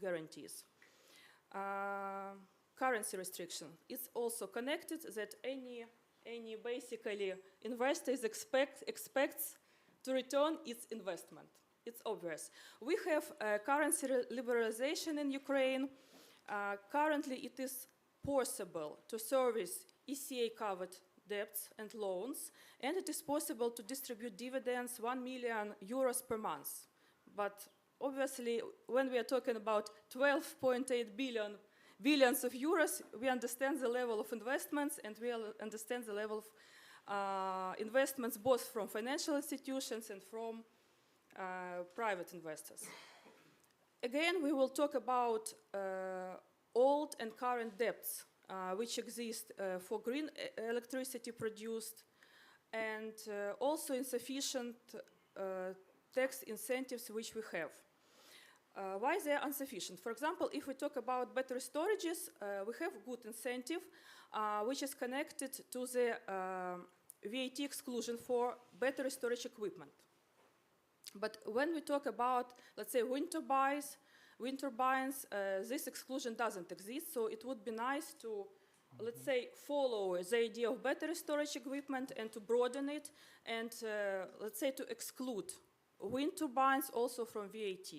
guarantees. Currency restriction is also connected, that any basically investor expects to return its investment. It's obvious. We have currency liberalization in Ukraine. Currently, it is possible to service ECA-covered debts and loans, and it is possible to distribute dividends 1 million euros per month. But obviously, when we are talking about 12.8 billions of euros, we understand the level of investments, and we understand the level of investments both from financial institutions and from private investors. Again, we will talk about old and current debts which exist for green electricity produced, and also insufficient tax incentives which we have. Why they are insufficient? For example, if we talk about battery storages, we have good incentive which is connected to the VAT exclusion for battery storage equipment. But when we talk about, let's say, wind turbines, this exclusion doesn't exist, so it would be nice to, let's say, follow the idea of battery storage equipment and to broaden it, and let's say to exclude wind turbines also from VAT.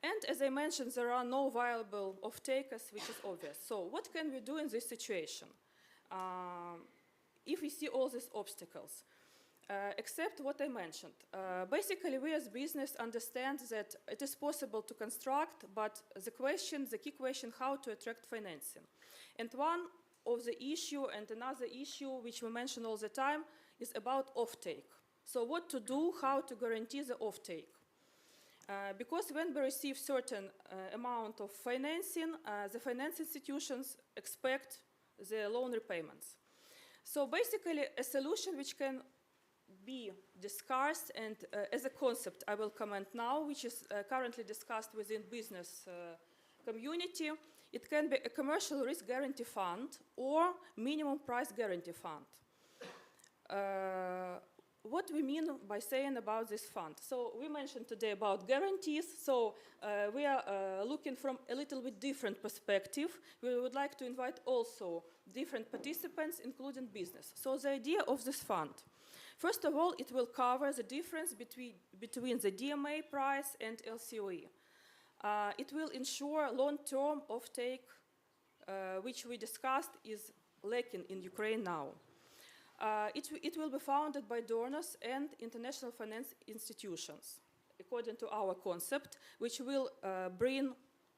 And as I mentioned, there are no viable off-takers, which is obvious. So what can we do in this situation? If we see all these obstacles, except what I mentioned. Basically, we as business understand that it is possible to construct, but the key question, how to attract financing. And one of the issue and another issue which we mention all the time is about off-take. So what to do, how to guarantee the off-take. Because when we receive certain amount of financing, the finance institutions expect the loan repayments. So basically, a solution which can be discussed, and as a concept I will comment now, which is currently discussed within business community, it can be a commercial risk guarantee fund or minimum price guarantee fund. What we mean by saying about this fund? So we mentioned today about guarantees, so we are looking from a little bit different perspective. We would like to invite also different participants, including business. So the idea of this fund, first of all, it will cover the difference between the DMA price and LCOE. It will ensure long-term offtake, which we discussed is lacking in Ukraine now. It will be founded by donors and international finance institutions, according to our concept, which will bring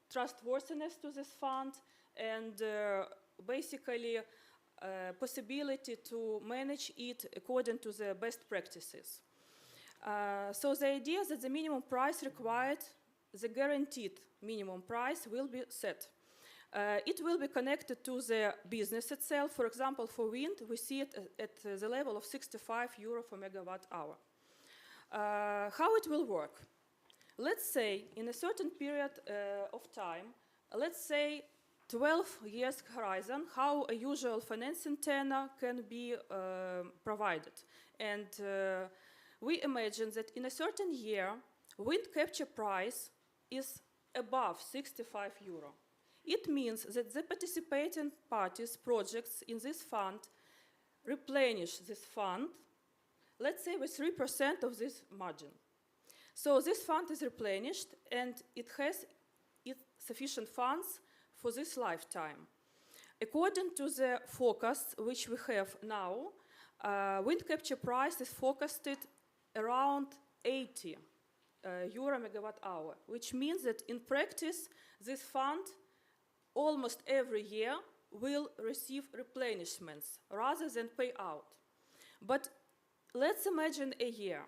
trustworthiness to this fund and basically possibility to manage it according to the best practices. So the idea is that the minimum price required, the guaranteed minimum price, will be set. It will be connected to the business itself. For example, for wind, we see it at the level of 65 euro per megawatt hour. How it will work? Let's say in a certain period of time, let's say 12 years horizon, how a usual financing tenor can be provided. And we imagine that in a certain year, wind capture price is above 65 euro. It means that the participating parties, projects in this fund, replenish this fund, let's say with 3% of this margin. So this fund is replenished and it has sufficient funds for this lifetime. According to the forecast which we have now, wind capture price is forecasted around 80 euro megawatt hour, which means that in practice, this fund almost every year will receive replenishments rather than pay out. But let's imagine a year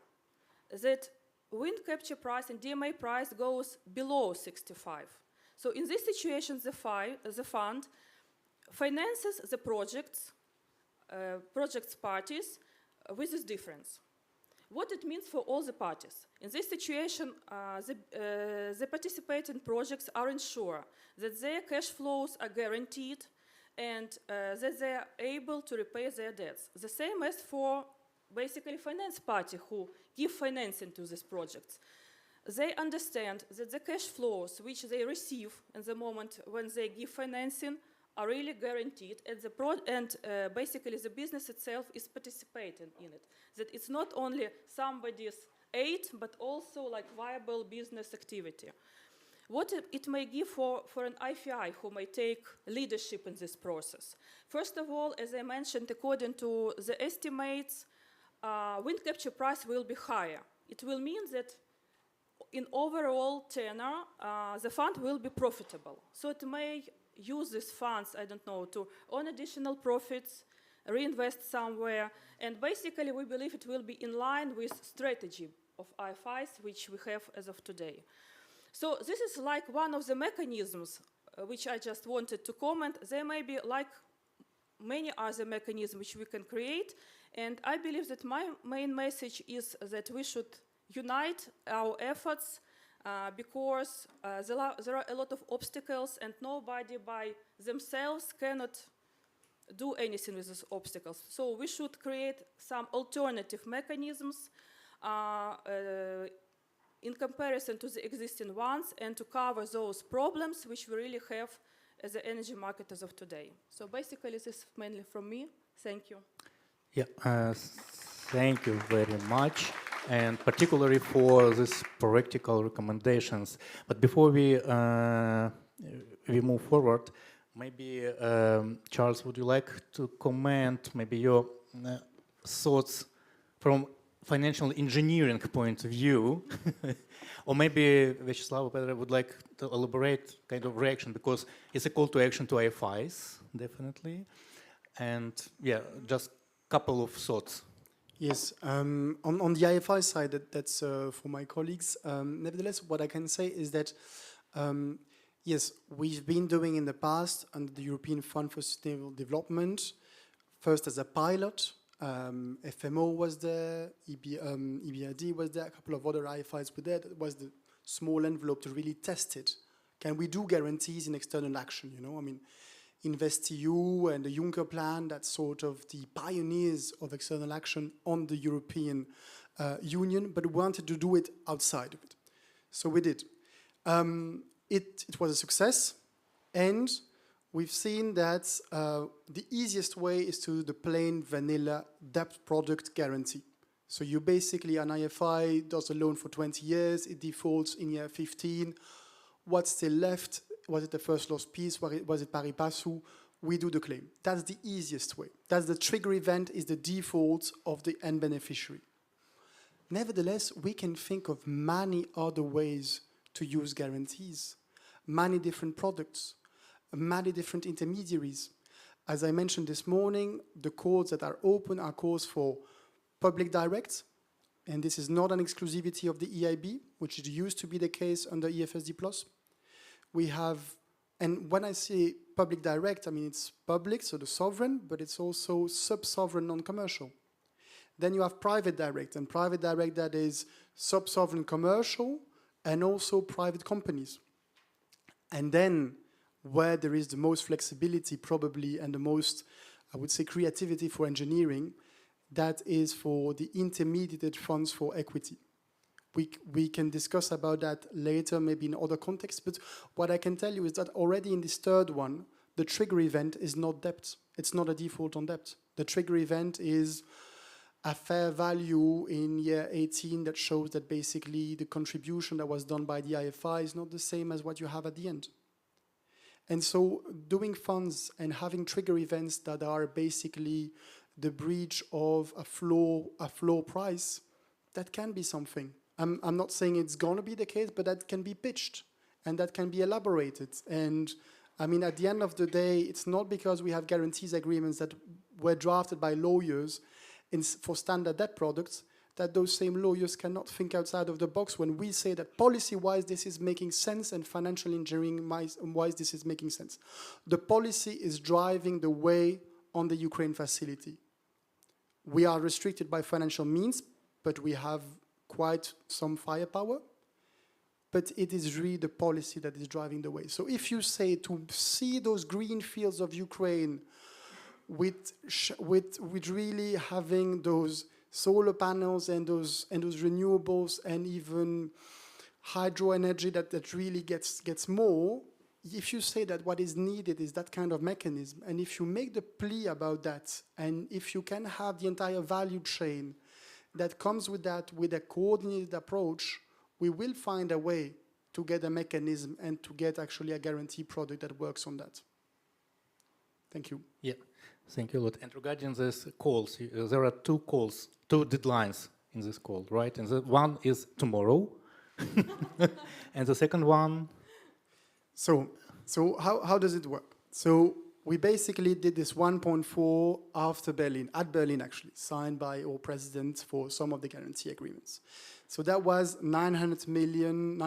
that wind capture price and DMA price goes below 65. So in this situation, the fund finances the projects parties with this difference. What it means for all the parties. In this situation, the participating projects are ensured that their cash flows are guaranteed and that they are able to repay their debts. The same as for basically finance party who give financing to these projects. They understand that the cash flows which they receive in the moment when they give financing are really guaranteed, and basically the business itself is participating in it. That it's not only somebody's aid, but also like viable business activity. What it may give for an IFI who may take leadership in this process? First of all, as I mentioned, according to the estimates, wind capture price will be higher. It will mean that in overall tenor, the fund will be profitable. So it may use these funds, I don't know, to earn additional profits, reinvest somewhere, and basically we believe it will be in line with strategy of IFIs which we have as of today. So this is like one of the mechanisms which I just wanted to comment. There may be like many other mechanisms which we can create, and I believe that my main message is that we should unite our efforts because there are a lot of obstacles and nobody by themselves cannot do anything with these obstacles. So we should create some alternative mechanisms in comparison to the existing ones and to cover those problems which we really have as the energy market as of today. So basically this is mainly from me. Thank you. Yeah, thank you very much, and particularly for these practical recommendations. But before we move forward, maybe Charles, would you like to comment maybe your thoughts from financial engineering point of view, or maybe Vyacheslav would like to elaborate kind of reaction, because it's a call to action to IFIs, definitely, and yeah, just couple of thoughts. Yes, on the IFI side, that's for my colleagues. Nevertheless, what I can say is that, yes, we've been doing in the past under the European Fund for Sustainable Development, first as a pilot, FMO was there, EBRD was there, a couple of other IFIs were there. That was the small envelope to really test it. Can we do guarantees in external action, you know? I mean, InvestEU and the Juncker plan, that's sort of the pioneers of external action on the European Union, but we wanted to do it outside of it. So we did. It was a success, and we've seen that the easiest way is to do the plain vanilla debt product guarantee. So you basically, an IFI does a loan for 20 years, it defaults in year 15, what's still left? Was it the first loss piece? Was it pari passu? We do the claim. That's the easiest way. That's the trigger event, is the default of the end beneficiary. Nevertheless, we can think of many other ways to use guarantees, many different products, many different intermediaries. As I mentioned this morning, the calls that are open are calls for public directs, and this is not an exclusivity of the EIB, which used to be the case under EFSD+. We have And when I say public direct, I mean it's public, so the sovereign, but it's also sub-sovereign non-commercial. Then you have private direct, and private direct that is sub-sovereign commercial and also private companies. And then where there is the most flexibility probably and the most, I would say, creativity for engineering, that is for the intermediate funds for equity. We can discuss about that later, maybe in other contexts, but what I can tell you is that already in this third one, the trigger event is not debt. It's not a default on debt. The trigger event is a fair value in year 18 that shows that basically the contribution that was done by the IFI is not the same as what you have at the end. And so doing funds and having trigger events that are basically the breach of a floor price, that can be something. I'm not saying it's going to be the case, but that can be pitched and that can be elaborated. And I mean, at the end of the day, it's not because we have guarantees agreements that were drafted by lawyers for standard debt products that those same lawyers cannot think outside of the box when we say that policy-wise this is making sense and financial engineering-wise this is making sense. The policy is driving the way on the Ukraine facility. We are restricted by financial means, but we have quite some firepower, but it is really the policy that is driving the way. So if you say to see those green fields of Ukraine with really having those solar panels and those renewables and even hydro energy that really gets more, if you say that what is needed is that kind of mechanism, and if you make the plea about that, and if you can have the entire value chain that comes with that, with a coordinated approach, we will find a way to get a mechanism and to get actually a guarantee product that works on that. Thank you. Yeah, thank you a lot. And regarding these calls, there are two deadlines in this call, right? And the one is tomorrow, and the second one? So how does it work? So we basically did this 1.4 after Berlin, at Berlin actually, signed by all presidents for some of the guarantee agreements. So that was 900 million,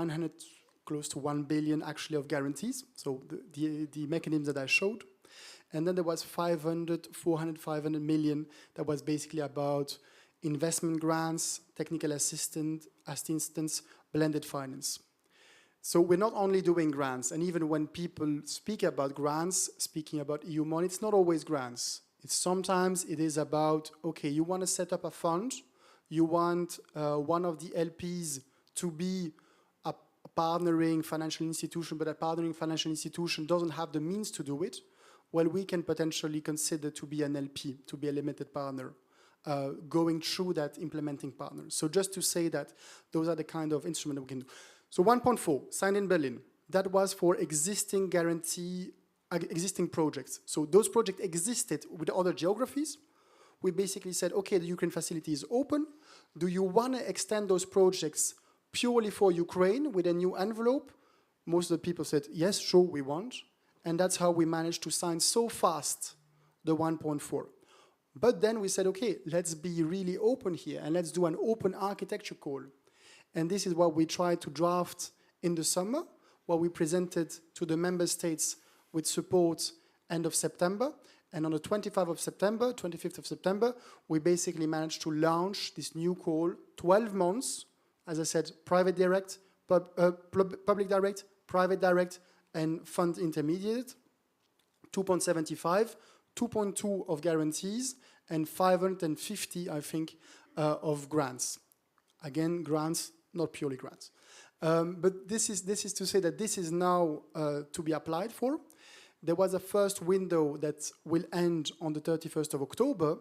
close to 1 billion actually of guarantees. So the mechanisms that I showed. And then there was 500 million that was basically about investment grants, technical assistance, blended finance. So we're not only doing grants, and even when people speak about grants, speaking about EU money, it's not always grants. Sometimes it is about, okay, you want to set up a fund, you want one of the LPs to be a partnering financial institution, but a partnering financial institution doesn't have the means to do it. Well, we can potentially consider to be an LP, to be a limited partner, going through that implementing partner. So just to say that those are the kind of instruments we can do. So 1.4, signed in Berlin. That was for existing projects. So those projects existed with other geographies. We basically said, okay, the Ukraine facility is open. Do you want to extend those projects purely for Ukraine with a new envelope? Most of the people said, yes, sure, we want. And that's how we managed to sign so fast the 1.4. But then we said, okay, let's be really open here and let's do an open architecture call. And this is what we tried to draft in the summer, what we presented to the member states with support end of September. And on the 25th of September, we basically managed to launch this new call, 12 months, as I said, private direct, public direct, private direct, and fund intermediate, 2.75, 2.2 of guarantees, and 550, I think, of grants. Again, grants, not purely grants. But this is to say that this is now to be applied for. There was a first window that will end on the 31st of October,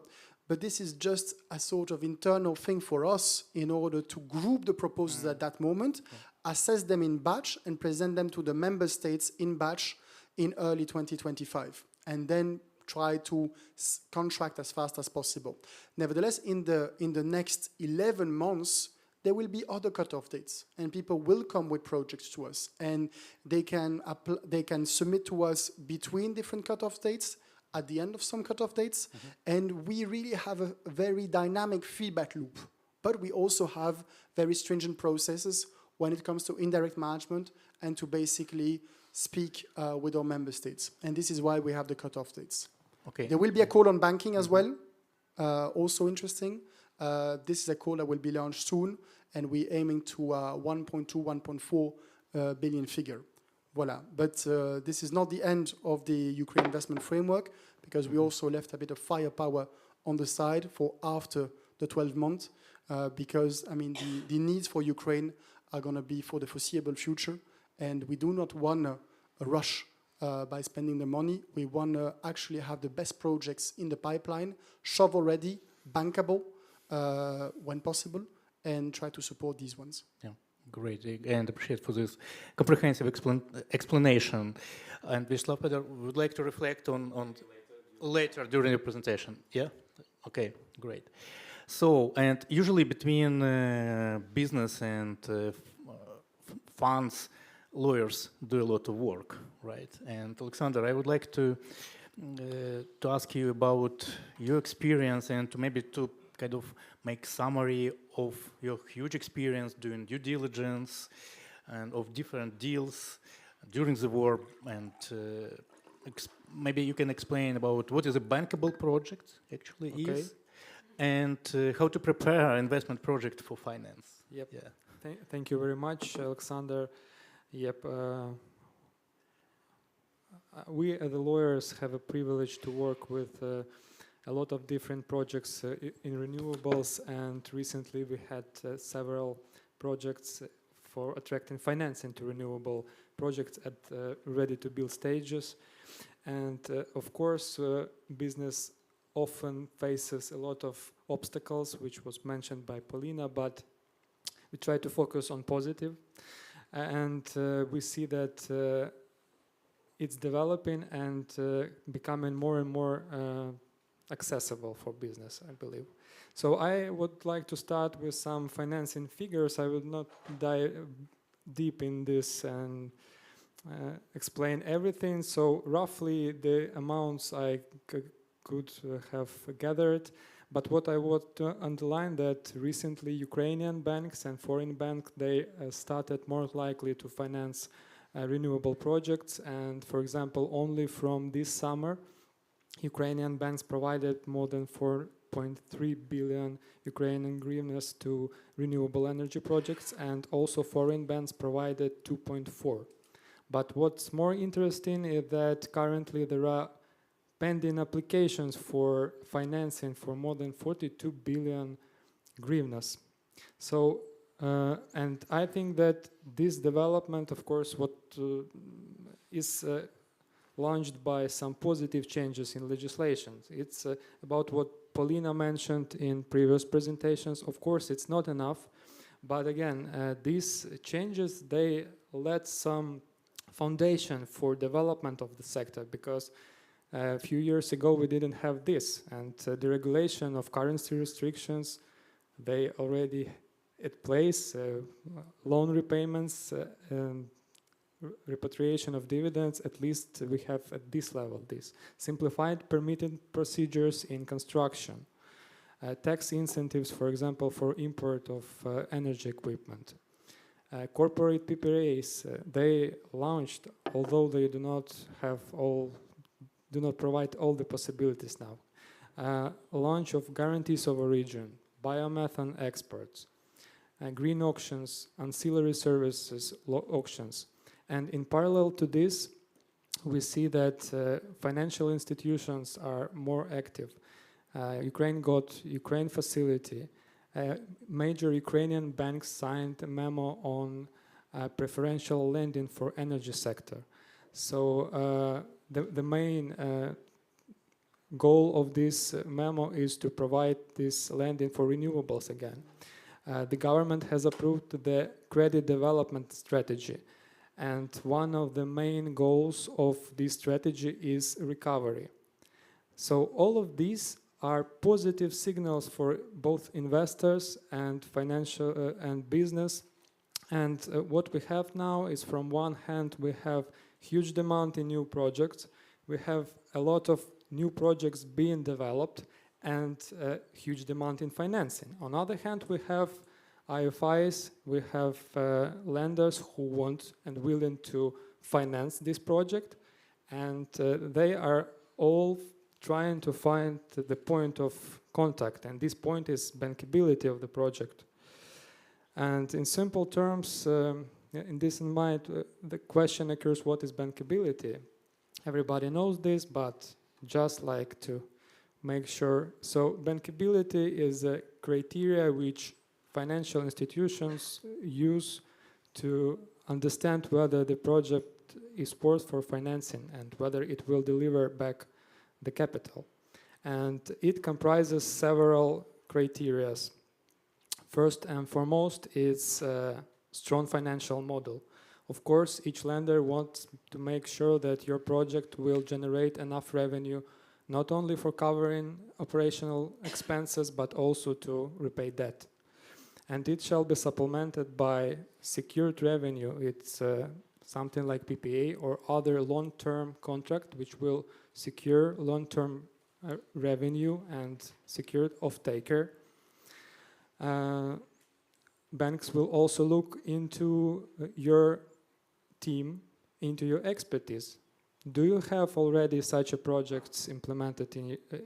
but this is just a sort of internal thing for us in order to group the proposals at that moment, assess them in batch, and present them to the member states in batch in early 2025, and then try to contract as fast as possible. Nevertheless, in the next 11 months, there will be other cutoff dates, and people will come with projects to us, and they can submit to us between different cutoff dates, at the end of some cutoff dates, and we really have a very dynamic feedback loop. But we also have very stringent processes when it comes to indirect management and to basically speak with our member states. And this is why we have the cutoff dates. Okay. There will be a call on banking as well, also interesting. This is a call that will be launched soon, and we're aiming to 1.2, 1.4 billion figure. Voila. But this is not the end of the Ukraine investment framework, because we also left a bit of firepower on the side for after the 12 months, because I mean the needs for Ukraine are going to be for the foreseeable future, and we do not want a rush by spending the money. We want to actually have the best projects in the pipeline, shovel-ready, bankable when possible, and try to support these ones. Yeah, great, and appreciate for this comprehensive explanation. And Wisław Peter would like to reflect on later during the presentation. Yeah, okay, great. So, and usually between business and funds, lawyers do a lot of work, right? And Alexander, I would like to ask you about your experience and to maybe to kind of make summary of your huge experience doing due diligence and of different deals during the war, and maybe you can explain about what is a bankable project actually is, and how to prepare an investment project for finance. Yep. Yeah. Thank you very much, Alexander. Yep. We, the lawyers, have a privilege to work with a lot of different projects in renewables, and recently we had several projects for attracting financing to renewable projects at ready-to-build stages. And of course, business often faces a lot of obstacles, which was mentioned by Paulina, but we try to focus on positive. And we see that it's developing and becoming more and more accessible for business, I believe. So I would like to start with some financing figures. I will not dive deep in this and explain everything. So roughly the amounts I could have gathered. But what I want to underline that recently Ukrainian banks and foreign banks, they started more likely to finance renewable projects. And for example, only from this summer, Ukrainian banks provided more than 4.3 billion Ukrainian hryvnias to renewable energy projects, and also foreign banks provided 2.4. But what's more interesting is that currently there are pending applications for financing for more than 42 billion hryvnias. So, and I think that this development, of course, what is launched by some positive changes in legislation. It's about what Paulina mentioned in previous presentations. Of course, it's not enough, but again, these changes, they let some foundation for development of the sector, because a few years ago we didn't have this, and the regulation of currency restrictions, they already at place, loan repayments and repatriation of dividends, at least we have at this level this. Simplified permitting procedures in construction. Tax incentives, for example, for import of energy equipment. Corporate PPAs, they launched, although they do not provide all the possibilities now. Launch of guarantees of origin, biomethane exports, green auctions, ancillary services auctions. And in parallel to this, we see that financial institutions are more active. Ukraine got Ukraine facility. Major Ukrainian banks signed a memo on preferential lending for energy sector. So the main goal of this memo is to provide this lending for renewables again. The government has approved the credit development strategy. And one of the main goals of this strategy is recovery. So all of these are positive signals for both investors and financial and business. And what we have now is, from one hand, we have huge demand in new projects. We have a lot of new projects being developed and huge demand in financing. On the other hand, we have IFIs, we have lenders who want and willing to finance this project, and they are all trying to find the point of contact, and this point is bankability of the project. And in simple terms, in this in mind, the question occurs, what is bankability? Everybody knows this, but just like to make sure. So bankability is a criteria which financial institutions use to understand whether the project is worth for financing and whether it will deliver back the capital. And it comprises several criteria. First and foremost is a strong financial model. Of course, each lender wants to make sure that your project will generate enough revenue not only for covering operational expenses but also to repay debt. And it shall be supplemented by secured revenue. It's something like PPA or other long-term contract which will secure long-term revenue and secured off-taker. Banks will also look into your team, into your expertise. Do you have already such a projects implemented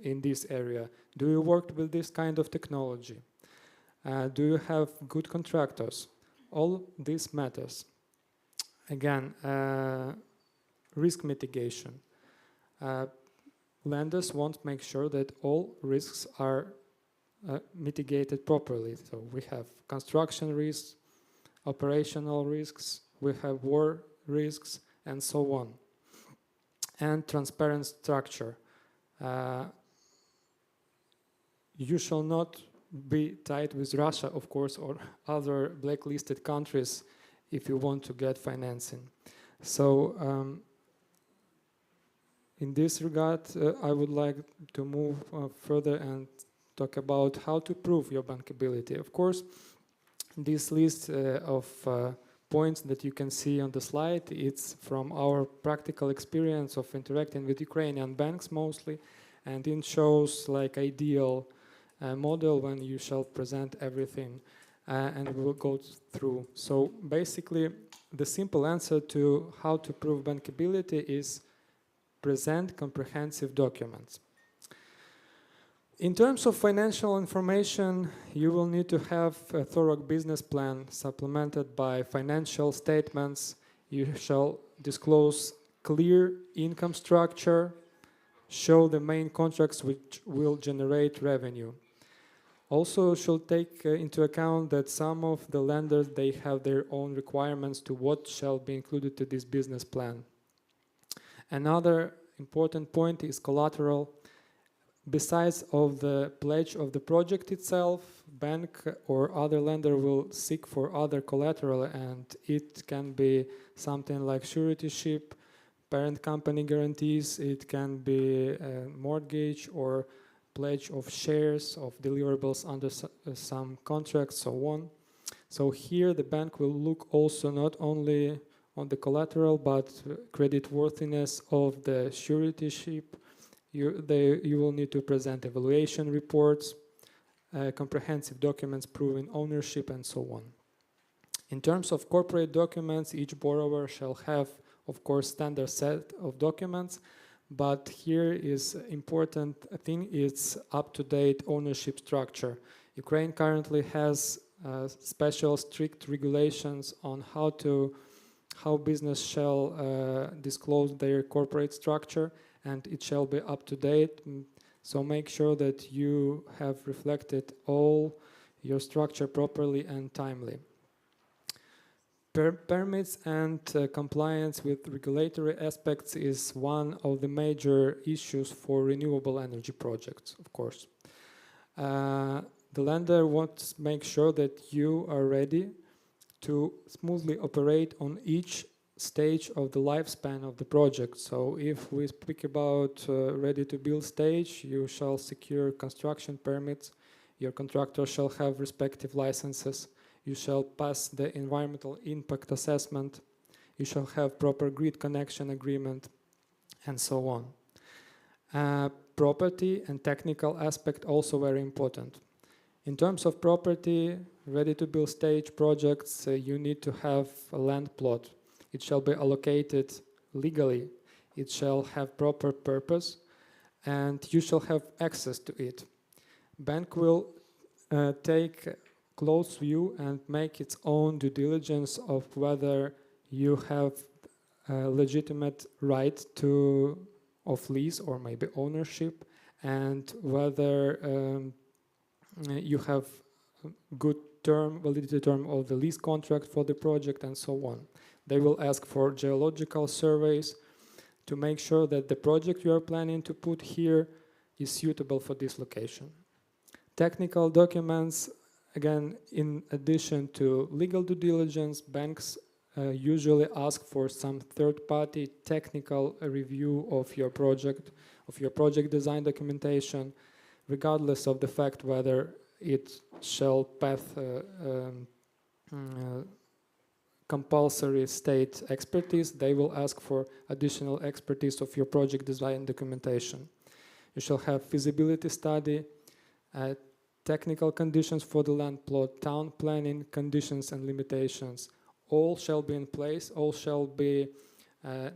in this area? Do you work with this kind of technology? Do you have good contractors? All this matters. Again, risk mitigation. Lenders want to make sure that all risks are mitigated properly. So we have construction risks, operational risks, we have war risks, and so on. And transparent structure. You shall not be tied with Russia, of course, or other blacklisted countries if you want to get financing. So in this regard, I would like to move further and talk about how to prove your bankability. Of course, this list of points that you can see on the slide, it's from our practical experience of interacting with Ukrainian banks mostly, and it shows like ideal model when you shall present everything, and we'll go through. So basically, the simple answer to how to prove bankability is present comprehensive documents. In terms of financial information, you will need to have a thorough business plan supplemented by financial statements. You shall disclose clear income structure, show the main contracts which will generate revenue. Also should take into account that some of the lenders, they have their own requirements to what shall be included to this business plan. Another important point is collateral. Besides of the pledge of the project itself, bank or other lender will seek for other collateral, and it can be something like suretyship, parent company guarantees, it can be a mortgage or pledge of shares of deliverables under some contracts, so on. So here the bank will look also not only on the collateral but creditworthiness of the suretyship. You will need to present evaluation reports, comprehensive documents proving ownership, and so on. In terms of corporate documents, each borrower shall have, of course, standard set of documents, but here is important thing, it's up-to-date ownership structure. Ukraine currently has special strict regulations on how business shall disclose their corporate structure, and it shall be up to date. So make sure that you have reflected all your structure properly and timely. Permits and compliance with regulatory aspects is one of the major issues for renewable energy projects, of course. The lender wants to make sure that you are ready to smoothly operate on each stage of the lifespan of the project. So if we speak about ready-to-build stage, you shall secure construction permits, your contractor shall have respective licenses, you shall pass the environmental impact assessment, you shall have proper grid connection agreement, and so on. Property and technical aspect also very important. In terms of property, ready-to-build stage projects, you need to have a land plot. it shall be allocated legally, it shall have proper purpose, and you shall have access to it. Bank will take close view and make its own due diligence of whether you have a legitimate right of lease or maybe ownership, and whether you have good validity term of the lease contract for the project and so on. They will ask for geological surveys to make sure that the project you are planning to put here is suitable for this location. Technical documents, again, in addition to legal due diligence, banks usually ask for some third-party technical review of your project design documentation, regardless of the fact whether it shall pass compulsory state expertise. They will ask for additional expertise of your project design documentation. You shall have feasibility study, technical conditions for the land plot, town planning conditions and limitations. All shall be in place, all shall be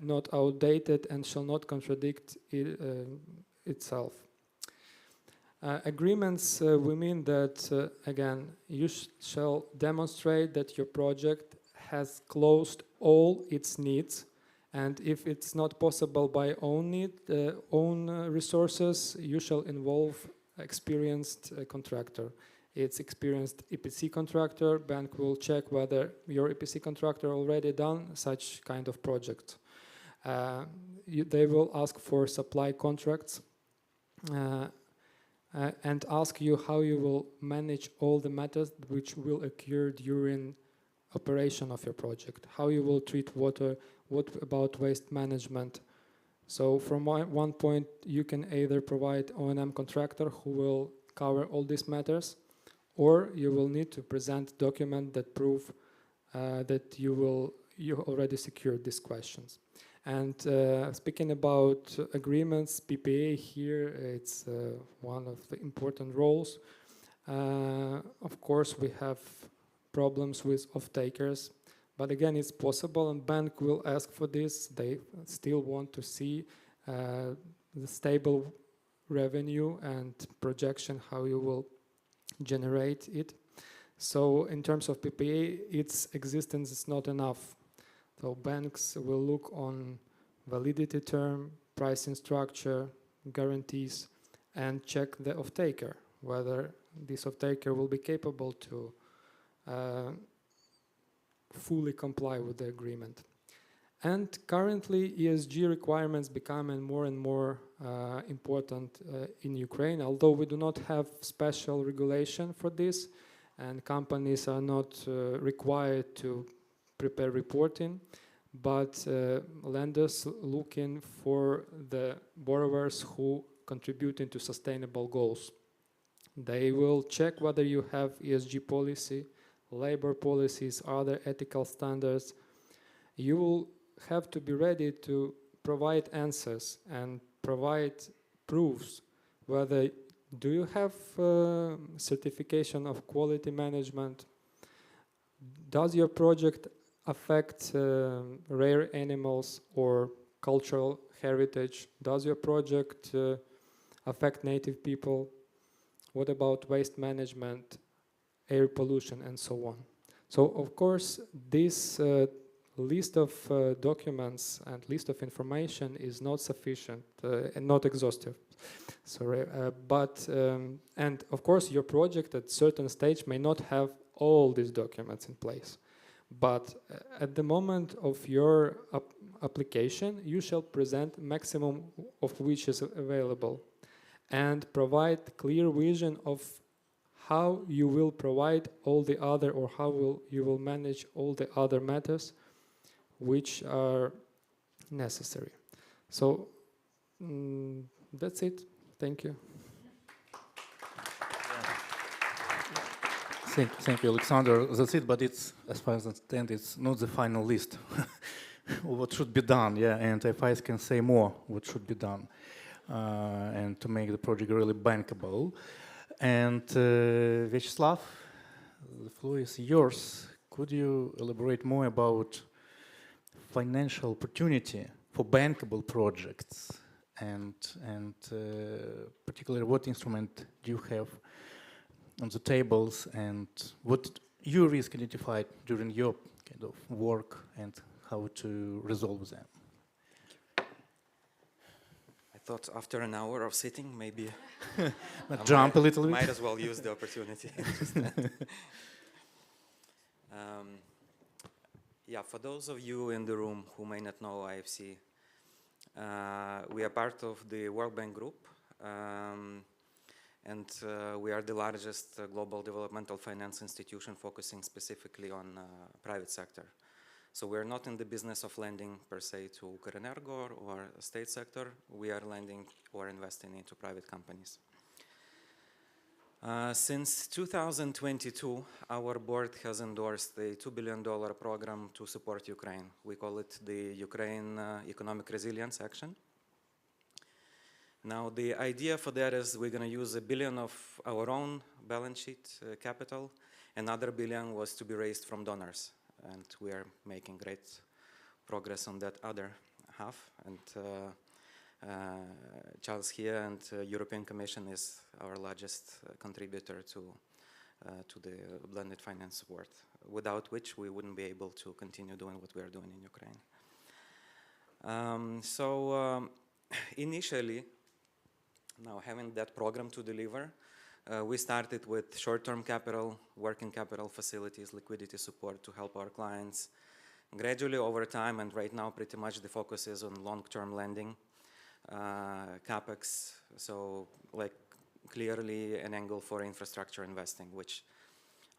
not outdated and shall not contradict itself. Agreements, we mean that, again, you shall demonstrate that your project has closed all its needs, and if it's not possible by own resources, you shall involve experienced contractor. It's experienced EPC contractor. Bank will check whether your EPC contractor already done such kind of project. They will ask for supply contracts and ask you how you will manage all the matters which will occur during operation of your project, how you will treat water, what about waste management. So from one point, you can either provide O&M contractor who will cover all these matters, or you will need to present document that prove that you already secured these questions. And speaking about agreements, PPA here, it's one of the important roles. Of course, we have problems with off-takers, but again, it's possible, and bank will ask for this. They still want to see the stable revenue and projection, how you will generate it. So in terms of PPA, its existence is not enough. So banks will look on validity term, pricing structure, guarantees, and check the off-taker, whether this off-taker will be capable to fully comply with the agreement. And currently, ESG requirements becoming more and more important in Ukraine, although we do not have special regulation for this, and companies are not required to prepare reporting, but lenders looking for the borrowers who contribute into sustainable goals. They will check whether you have ESG policy, labor policies, other ethical standards. You will have to be ready to provide answers and provide proofs whether do you have certification of quality management, does your project affect rare animals or cultural heritage, does your project affect native people, what about waste management, air pollution, and so on. So of course this list of documents and list of information is not sufficient and not exhaustive. Sorry, and of course your project at certain stage may not have all these documents in place. But at the moment of your application, you shall present maximum of which is available and provide clear vision of how you will provide all the other, or how you will manage all the other matters which are necessary. So that's it. Thank you. Thank you, Alexander. That's it, but it's, as far as I understand, it's not the final list of what should be done, yeah, and if I can say more, what should be done, and to make the project really bankable. And Vyacheslav, the floor is yours. Could you elaborate more about financial opportunity for bankable projects, and particularly what instrument do you have on the tables, and what you risk identified during your kind of work, and how to resolve them? I thought after an hour of sitting, maybe jump a little bit. Might as well use the opportunity. Yeah, for those of you in the room who may not know IFC, we are part of the World Bank Group, and we are the largest global developmental finance institution focusing specifically on private sector. So we're not in the business of lending per se to Ukrenergo or state sector. We are lending or investing into private companies. Since 2022, our board has endorsed a $2 billion program to support Ukraine. We call it the Ukraine Economic Resilience Action. Now, the idea for that is we're going to use $1 billion of our own balance sheet capital. Another $1 billion was to be raised from donors. And we are making great progress on that other half. And Charles here and European Commission is our largest contributor to the blended finance support, without which we wouldn't be able to continue doing what we are doing in Ukraine. Initially, now having that program to deliver, we started with short-term capital, working capital facilities, liquidity support to help our clients. Gradually over time, and right now pretty much the focus is on long-term lending, CapEx, so like clearly an angle for infrastructure investing, which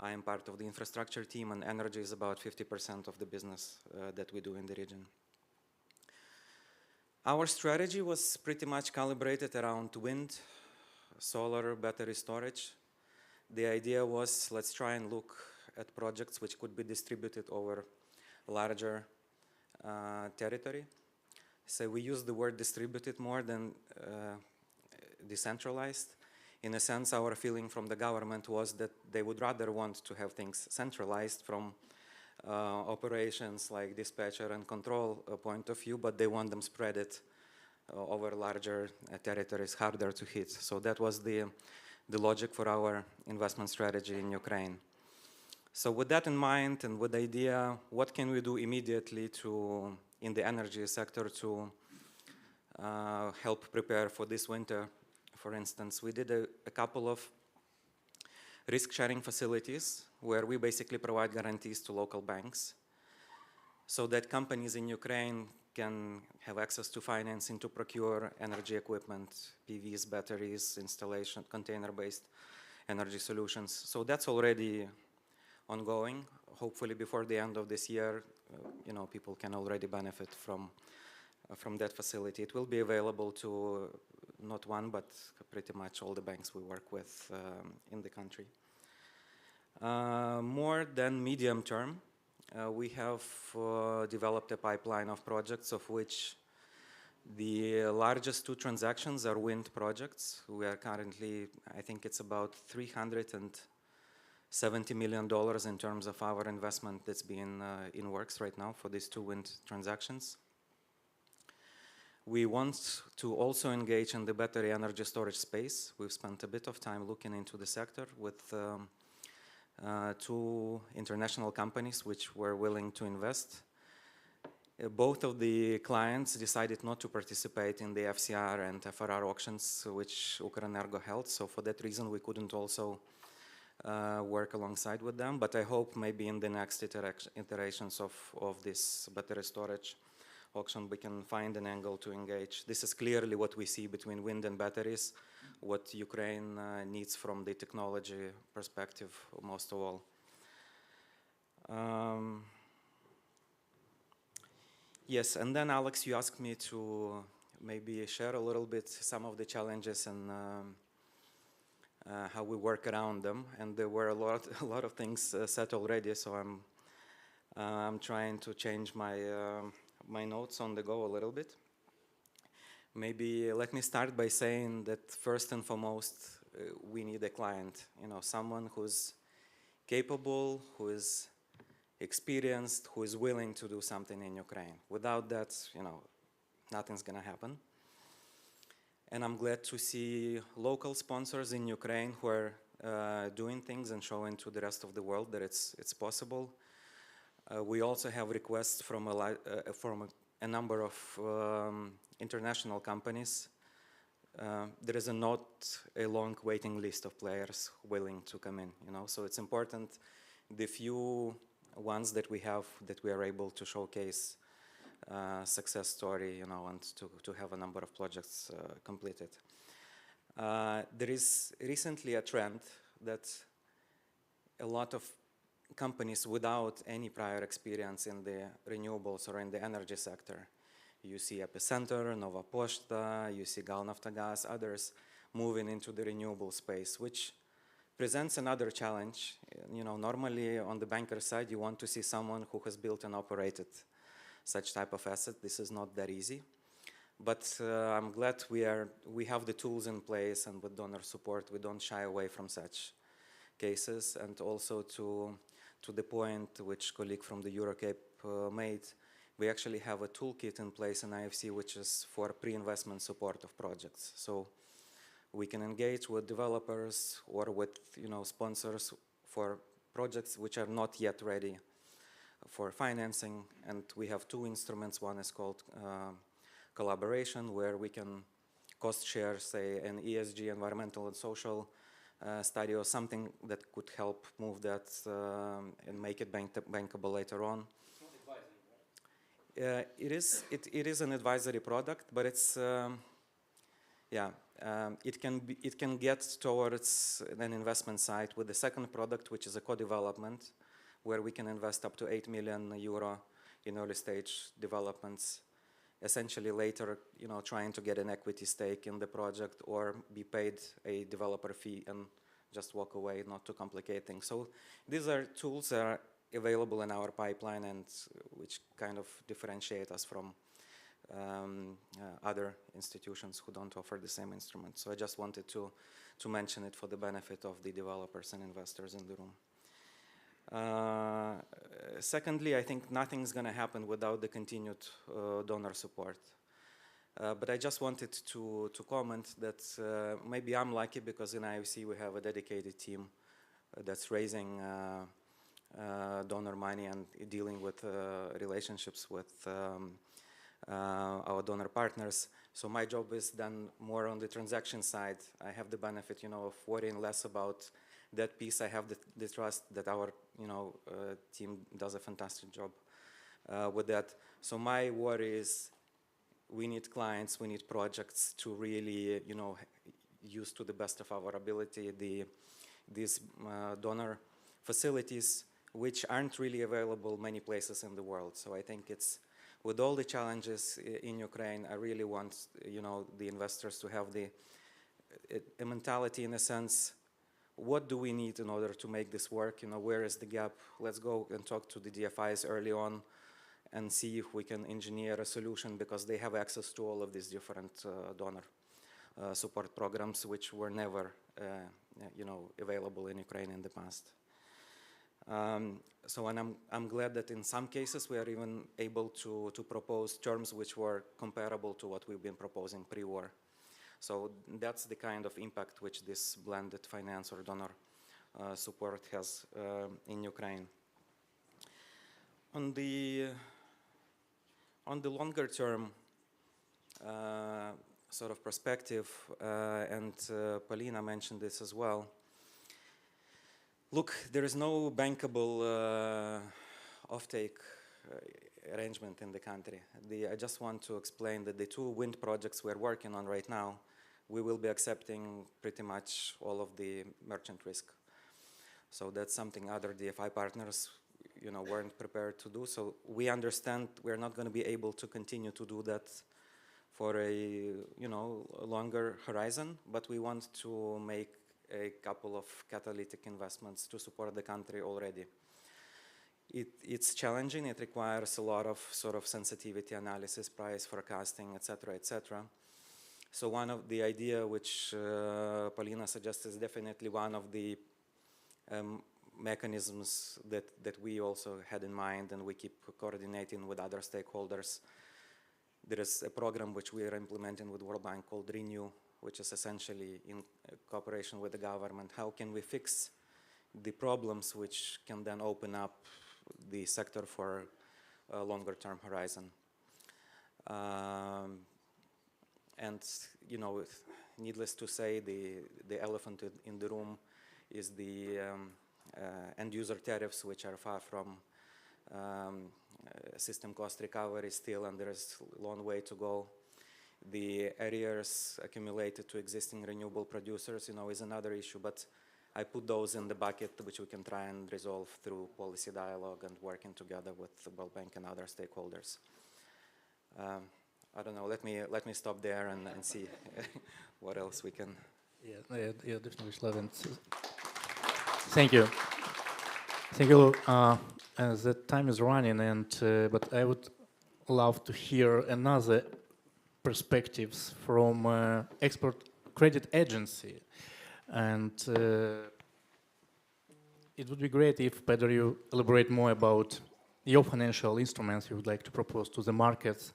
I am part of the infrastructure team, and energy is about 50% of the business that we do in the region. Our strategy was pretty much calibrated around wind, solar, battery storage. The idea was, let's try and look at projects which could be distributed over a larger territory. So we use the word distributed more than decentralized. In a sense, our feeling from the government was that they would rather want to have things centralized from operations like dispatcher and control point of view, but they want them spread it over larger territories, harder to hit. So that was the logic for our investment strategy in Ukraine. So with that in mind, and with the idea, what can we do immediately to, in the energy sector, to help prepare for this winter? For instance, we did a couple of risk-sharing facilities where we basically provide guarantees to local banks so that companies in Ukraine can have access to financing to procure energy equipment, PVs, batteries, installation, container-based energy solutions. So that's already ongoing. Hopefully before the end of this year, people can already benefit from that facility. It will be available to not one, but pretty much all the banks we work with in the country. More than medium term, we have developed a pipeline of projects, of which the largest two transactions are wind projects. We are currently, I think it's about $370 million in terms of our investment that's been in works right now for these two wind transactions. We want to also engage in the battery energy storage space. We've spent a bit of time looking into the sector with two international companies which were willing to invest. Both of the clients decided not to participate in the FCR and FRR auctions which Ukrenergo held, so for that reason we couldn't also work alongside with them, but I hope maybe in the next iterations of this battery storage auction we can find an angle to engage. This is clearly what we see between wind and batteries, what Ukraine needs from the technology perspective most of all. Yes, and then Alex, you asked me to maybe share a little bit some of the challenges and how we work around them, and there were a lot of things said already, so I'm trying to change my my notes on the go a little bit. Maybe let me start by saying that first and foremost, we need a client, someone who's capable, who is experienced, who is willing to do something in Ukraine. Without that, nothing's going to happen. And I'm glad to see local sponsors in Ukraine who are doing things and showing to the rest of the world that it's possible. We also have requests from a number of international companies. There is not a long waiting list of players willing to come in, so it's important the few ones that we have that we are able to showcase success story, and to have a number of projects completed. There is recently a trend that a lot of companies without any prior experience in the renewables or in the energy sector, you see Epicenter, Nova Poshta, you see Galnaftagaz, others moving into the renewable space, which presents another challenge. Normally on the banker side, you want to see someone who has built and operated such type of asset. This is not that easy, but I'm glad we have the tools in place, and with donor support, we don't shy away from such cases. And also to the point which colleague from the Eurocape made, we actually have a toolkit in place in IFC, which is for pre-investment support of projects. So we can engage with developers or with sponsors for projects which are not yet ready for financing. And we have two instruments. One is called collaboration, where we can cost share, say, an ESG, environmental and social study, or something that could help move that and make it bankable later on. It is an advisory product, but it's it can get towards an investment side with the second product, which is a co-development, where we can invest up to 8 million euro in early stage developments. Essentially later, trying to get an equity stake in the project or be paid a developer fee and just walk away, not to complicate things. So these are tools that are available in our pipeline and which kind of differentiate us from other institutions who don't offer the same instrument. So I just wanted to mention it for the benefit of the developers and investors in the room. Secondly, I think nothing's going to happen without the continued donor support. But I just wanted to comment that maybe I'm lucky because in IFC we have a dedicated team that's raising donor money and dealing with relationships with our donor partners. So my job is done more on the transaction side. I have the benefit, of worrying less about that piece. I have the trust that our, team does a fantastic job with that. So my worry is we need clients, we need projects to really, use to the best of our ability these donor facilities, which aren't really available many places in the world. So I think it's, with all the challenges in Ukraine, I really want, the investors to have a mentality in a sense. What do we need in order to make this work? Where is the gap? Let's go and talk to the DFIs early on and see if we can engineer a solution, because they have access to all of these different donor support programs, which were never, available in Ukraine in the past. And I'm glad that in some cases we are even able to propose terms which were comparable to what we've been proposing pre-war. So that's the kind of impact which this blended finance or donor support has in Ukraine. On the longer term sort of perspective, and Polina mentioned this as well. Look, there is no bankable offtake arrangement in the country. I just want to explain that the two wind projects we're working on right now, we will be accepting pretty much all of the merchant risk. So that's something other DFI partners, weren't prepared to do. So we understand we're not going to be able to continue to do that for a, longer horizon, but we want to make a couple of catalytic investments to support the country already. It's challenging. It requires a lot of sort of sensitivity analysis, price forecasting, etc., etc. So one of the idea which Polina suggests is definitely one of the mechanisms that we also had in mind, and we keep coordinating with other stakeholders. There is a program which we are implementing with World Bank called Renew, which is essentially in cooperation with the government. How can we fix the problems which can then open up the sector for a longer term horizon? And, you know, needless to say, the elephant in the room is the end user tariffs, which are far from system cost recovery still, and there is a long way to go. The arrears accumulated to existing renewable producers, you know, is another issue, but I put those in the bucket which we can try and resolve through policy dialogue and working together with the World Bank and other stakeholders. I don't know, let me stop there and see what else we can. Yeah, definitely. Thank you. Thank you. As the time is running, but I would love to hear another perspectives from export credit agency, and it would be great if, Pedro, you elaborate more about your financial instruments you would like to propose to the markets,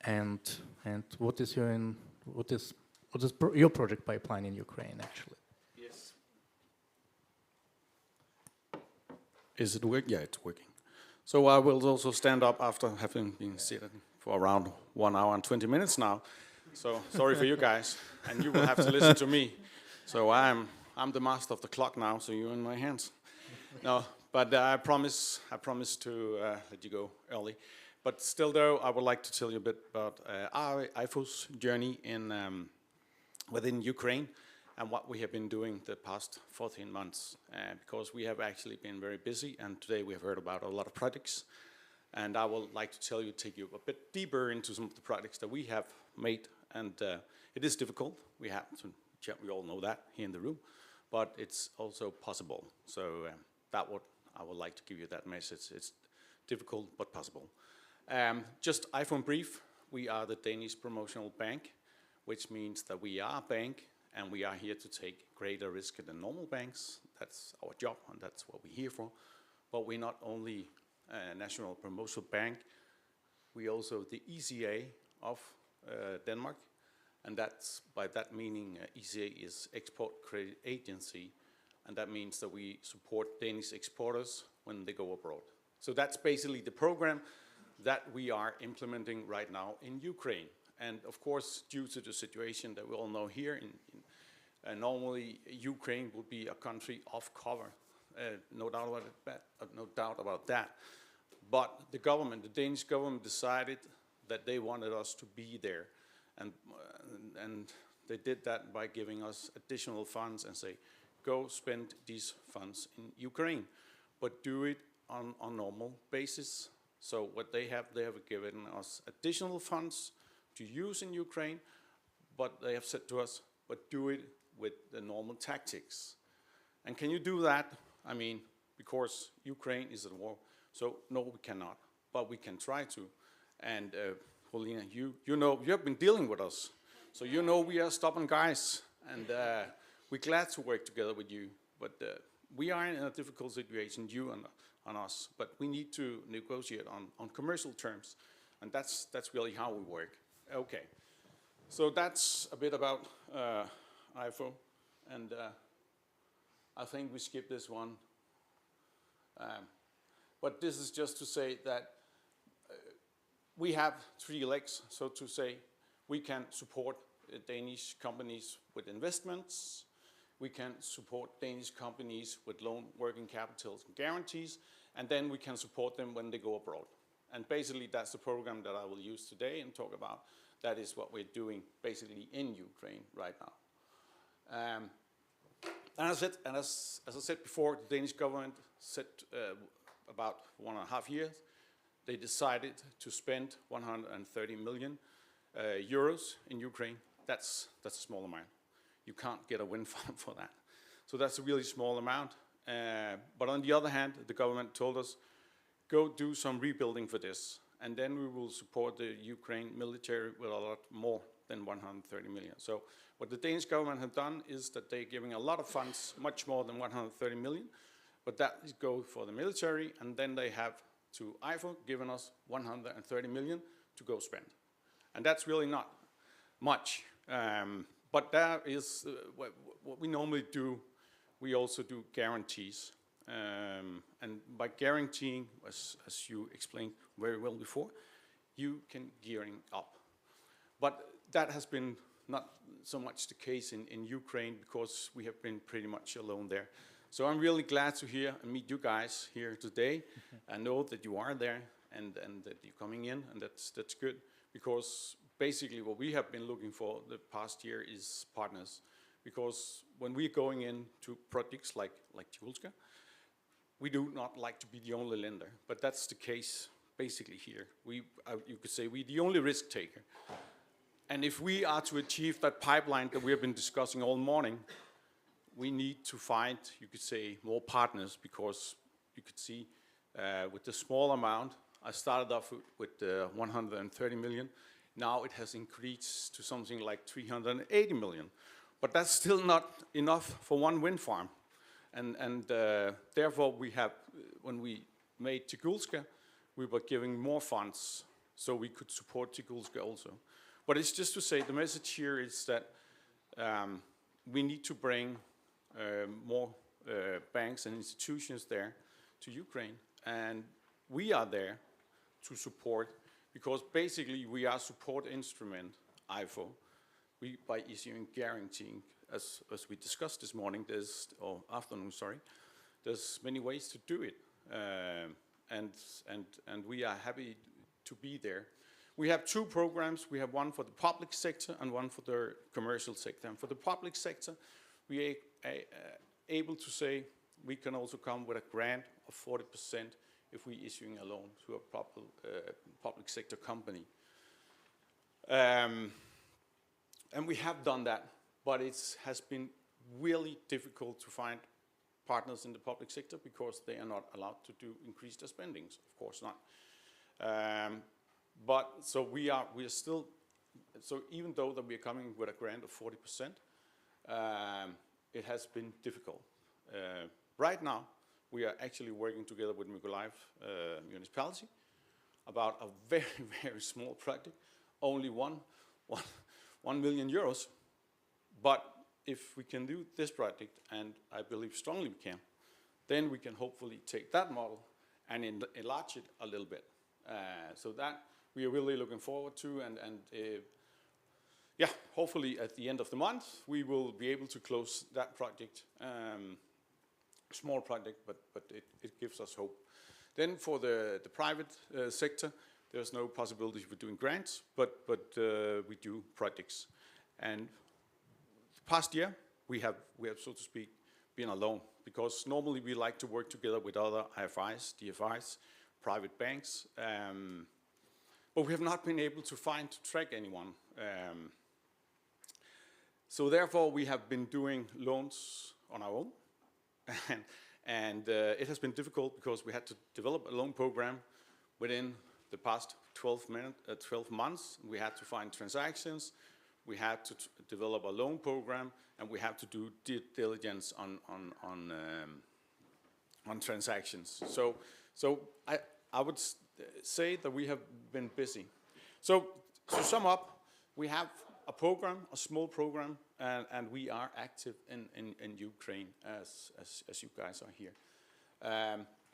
and what is your project pipeline in Ukraine actually? Yes. Is it working? Yeah, it's working. So I will also stand up after having been seated for around 1 hour and 20 minutes now. So sorry for you guys, and you will have to listen to me. So I'm the master of the clock now, so you're in my hands. No, but I promise to let you go early. But still, though, I would like to tell you a bit about our IFO's journey within Ukraine and what we have been doing the past 14 months, because we have actually been very busy, and today we have heard about a lot of projects. And I would like to take you a bit deeper into some of the projects that we have made, and it is difficult. We all know that here in the room, but it's also possible. So I would like to give you that message. It's difficult, but possible. Just iPhone brief, we are the Danish promotional bank, which means that we are a bank and we are here to take greater risk than normal banks. That's our job and that's what we're here for. But we're not only a national promotional bank, we also the ECA of Denmark, and that's by that meaning ECA is Export Credit Agency, and that means that we support Danish exporters when they go abroad. So that's basically the program that we are implementing right now in Ukraine. And of course, due to the situation that we all know here, normally Ukraine would be a country off cover, no doubt about that. But the government, the Danish government, decided that they wanted us to be there, and they did that by giving us additional funds and say, go spend these funds in Ukraine, but do it on normal basis. So what they have given us additional funds to use in Ukraine, but they have said to us, but do it with the normal tactics. And can you do that? I mean, because Ukraine is at war, so no, we cannot, but we can try to. And Paulina, you know, you have been dealing with us, so you know we are stubborn guys, and we're glad to work together with you. But we are in a difficult situation, you and us, but we need to negotiate on commercial terms, and that's really how we work. Okay, so that's a bit about IFO, and I think we skip this one. But this is just to say that we have 3 legs, so to say. We can support Danish companies with investments. We can support Danish companies with loan, working capitals, and guarantees. And then we can support them when they go abroad. And basically, that's the program that I will use today and talk about. That is what we're doing basically in Ukraine right now. And as I said before, the Danish government said about 1.5 years, they decided to spend 130 million euros in Ukraine. That's a small amount. You can't get a wind farm for that. So that's a really small amount. But on the other hand, the government told us, go do some rebuilding for this. And then we will support the Ukraine military with a lot more than 130 million. So what the Danish government have done is that they're giving a lot of funds, much more than 130 million, but that is go for the military, and then they have to IFO given us 130 million to go spend. And that's really not much. But that is what we normally do. We also do guarantees. And by guaranteeing, as you explained very well before, you can gearing up. But that has been not so much the case in Ukraine, because we have been pretty much alone there. So I'm really glad to hear and meet you guys here today. I know that you are there and that you're coming in, and that's good, because basically what we have been looking for the past year is partners. Because when we're going into projects like Julska, we do not like to be the only lender, but that's the case basically here. You could say we're the only risk taker. And if we are to achieve that pipeline that we have been discussing all morning, we need to find, you could say, more partners, because you could see with the small amount, I started off with 130 million. Now it has increased to something like 380 million. But that's still not enough for one wind farm. And therefore we have, when we made Tigulska, we were giving more funds so we could support Tigulska also. But it's just to say the message here is that we need to bring more banks and institutions there to Ukraine. And we are there to support, because basically we are support instrument, IFO, by issuing guaranteeing, as we discussed this morning, or afternoon, sorry, there's many ways to do it. And we are happy to be there. We have two programs. We have one for the public sector and one for the commercial sector. And for the public sector, we are able to say we can also come with a grant of 40% if we're issuing a loan to a public sector company. And we have done that, but it has been really difficult to find partners in the public sector, because they are not allowed to increase their spendings, of course not. But so we are still, so even though that we are coming with a grant of 40%, it has been difficult. Right now, we are actually working together with Mykolaiv municipality about a very, very small project, only 1 million euros. But if we can do this project, and I believe strongly we can, then we can hopefully take that model and enlarge it a little bit. So that we are really looking forward to, and yeah, hopefully at the end of the month we will be able to close that project. Small project, but it gives us hope. Then for the private sector, there's no possibility for doing grants, but we do projects. And the past year we have so to speak been alone, because normally we like to work together with other IFIs, DFIs, private banks, but we have not been able to track anyone. So therefore we have been doing loans on our own. And it has been difficult, because we had to develop a loan program within the past 12 months. We had to find transactions, we had to develop a loan program, and we had to do due diligence on transactions. So I would say that we have been busy. So to sum up, we have a program, a small program, and we are active in Ukraine as you guys are here.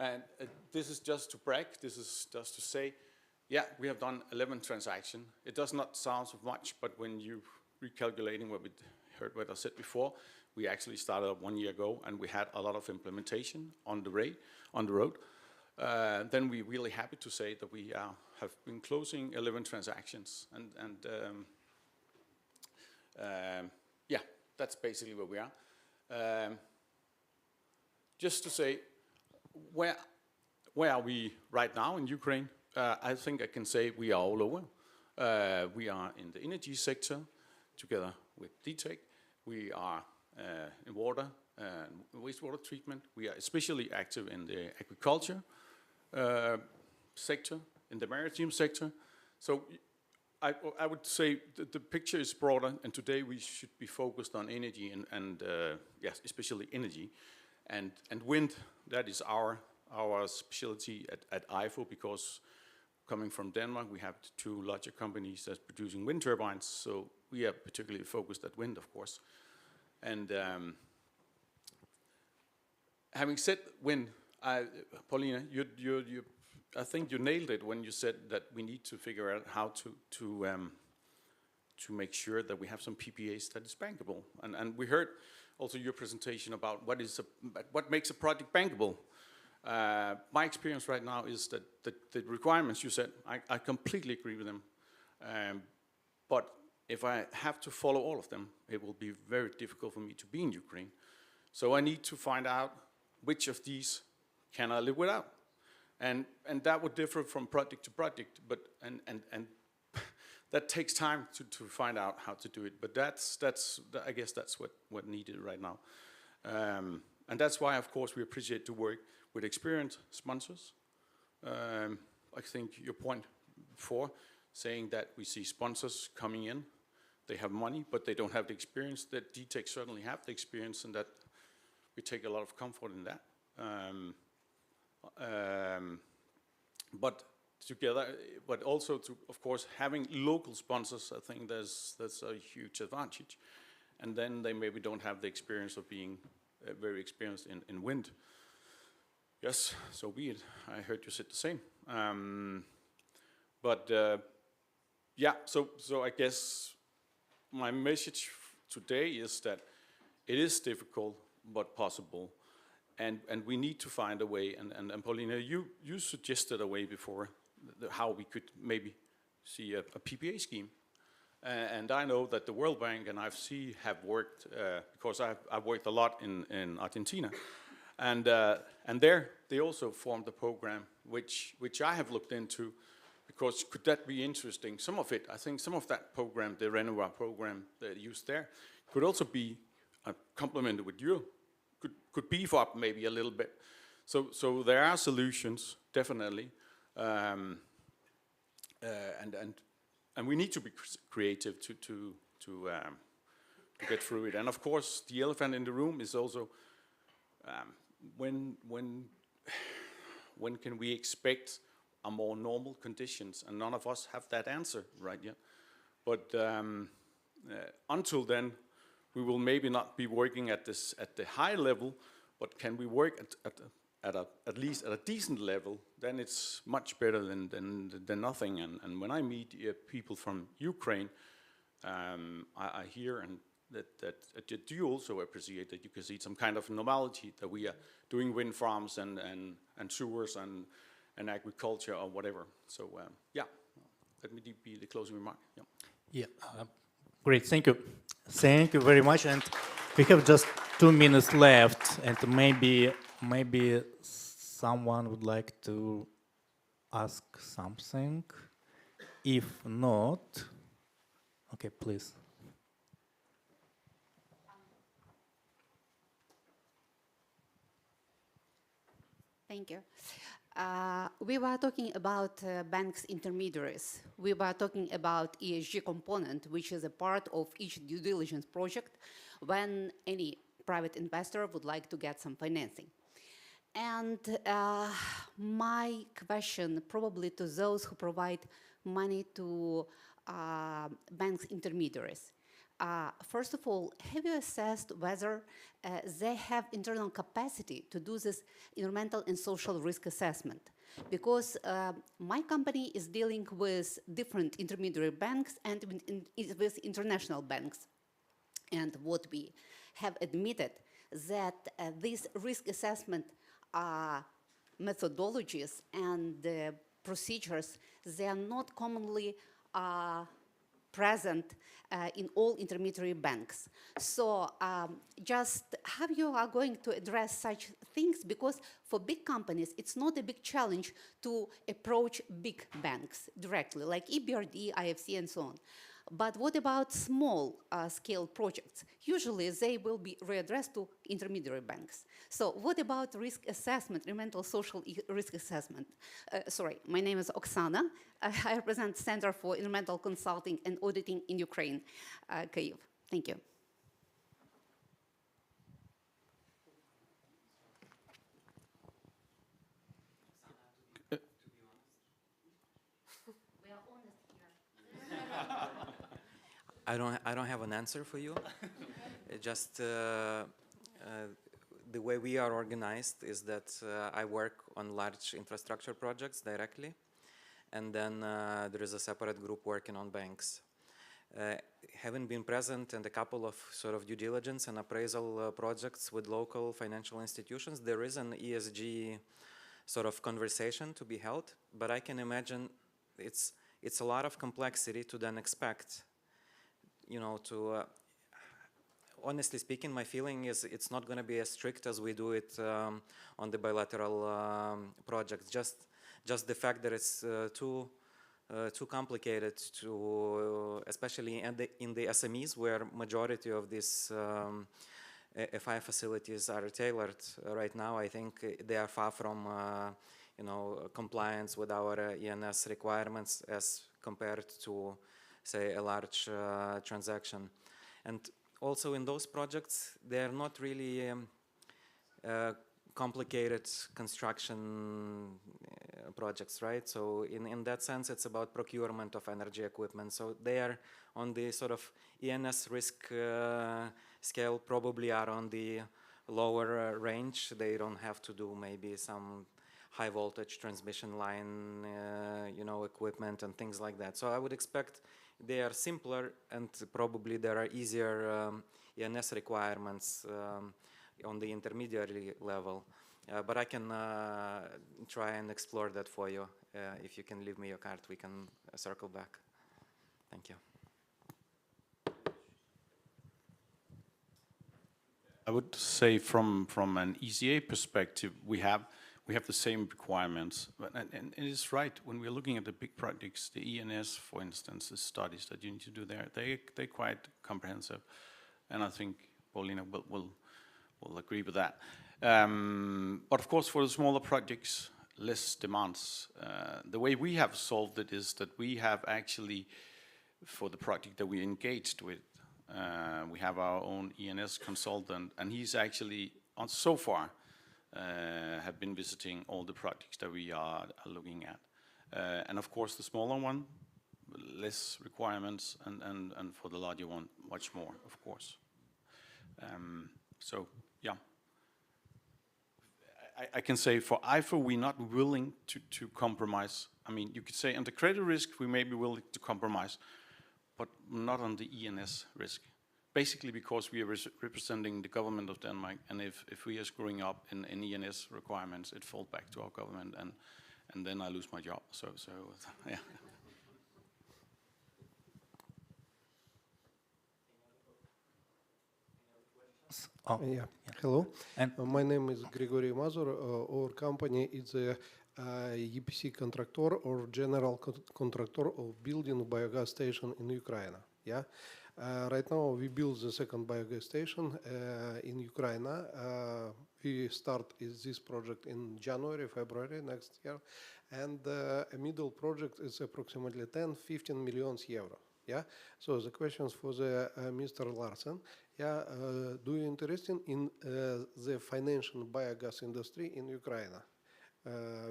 And this is just to brag, this is just to say, yeah, we have done 11 transactions. It does not sound so much, but when you recalculating what we heard what I said before, we actually started up 1 year ago, and we had a lot of implementation on the road. Then we're really happy to say that we have been closing 11 transactions, and yeah, that's basically where we are. Just to say, where are we right now in Ukraine? I think I can say we are all over. We are in the energy sector together with DTEC. We are in water and wastewater treatment. We are especially active in the agriculture sector, in the maritime sector. So I would say the picture is broader, and today we should be focused on energy and yes, especially energy. And wind, that is our specialty at IFO, because coming from Denmark, we have 2 larger companies that's producing wind turbines, so we are particularly focused at wind, of course. And having said wind, Paulina, I think you nailed it when you said that we need to figure out how to make sure that we have some PPAs that is bankable. And we heard also your presentation about what makes a project bankable. My experience right now is that the requirements you said, I completely agree with them. But if I have to follow all of them, it will be very difficult for me to be in Ukraine. So I need to find out which of these can I live without. And that would differ from project to project, but and that takes time to find out how to do it. But I guess that's what needed right now. And that's why, of course, we appreciate to work with experienced sponsors. I think your point before, saying that we see sponsors coming in, they have money, but they don't have the experience, that DTEC certainly have the experience, and that we take a lot of comfort in that. But together, but also to, of course, having local sponsors, I think that's a huge advantage. And then they maybe don't have the experience of being very experienced in wind. Yes, so be it. I heard you said the same. Yeah, so I guess my message today is that it is difficult but possible, and we need to find a way. And Paulina, you suggested a way before how we could maybe see a PPA scheme. And I know that the World Bank and IFC have worked, because I've worked a lot in Argentina. And there, they also formed a program which I have looked into, because could that be interesting? Some of it, I think some of that program, the Renewable program they used there, could also be complemented with you, could beef up maybe a little bit. So there are solutions, definitely. And we need to be creative to get through it. And of course, the elephant in the room is also when can we expect a more normal conditions? And none of us have that answer right yet. But until then, we will maybe not be working at the high level, but can we work at least at a decent level? Then it's much better than nothing. And when I meet people from Ukraine, I hear and that you also appreciate that you can see some kind of normality, that we are doing wind farms and sewers and agriculture or whatever. So yeah, let me be the closing remark. Yeah. Great, thank you. Thank you very much. And we have just 2 minutes left, and maybe someone would like to ask something. If not, okay, please. Thank you. We were talking about banks intermediaries. We were talking about ESG component, which is a part of each due diligence project when any private investor would like to get some financing. And my question probably to those who provide money to banks intermediaries. First of all, have you assessed whether they have internal capacity to do this environmental and social risk assessment? Because my company is dealing with different intermediary banks and with international banks. And what we have admitted that these risk assessment methodologies and procedures, they are not commonly present in all intermediary banks. So just how you are going to address such things, because for big companies, it's not a big challenge to approach big banks directly, like EBRD, IFC, and so on. But what about small scale projects? Usually they will be readdressed to intermediary banks. So what about risk assessment, environmental social risk assessment? Sorry, my name is Oksana. I represent Center for Environmental Consulting and Auditing in Ukraine, Kyiv. Thank you. I don't have an answer for you. Just the way we are organized is that I work on large infrastructure projects directly, and then there is a separate group working on banks. Having been present in a couple of sort of due diligence and appraisal projects with local financial institutions, there is an ESG sort of conversation to be held, but I can imagine it's a lot of complexity to then expect, you know, to honestly speaking, my feeling is it's not going to be as strict as we do it on the bilateral projects. Just the fact that it's too complicated to, especially in the SMEs, where majority of these FI facilities are tailored right now. I think they are far from, you know, compliance with our ENS requirements as compared to, say, a large transaction. And also in those projects, they are not really complicated construction projects, right? So in that sense, it's about procurement of energy equipment. So they are on the sort of ENS risk scale, probably are on the lower range. They don't have to do maybe some high voltage transmission line, you know, equipment and things like that. So I would expect they are simpler, and probably there are easier ENS requirements on the intermediary level. But I can try and explore that for you. If you can leave me your card, we can circle back. Thank you. I would say from an ECA perspective, we have the same requirements. And it is right, when we're looking at the big projects, the ENS, for instance, the studies that you need to do there, they're quite comprehensive. And I think Paulina will agree with that. But of course, for the smaller projects, less demands. The way we have solved it is that we have actually, for the project that we engaged with, we have our own ENS consultant, and he's actually, so far, have been visiting all the projects that we are looking at. And of course, the smaller one, less requirements, and for the larger one, much more, of course. So, yeah. I can say for IFO, we're not willing to compromise. I mean, you could say on the credit risk, we may be willing to compromise, but not on the ENS risk. Basically because we are representing the government of Denmark, and if we are screwing up in ENS requirements, it falls back to our government, and then I lose my job. So yeah. Oh. Yeah. Hello. My name is Grigory Mazur. Our company is a EPC contractor or general contractor of building biogas station in Ukraine. Yeah. Right now we build the second biogas station in Ukraine. We start this project in January, February next year, and a middle project is approximately 10-15 million euro. Yeah. So the questions for the Mr. Larsen. Yeah. Do you interested in the financial biogas industry in Ukraine?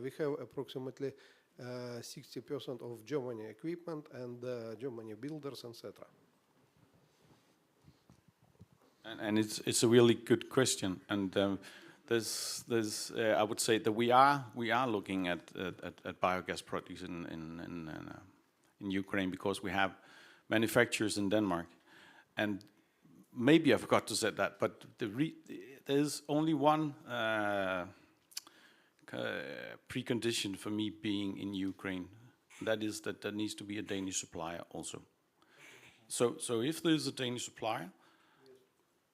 We have approximately 60% of Germany equipment and Germany builders, etc. And it's a really good question, and there's I would say that we are looking at biogas projects in Ukraine, because we have manufacturers in Denmark, and maybe I forgot to say that, but there's only one precondition for me being in Ukraine. That is that there needs to be a Danish supplier also. So if there's a Danish supplier,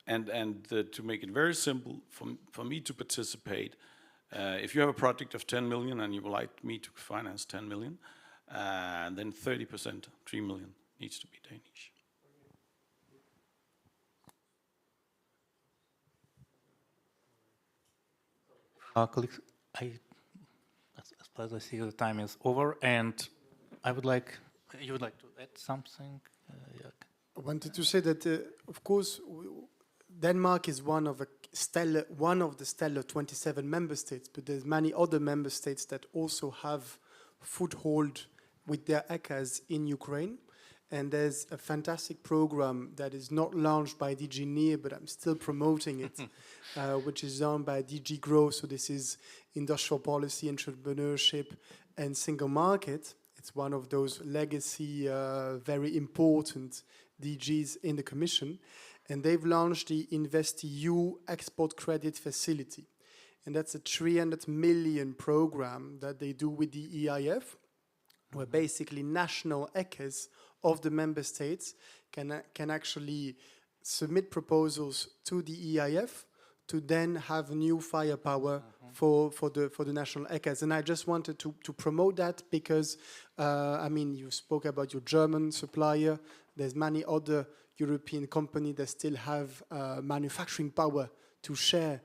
and to make it very simple for me to participate, if you have a project of 10 million and you would like me to finance 10 million, then 30%, 3 million, needs to be Danish. Colleagues, as far as I see, the time is over, and you would like to add something? I wanted to say that, of course, Denmark is one of the stellar 27 member states, but there's many other member states that also have foothold with their ECAs in Ukraine. And there's a fantastic program that is not launched by DG NIR, but I'm still promoting it, which is done by DG Growth. So this is industrial policy, entrepreneurship, and single market. It's one of those legacy, very important DGs in the Commission. And they've launched the InvestEU Export Credit Facility. And that's a 300 million program that they do with the EIF, where basically national ECAs of the member states can actually submit proposals to the EIF to then have new firepower for the national ECAs. And I just wanted to promote that because, I mean, you spoke about your German supplier. There's many other European companies that still have manufacturing power to share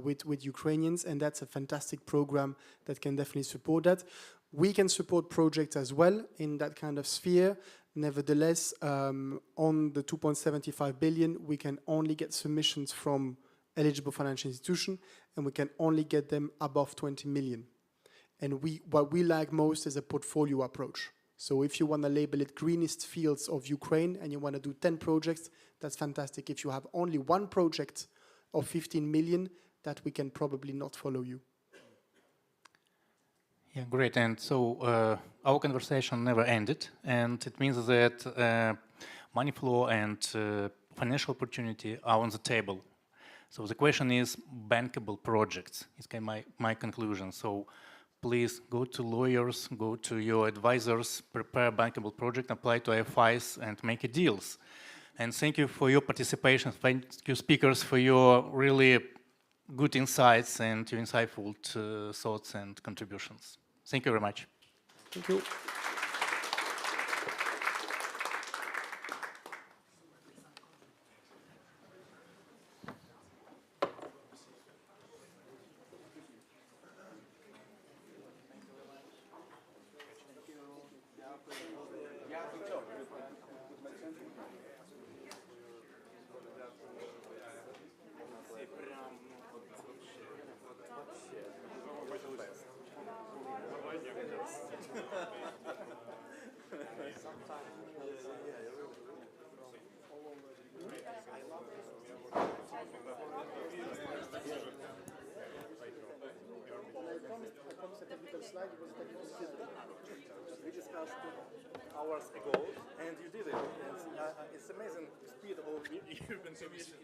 with Ukrainians, and that's a fantastic program that can definitely support that. We can support projects as well in that kind of sphere. Nevertheless, on the 2.75 billion, we can only get submissions from eligible financial institutions, and we can only get them above 20 million. And what we like most is a portfolio approach. So if you want to label it greenest fields of Ukraine and you want to do 10 projects, that's fantastic. If you have only one project of 15 million, that we can probably not follow you. Yeah, great. And so our conversation never ended, and it means that money flow and financial opportunity are on the table. So the question is bankable projects. It's kind of my conclusion. So please go to lawyers, go to your advisors, prepare a bankable project, apply to IFIs, and make it deals. And thank you for your participation. Thank you, speakers, for your really good insights and your insightful thoughts and contributions. Thank you very much. Thank you. We discussed hours ago, and you did it. It's amazing speed of European Commission.